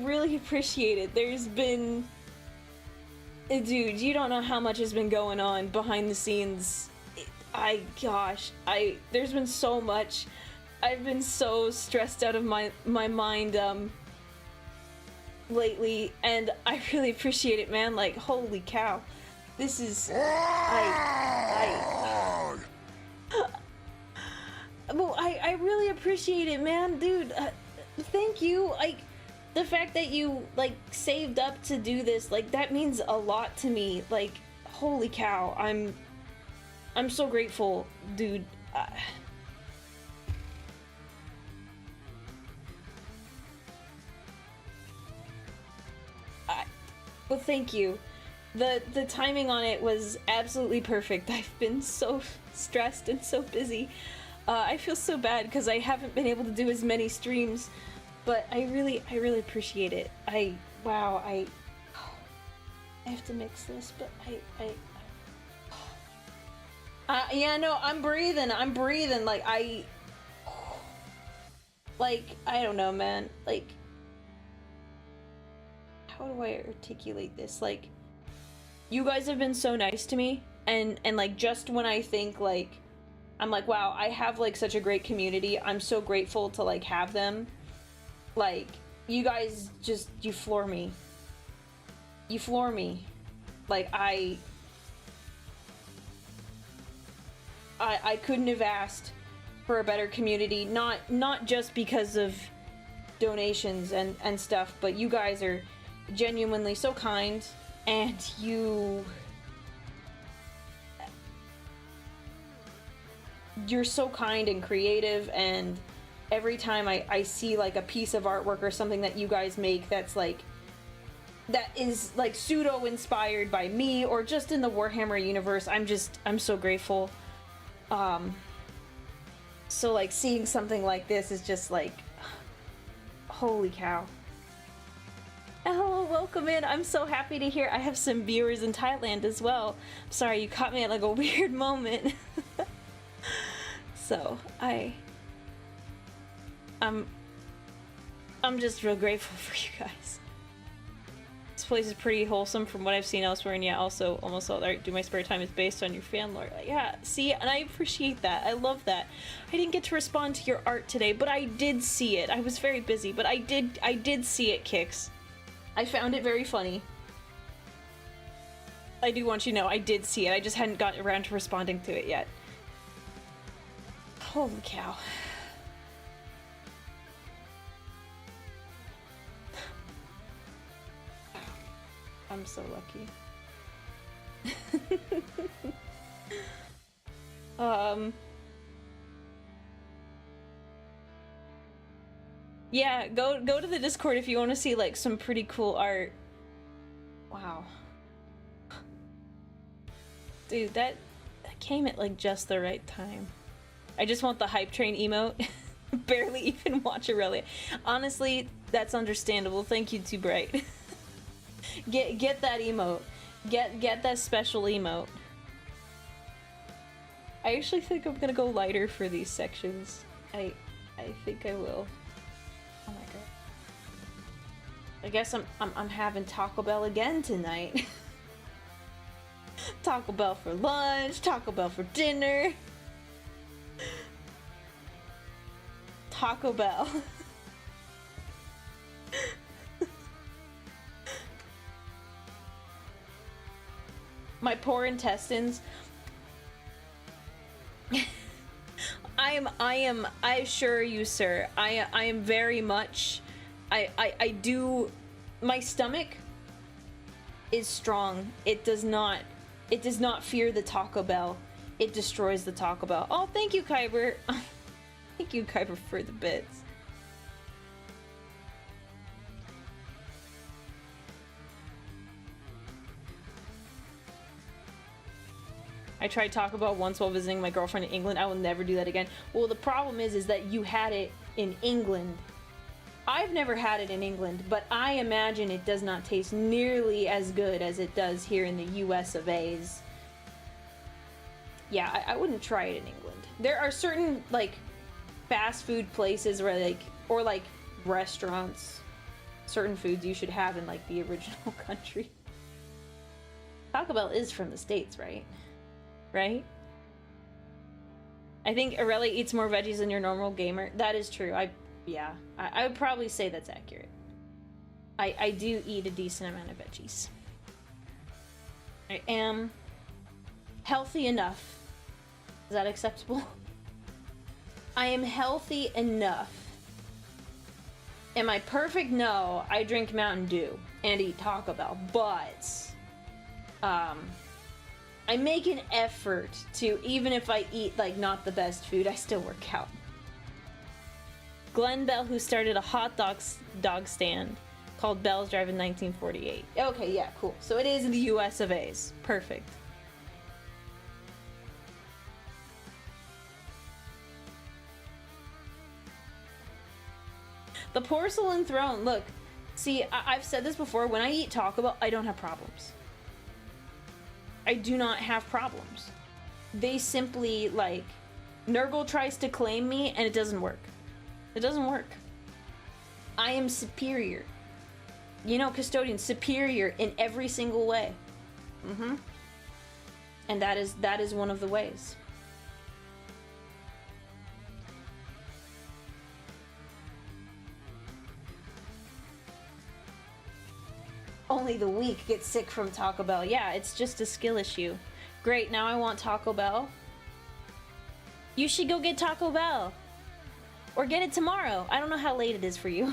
really appreciate it. There's been... Dude, you don't know how much has been going on behind the scenes. There's been so much. I've been so stressed out of my mind, lately, and I really appreciate it, man. Like, holy cow. This is... Well, I really appreciate it, man. Dude, thank you. Like, the fact that you, like, saved up to do this, like, that means a lot to me. Like, holy cow. I'm so grateful, dude. Well, thank you. The timing on it was absolutely perfect. I've been so stressed and so busy. I feel so bad because I haven't been able to do as many streams, but I really appreciate it. Wow, I have to mix this, but yeah, no, I'm breathing, like, I don't know, man, like, how do I articulate this? Like, you guys have been so nice to me, and like, just when I think, like, I'm like, wow, I have, like, such a great community, I'm so grateful to, like, have them, like, you guys just, you floor me. You floor me. Like, I couldn't have asked for a better community, not just because of donations and stuff, but you guys are genuinely so kind, and you're so kind and creative, and every time I see like a piece of artwork or something that you guys make that is like pseudo inspired by me or just in the Warhammer universe, I'm so grateful. So like seeing something like this is just like, holy cow. Hello, welcome in. I'm so happy to hear I have some viewers in Thailand as well. Sorry, you caught me at like a weird moment. So I'm just real grateful for you guys. This place is pretty wholesome from what I've seen elsewhere, and yeah, also almost all the art I do my spare time is based on your fan lore. Yeah, see, and I appreciate that. I love that. I didn't get to respond to your art today, but I did see it. I was very busy, but I did see it, Kix. I found it very funny. I do want you to know I did see it. I just hadn't gotten around to responding to it yet. Holy cow. I'm so lucky. Yeah, go to the Discord if you want to see like some pretty cool art. Wow. Dude, that came at like just the right time. I just want the hype train emote. Barely even watch Aurelia. Honestly, that's understandable. Thank you, Too Bright. Get that emote. Get that special emote. I actually think I'm gonna go lighter for these sections. I think I will. Oh my god. I guess I'm having Taco Bell again tonight. Taco Bell for lunch, Taco Bell for dinner. Taco Bell. My poor intestines. I assure you, sir, I am very much, I do, my stomach is strong. It does not fear the Taco Bell. It destroys the Taco Bell. Oh, thank you, Kyber. Thank you, Kyber, for the bits. I tried Taco Bell once while visiting my girlfriend in England. I will never do that again. Well, the problem is that you had it in England. I've never had it in England, but I imagine it does not taste nearly as good as it does here in the US of A's. Yeah, I wouldn't try it in England. There are certain, like, fast food places where, like, or, like, restaurants, certain foods you should have in, like, the original country. Taco Bell is from the States, right? Right? I think Aurelia eats more veggies than your normal gamer. That is true. I would probably say that's accurate. I do eat a decent amount of veggies. I am healthy enough. Is that acceptable? I am healthy enough. Am I perfect? No. I drink Mountain Dew and eat Taco Bell, but I make an effort to, even if I eat, like, not the best food, I still work out. Glenn Bell, who started a hot dog stand called Bell's Drive in 1948. Okay, yeah, cool. So it is in the US of A's. Perfect. The porcelain throne. Look, see, I've said this before. When I eat Taco Bell, I don't have problems. I do not have problems. They simply, like, Nurgle tries to claim me and it doesn't work. It doesn't work. I am superior. You know, Custodian, superior in every single way. Mm-hmm. And that is one of the ways. only the weak get sick from Taco Bell. Yeah, it's just a skill issue. Great, now I want Taco Bell. You should go get Taco Bell. Or get it tomorrow. I don't know how late it is for you.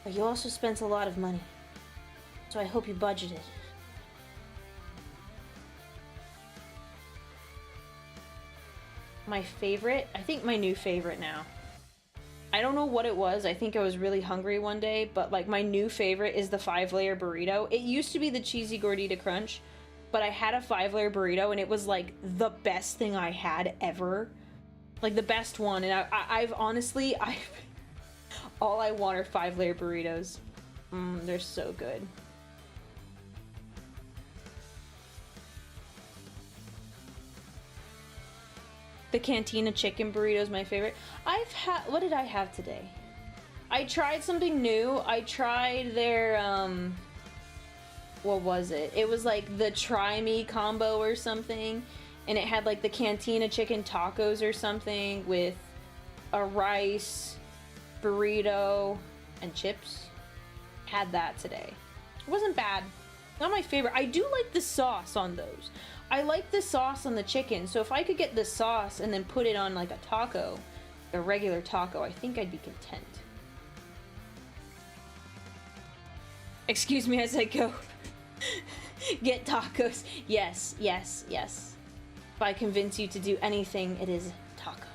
But you also spent a lot of money. So I hope you budgeted. My favorite? I think my new favorite now. I don't know what it was. I think I was really hungry one day, but like my new favorite is the 5-layer burrito. It used to be the cheesy gordita crunch, but I had a 5-layer burrito and it was like the best thing I had ever. Like the best one. And I've honestly, all I want are 5-layer burritos. They're so good. The Cantina chicken burrito is my favorite. What did I have today? I tried something new. I tried their, what was it? It was like the Try Me combo or something. And it had like the Cantina chicken tacos or something with a rice, burrito, and chips. Had that today. It wasn't bad. Not my favorite. I do like the sauce on those. I like the sauce on the chicken, so if I could get the sauce and then put it on like a taco, a regular taco, I think I'd be content. Excuse me as I go. Get tacos. Yes, yes, yes. If I convince you to do anything, it is tacos.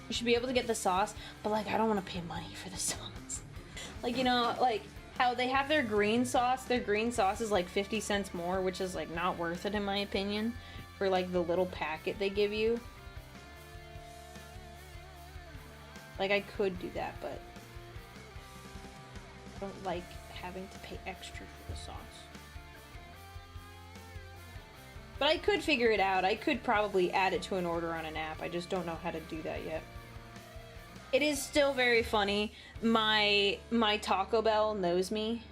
You should be able to get the sauce, but like I don't want to pay money for the sauce. Like, you know, like how they have their green sauce. Their green sauce is like 50 cents more, which is like not worth it in my opinion, for like the little packet they give you. Like I could do that, but I don't like having to pay extra for the sauce. But I could figure it out. I could probably add it to an order on an app. I just don't know how to do that yet. It is still very funny. My Taco Bell knows me.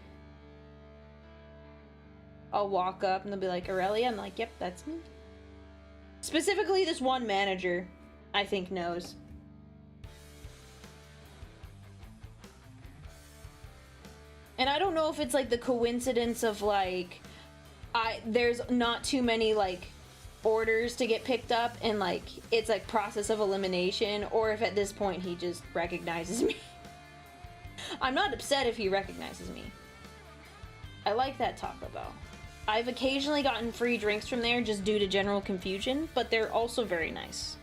I'll walk up and they'll be like, Aurelia? I'm like, yep, that's me. Specifically, this one manager, I think, knows. And I don't know if it's like the coincidence of like, there's not too many like orders to get picked up and like it's like process of elimination, or if at this point he just recognizes me. I'm not upset if he recognizes me. I like that Taco Bell. I've occasionally gotten free drinks from there just due to general confusion, but they're also very nice.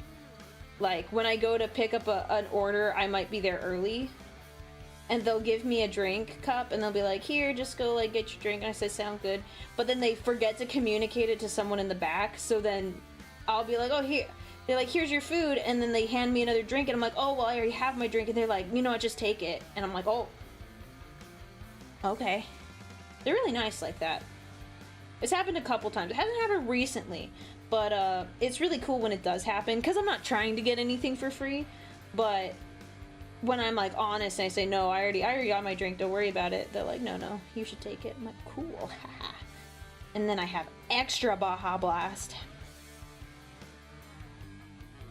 Like when I go to pick up an order, I might be there early and they'll give me a drink cup and they'll be like, here, just go like get your drink. And I say, sound good. But then they forget to communicate it to someone in the back. So then I'll be like, oh, here. They're like, here's your food. And then they hand me another drink and I'm like, oh, well, I already have my drink. And they're like, you know what, just take it. And I'm like, oh, okay. They're really nice like that. It's happened a couple times. It hasn't happened recently, but it's really cool when it does happen because I'm not trying to get anything for free. But when I'm like honest and I say, no, I already got my drink, don't worry about it, they're like, no, you should take it. I'm like, cool. And then I have extra Baja Blast.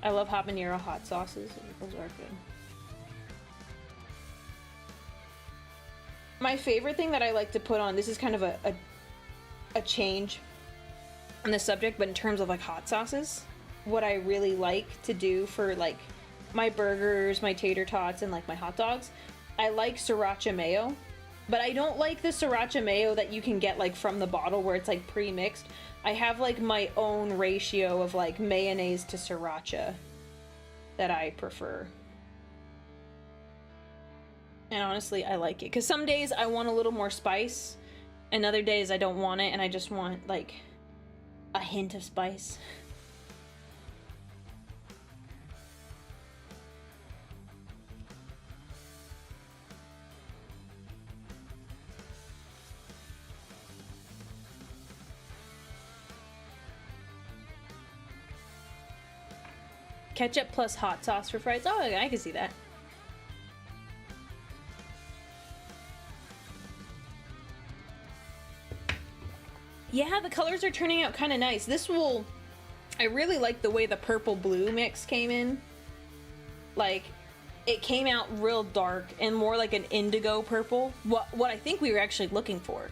I love habanero hot sauces. Those are good. My favorite thing that I like to put on, this is kind of a change on the subject, but in terms of like hot sauces, what I really like to do for like my burgers, my tater tots, and like my hot dogs, I like sriracha mayo. But I don't like the sriracha mayo that you can get like from the bottle where it's like pre-mixed. I have like my own ratio of like mayonnaise to sriracha that I prefer. And honestly, I like it. Because some days I want a little more spice, and other days I don't want it and I just want like a hint of spice. Ketchup plus hot sauce for fries. Oh, I can see that. Yeah, the colors are turning out kind of nice. This will, I really like the way the purple-blue mix came in. Like, it came out real dark and more like an indigo purple. What I think we were actually looking for.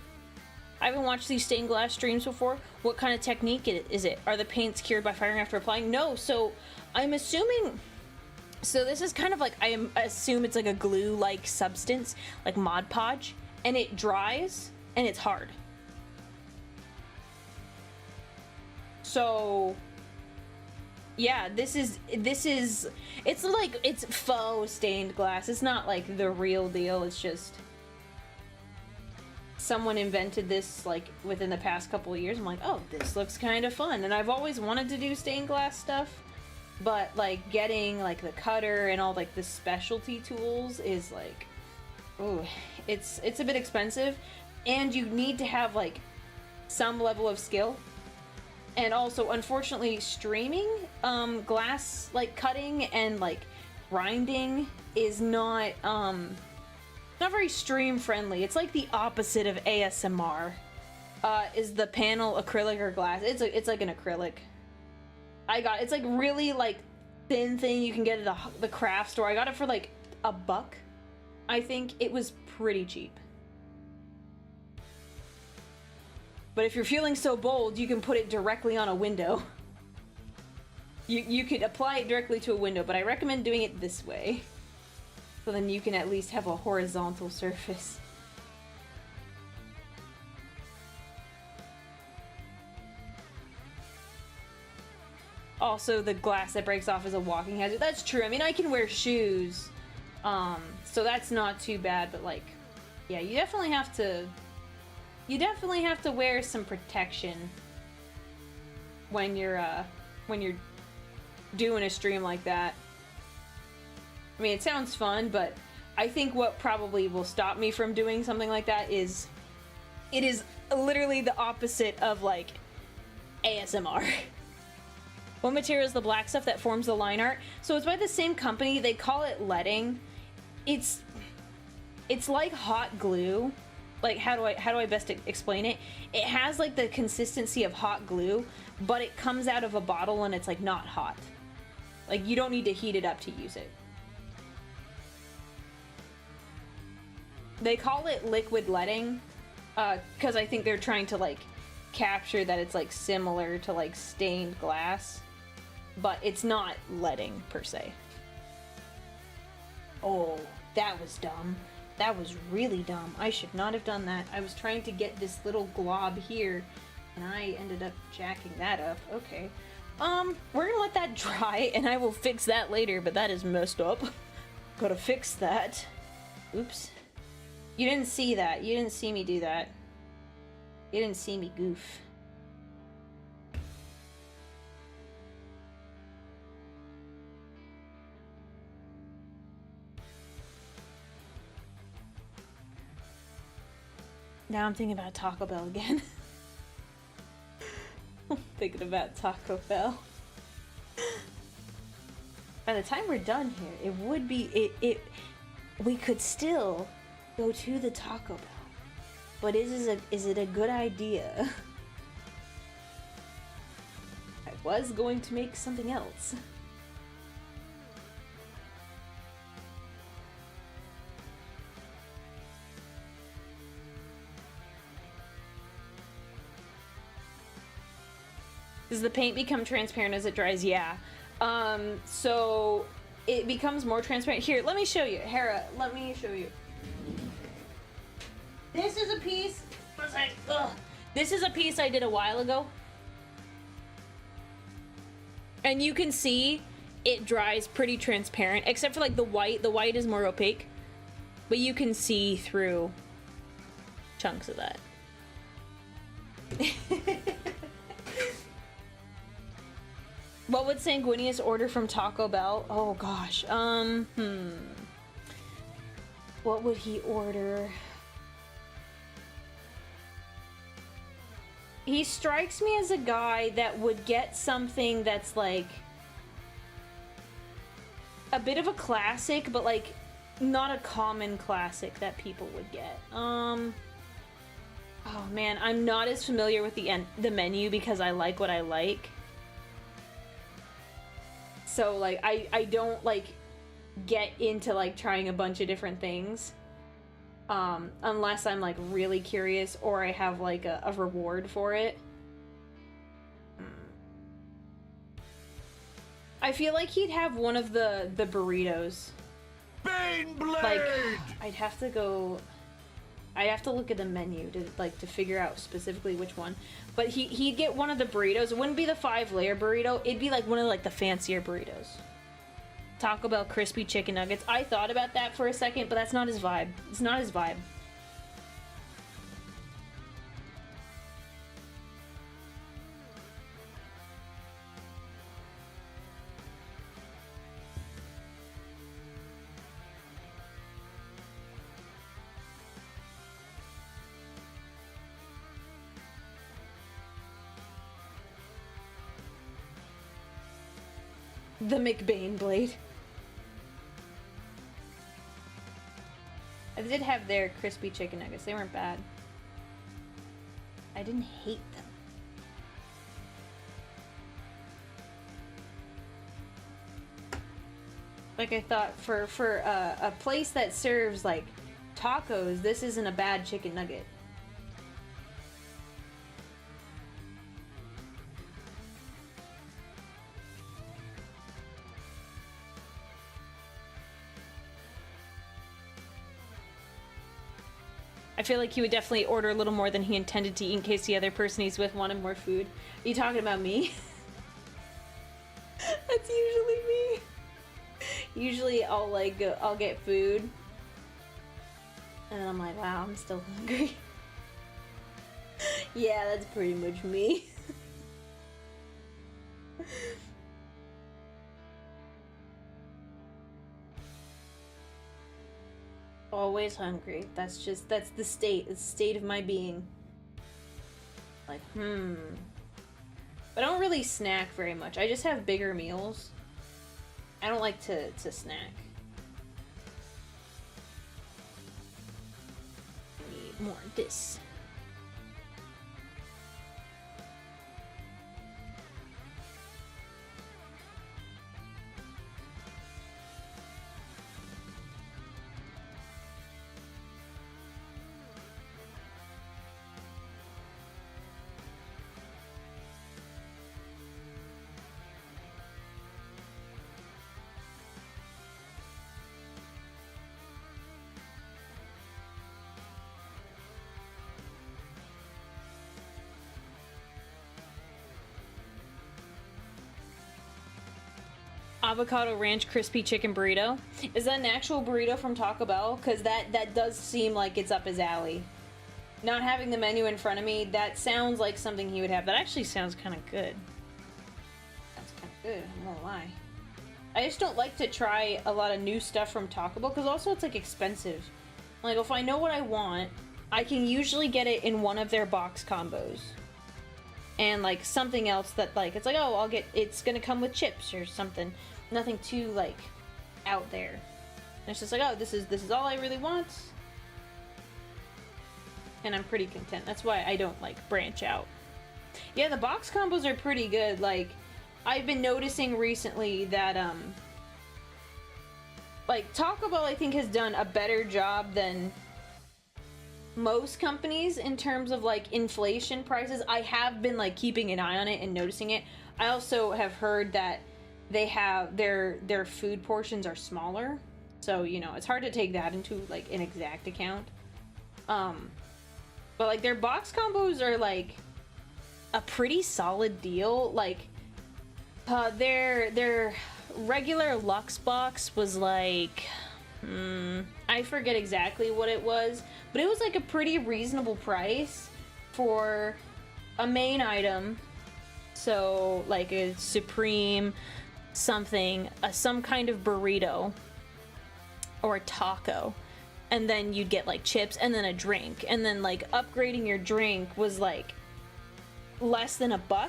I haven't watched these stained glass streams before. What kind of technique is it? Are the paints cured by firing after applying? No, so I'm assuming... So this is kind of like, I assume it's like a glue-like substance, like Mod Podge, and it dries, and it's hard. So... Yeah, this is, it's like, it's faux stained glass. It's not like the real deal, it's just... Someone invented this, like, within the past couple of years. I'm like, oh, this looks kind of fun. And I've always wanted to do stained glass stuff, but, like, getting, like, the cutter and all, like, the specialty tools is, like, ooh, it's a bit expensive. And you need to have, like, some level of skill. And also, unfortunately, streaming, glass, like, cutting and, like, grinding is not very stream friendly. It's like the opposite of ASMR. Is the panel acrylic or glass? It's like an acrylic. It's like really like thin thing you can get at the craft store. I got it for like $1. I think it was pretty cheap. But if you're feeling so bold, you can put it directly on a window. You could apply it directly to a window, but I recommend doing it this way. So then you can at least have a horizontal surface. Also, the glass that breaks off is a walking hazard. That's true. I mean, I can wear shoes, so that's not too bad. But like, yeah, you definitely have to. You definitely have to wear some protection when you're doing a stream like that. I mean, it sounds fun, but I think what probably will stop me from doing something like that is it is literally the opposite of like ASMR. What material is the black stuff that forms the line art? So it's by the same company. They call it leading. It's like hot glue. Like, how do I best explain it? It has like the consistency of hot glue, but it comes out of a bottle and it's like not hot. Like, you don't need to heat it up to use it. They call it liquid leading, because I think they're trying to like capture that it's like similar to like stained glass, but it's not leading per se. Oh, that was dumb. That was really dumb. I should not have done that. I was trying to get this little glob here, and I ended up jacking that up. Okay. We're gonna let that dry, and I will fix that later, but that is messed up. Gotta fix that. Oops. You didn't see that. You didn't see me do that. You didn't see me goof. Now I'm thinking about Taco Bell again. I'm thinking about Taco Bell. By the time we're done here, it would be we could still go to the Taco Bell. But is it a good idea? I was going to make something else. Does the paint become transparent as it dries? Yeah. So it becomes more transparent. Here, let me show you. Hera, let me show you. This is a piece. This is a piece I did a while ago. And you can see it dries pretty transparent, except for like the white. The white is more opaque. But you can see through chunks of that. What would Sanguinius order from Taco Bell? Oh gosh. What would he order? He strikes me as a guy that would get something that's like a bit of a classic, but like not a common classic that people would get. Oh man, I'm not as familiar with the menu because I like what I like. So like I don't like get into like trying a bunch of different things unless I'm like really curious or I have like a reward for it. I feel like he'd have one of the burritos. Baneblade! Like I'd have to look at the menu to figure out specifically which one. But he'd get one of the burritos. It wouldn't be the 5-layer burrito. It'd be like one of like the fancier burritos. Taco Bell crispy chicken nuggets. I thought about that for a second, but that's not his vibe. It's not his vibe. The McBain blade. I did have their crispy chicken nuggets. They weren't bad. I didn't hate them. Like I thought for a place that serves like tacos, this isn't a bad chicken nugget. I feel like he would definitely order a little more than he intended to eat in case the other person he's with wanted more food. Are you talking about me? That's usually me. Usually I'll get food and I'm like, wow, I'm still hungry. Yeah, that's pretty much me. Always hungry. That's the state of my being. Like, But I don't really snack very much. I just have bigger meals. I don't like to snack. I need more of this. Avocado ranch crispy chicken burrito. Is that an actual burrito from Taco Bell? Because that does seem like it's up his alley. Not having the menu in front of me, that sounds like something he would have. That actually sounds kind of good. Sounds kind of good, I won't lie. I just don't like to try a lot of new stuff from Taco Bell, because also it's like expensive. Like if I know what I want, I can usually get it in one of their box combos. And like something else that like, it's like, oh, it's gonna come with chips or something. Nothing too like out there. And it's just like, oh, this is all I really want. And I'm pretty content. That's why I don't like branch out. Yeah, the box combos are pretty good. Like I've been noticing recently that like Taco Bell I think has done a better job than most companies in terms of like inflation prices. I have been like keeping an eye on it and noticing it. I also have heard that they have their food portions are smaller, so you know it's hard to take that into like an exact account. But like their box combos are like a pretty solid deal. Like their regular Lux box was like I forget exactly what it was, but it was like a pretty reasonable price for a main item. So like a supreme something, some kind of burrito or a taco, and then you'd get like chips and then a drink, and then like upgrading your drink was like less than $1.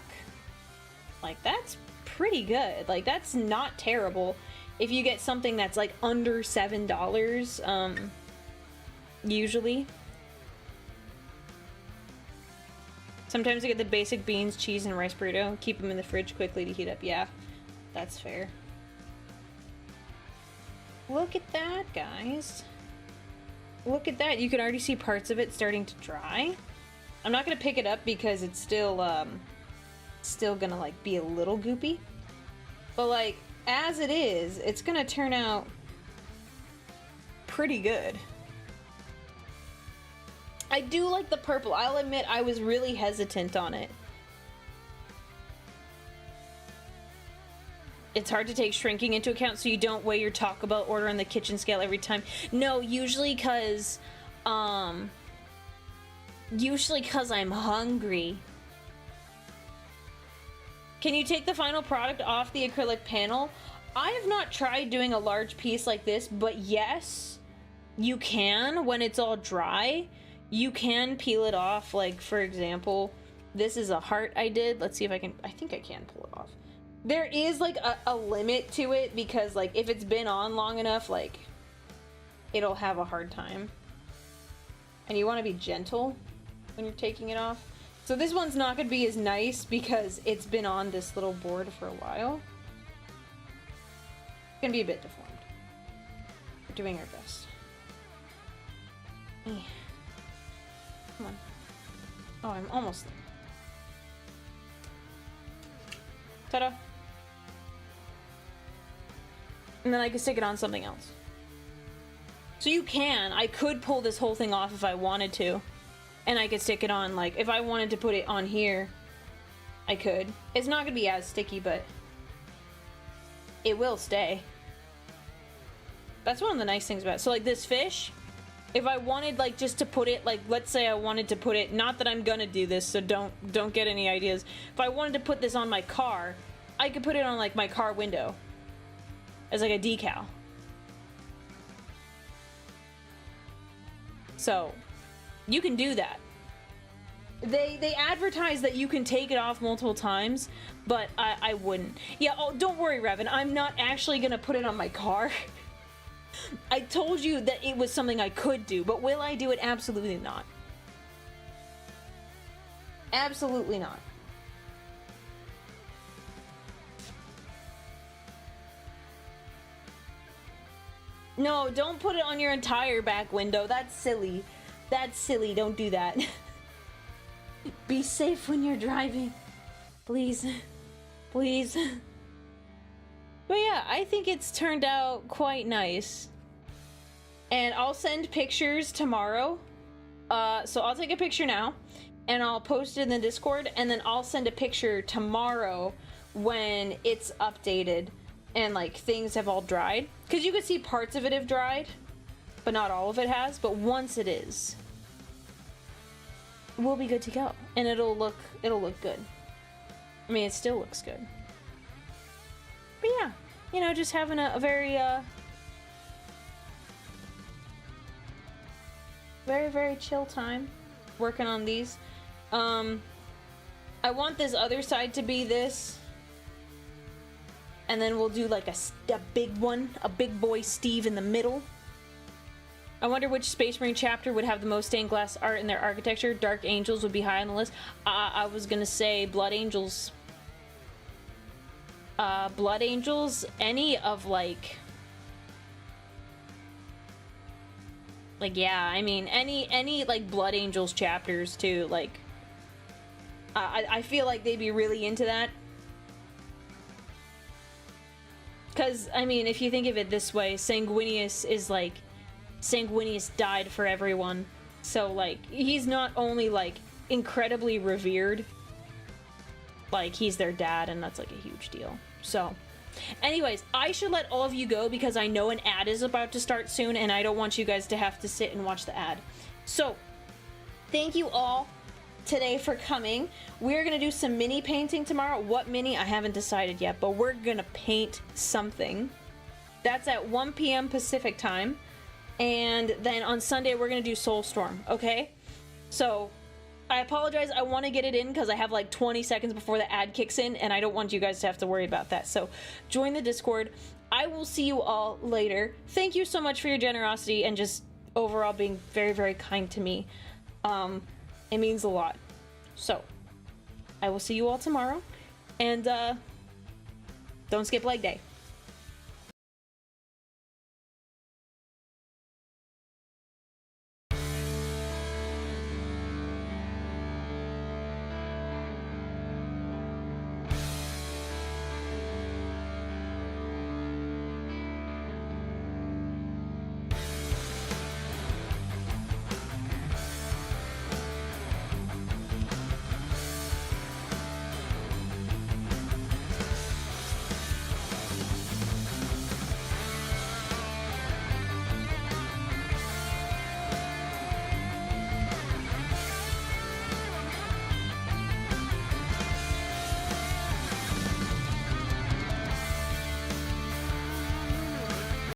Like that's pretty good. Like that's not terrible if you get something that's like under $7 usually. Sometimes I get the basic beans, cheese, and rice burrito. Keep them in the fridge quickly to heat up. Yeah, that's fair. Look at that, guys. Look at that. You can already see parts of it starting to dry. I'm not gonna pick it up because it's still gonna like be a little goopy. But like, as it is, it's gonna turn out pretty good. I do like the purple. I'll admit I was really hesitant on it. It's hard to take shrinking into account, so you don't weigh your Taco Bell order on the kitchen scale every time. No, usually cause I'm hungry. Can you take the final product off the acrylic panel? I have not tried doing a large piece like this, but yes, you can when it's all dry. You can peel it off. Like, for example, this is a heart I did. Let's see if I can. I think I can pull it off. There is like a limit to it because like if it's been on long enough, like it'll have a hard time. And you want to be gentle when you're taking it off. So this one's not going to be as nice because it's been on this little board for a while. It's going to be a bit deformed. We're doing our best. Come on. Oh, I'm almost there. Ta-da! And then I could stick it on something else. So you can. I could pull this whole thing off if I wanted to. And I could stick it on, like, if I wanted to put it on here, I could. It's not gonna be as sticky, but it will stay. That's one of the nice things about it. So, like, this fish, if I wanted, like, just to put it, like, let's say I wanted to put it, not that I'm gonna do this, so don't get any ideas. If I wanted to put this on my car, I could put it on, like, my car window as, like, a decal. So, you can do that. They advertise that you can take it off multiple times, but I wouldn't. Yeah, oh, don't worry, Revan. I'm not actually gonna put it on my car. I told you that it was something I could do, but will I do it? Absolutely not. Absolutely not. No, don't put it on your entire back window. That's silly. That's silly. Don't do that. Be safe when you're driving. Please. Please. But yeah, I think it's turned out quite nice. And I'll send pictures tomorrow. So I'll take a picture now, and I'll post it in the Discord, and then I'll send a picture tomorrow when it's updated and like things have all dried. Because you can see parts of it have dried, but not all of it has. But once it is, we'll be good to go, and it'll look good. I mean, it still looks good. But yeah, you know, just having a very very chill time working on these. I want this other side to be this, and then we'll do like a big one, a big boy Steve in the middle. I wonder which Space Marine chapter would have the most stained glass art in their architecture. Dark Angels would be high on the list. I was gonna say Blood Angels. Blood Angels, any of like yeah, I mean any like Blood Angels chapters too, like I feel like they'd be really into that. Cause I mean, if you think of it this way, Sanguinius is like, Sanguinius died for everyone. So like, he's not only like incredibly revered, like he's their dad, and that's like a huge deal. So anyways, I should let all of you go because I know an ad is about to start soon, and I don't want you guys to have to sit and watch the ad. So thank you all today for coming. We're gonna do some mini painting tomorrow. What mini? I haven't decided yet, but we're gonna paint something. That's at 1 p.m. Pacific time. And then on Sunday, we're gonna do Soulstorm, okay? So I apologize, I want to get it in because I have like 20 seconds before the ad kicks in, and I don't want you guys to have to worry about that. So join the Discord. I will see you all later. Thank you so much for your generosity and just overall being very, very kind to me. It means a lot. So I will see you all tomorrow, and don't skip leg day.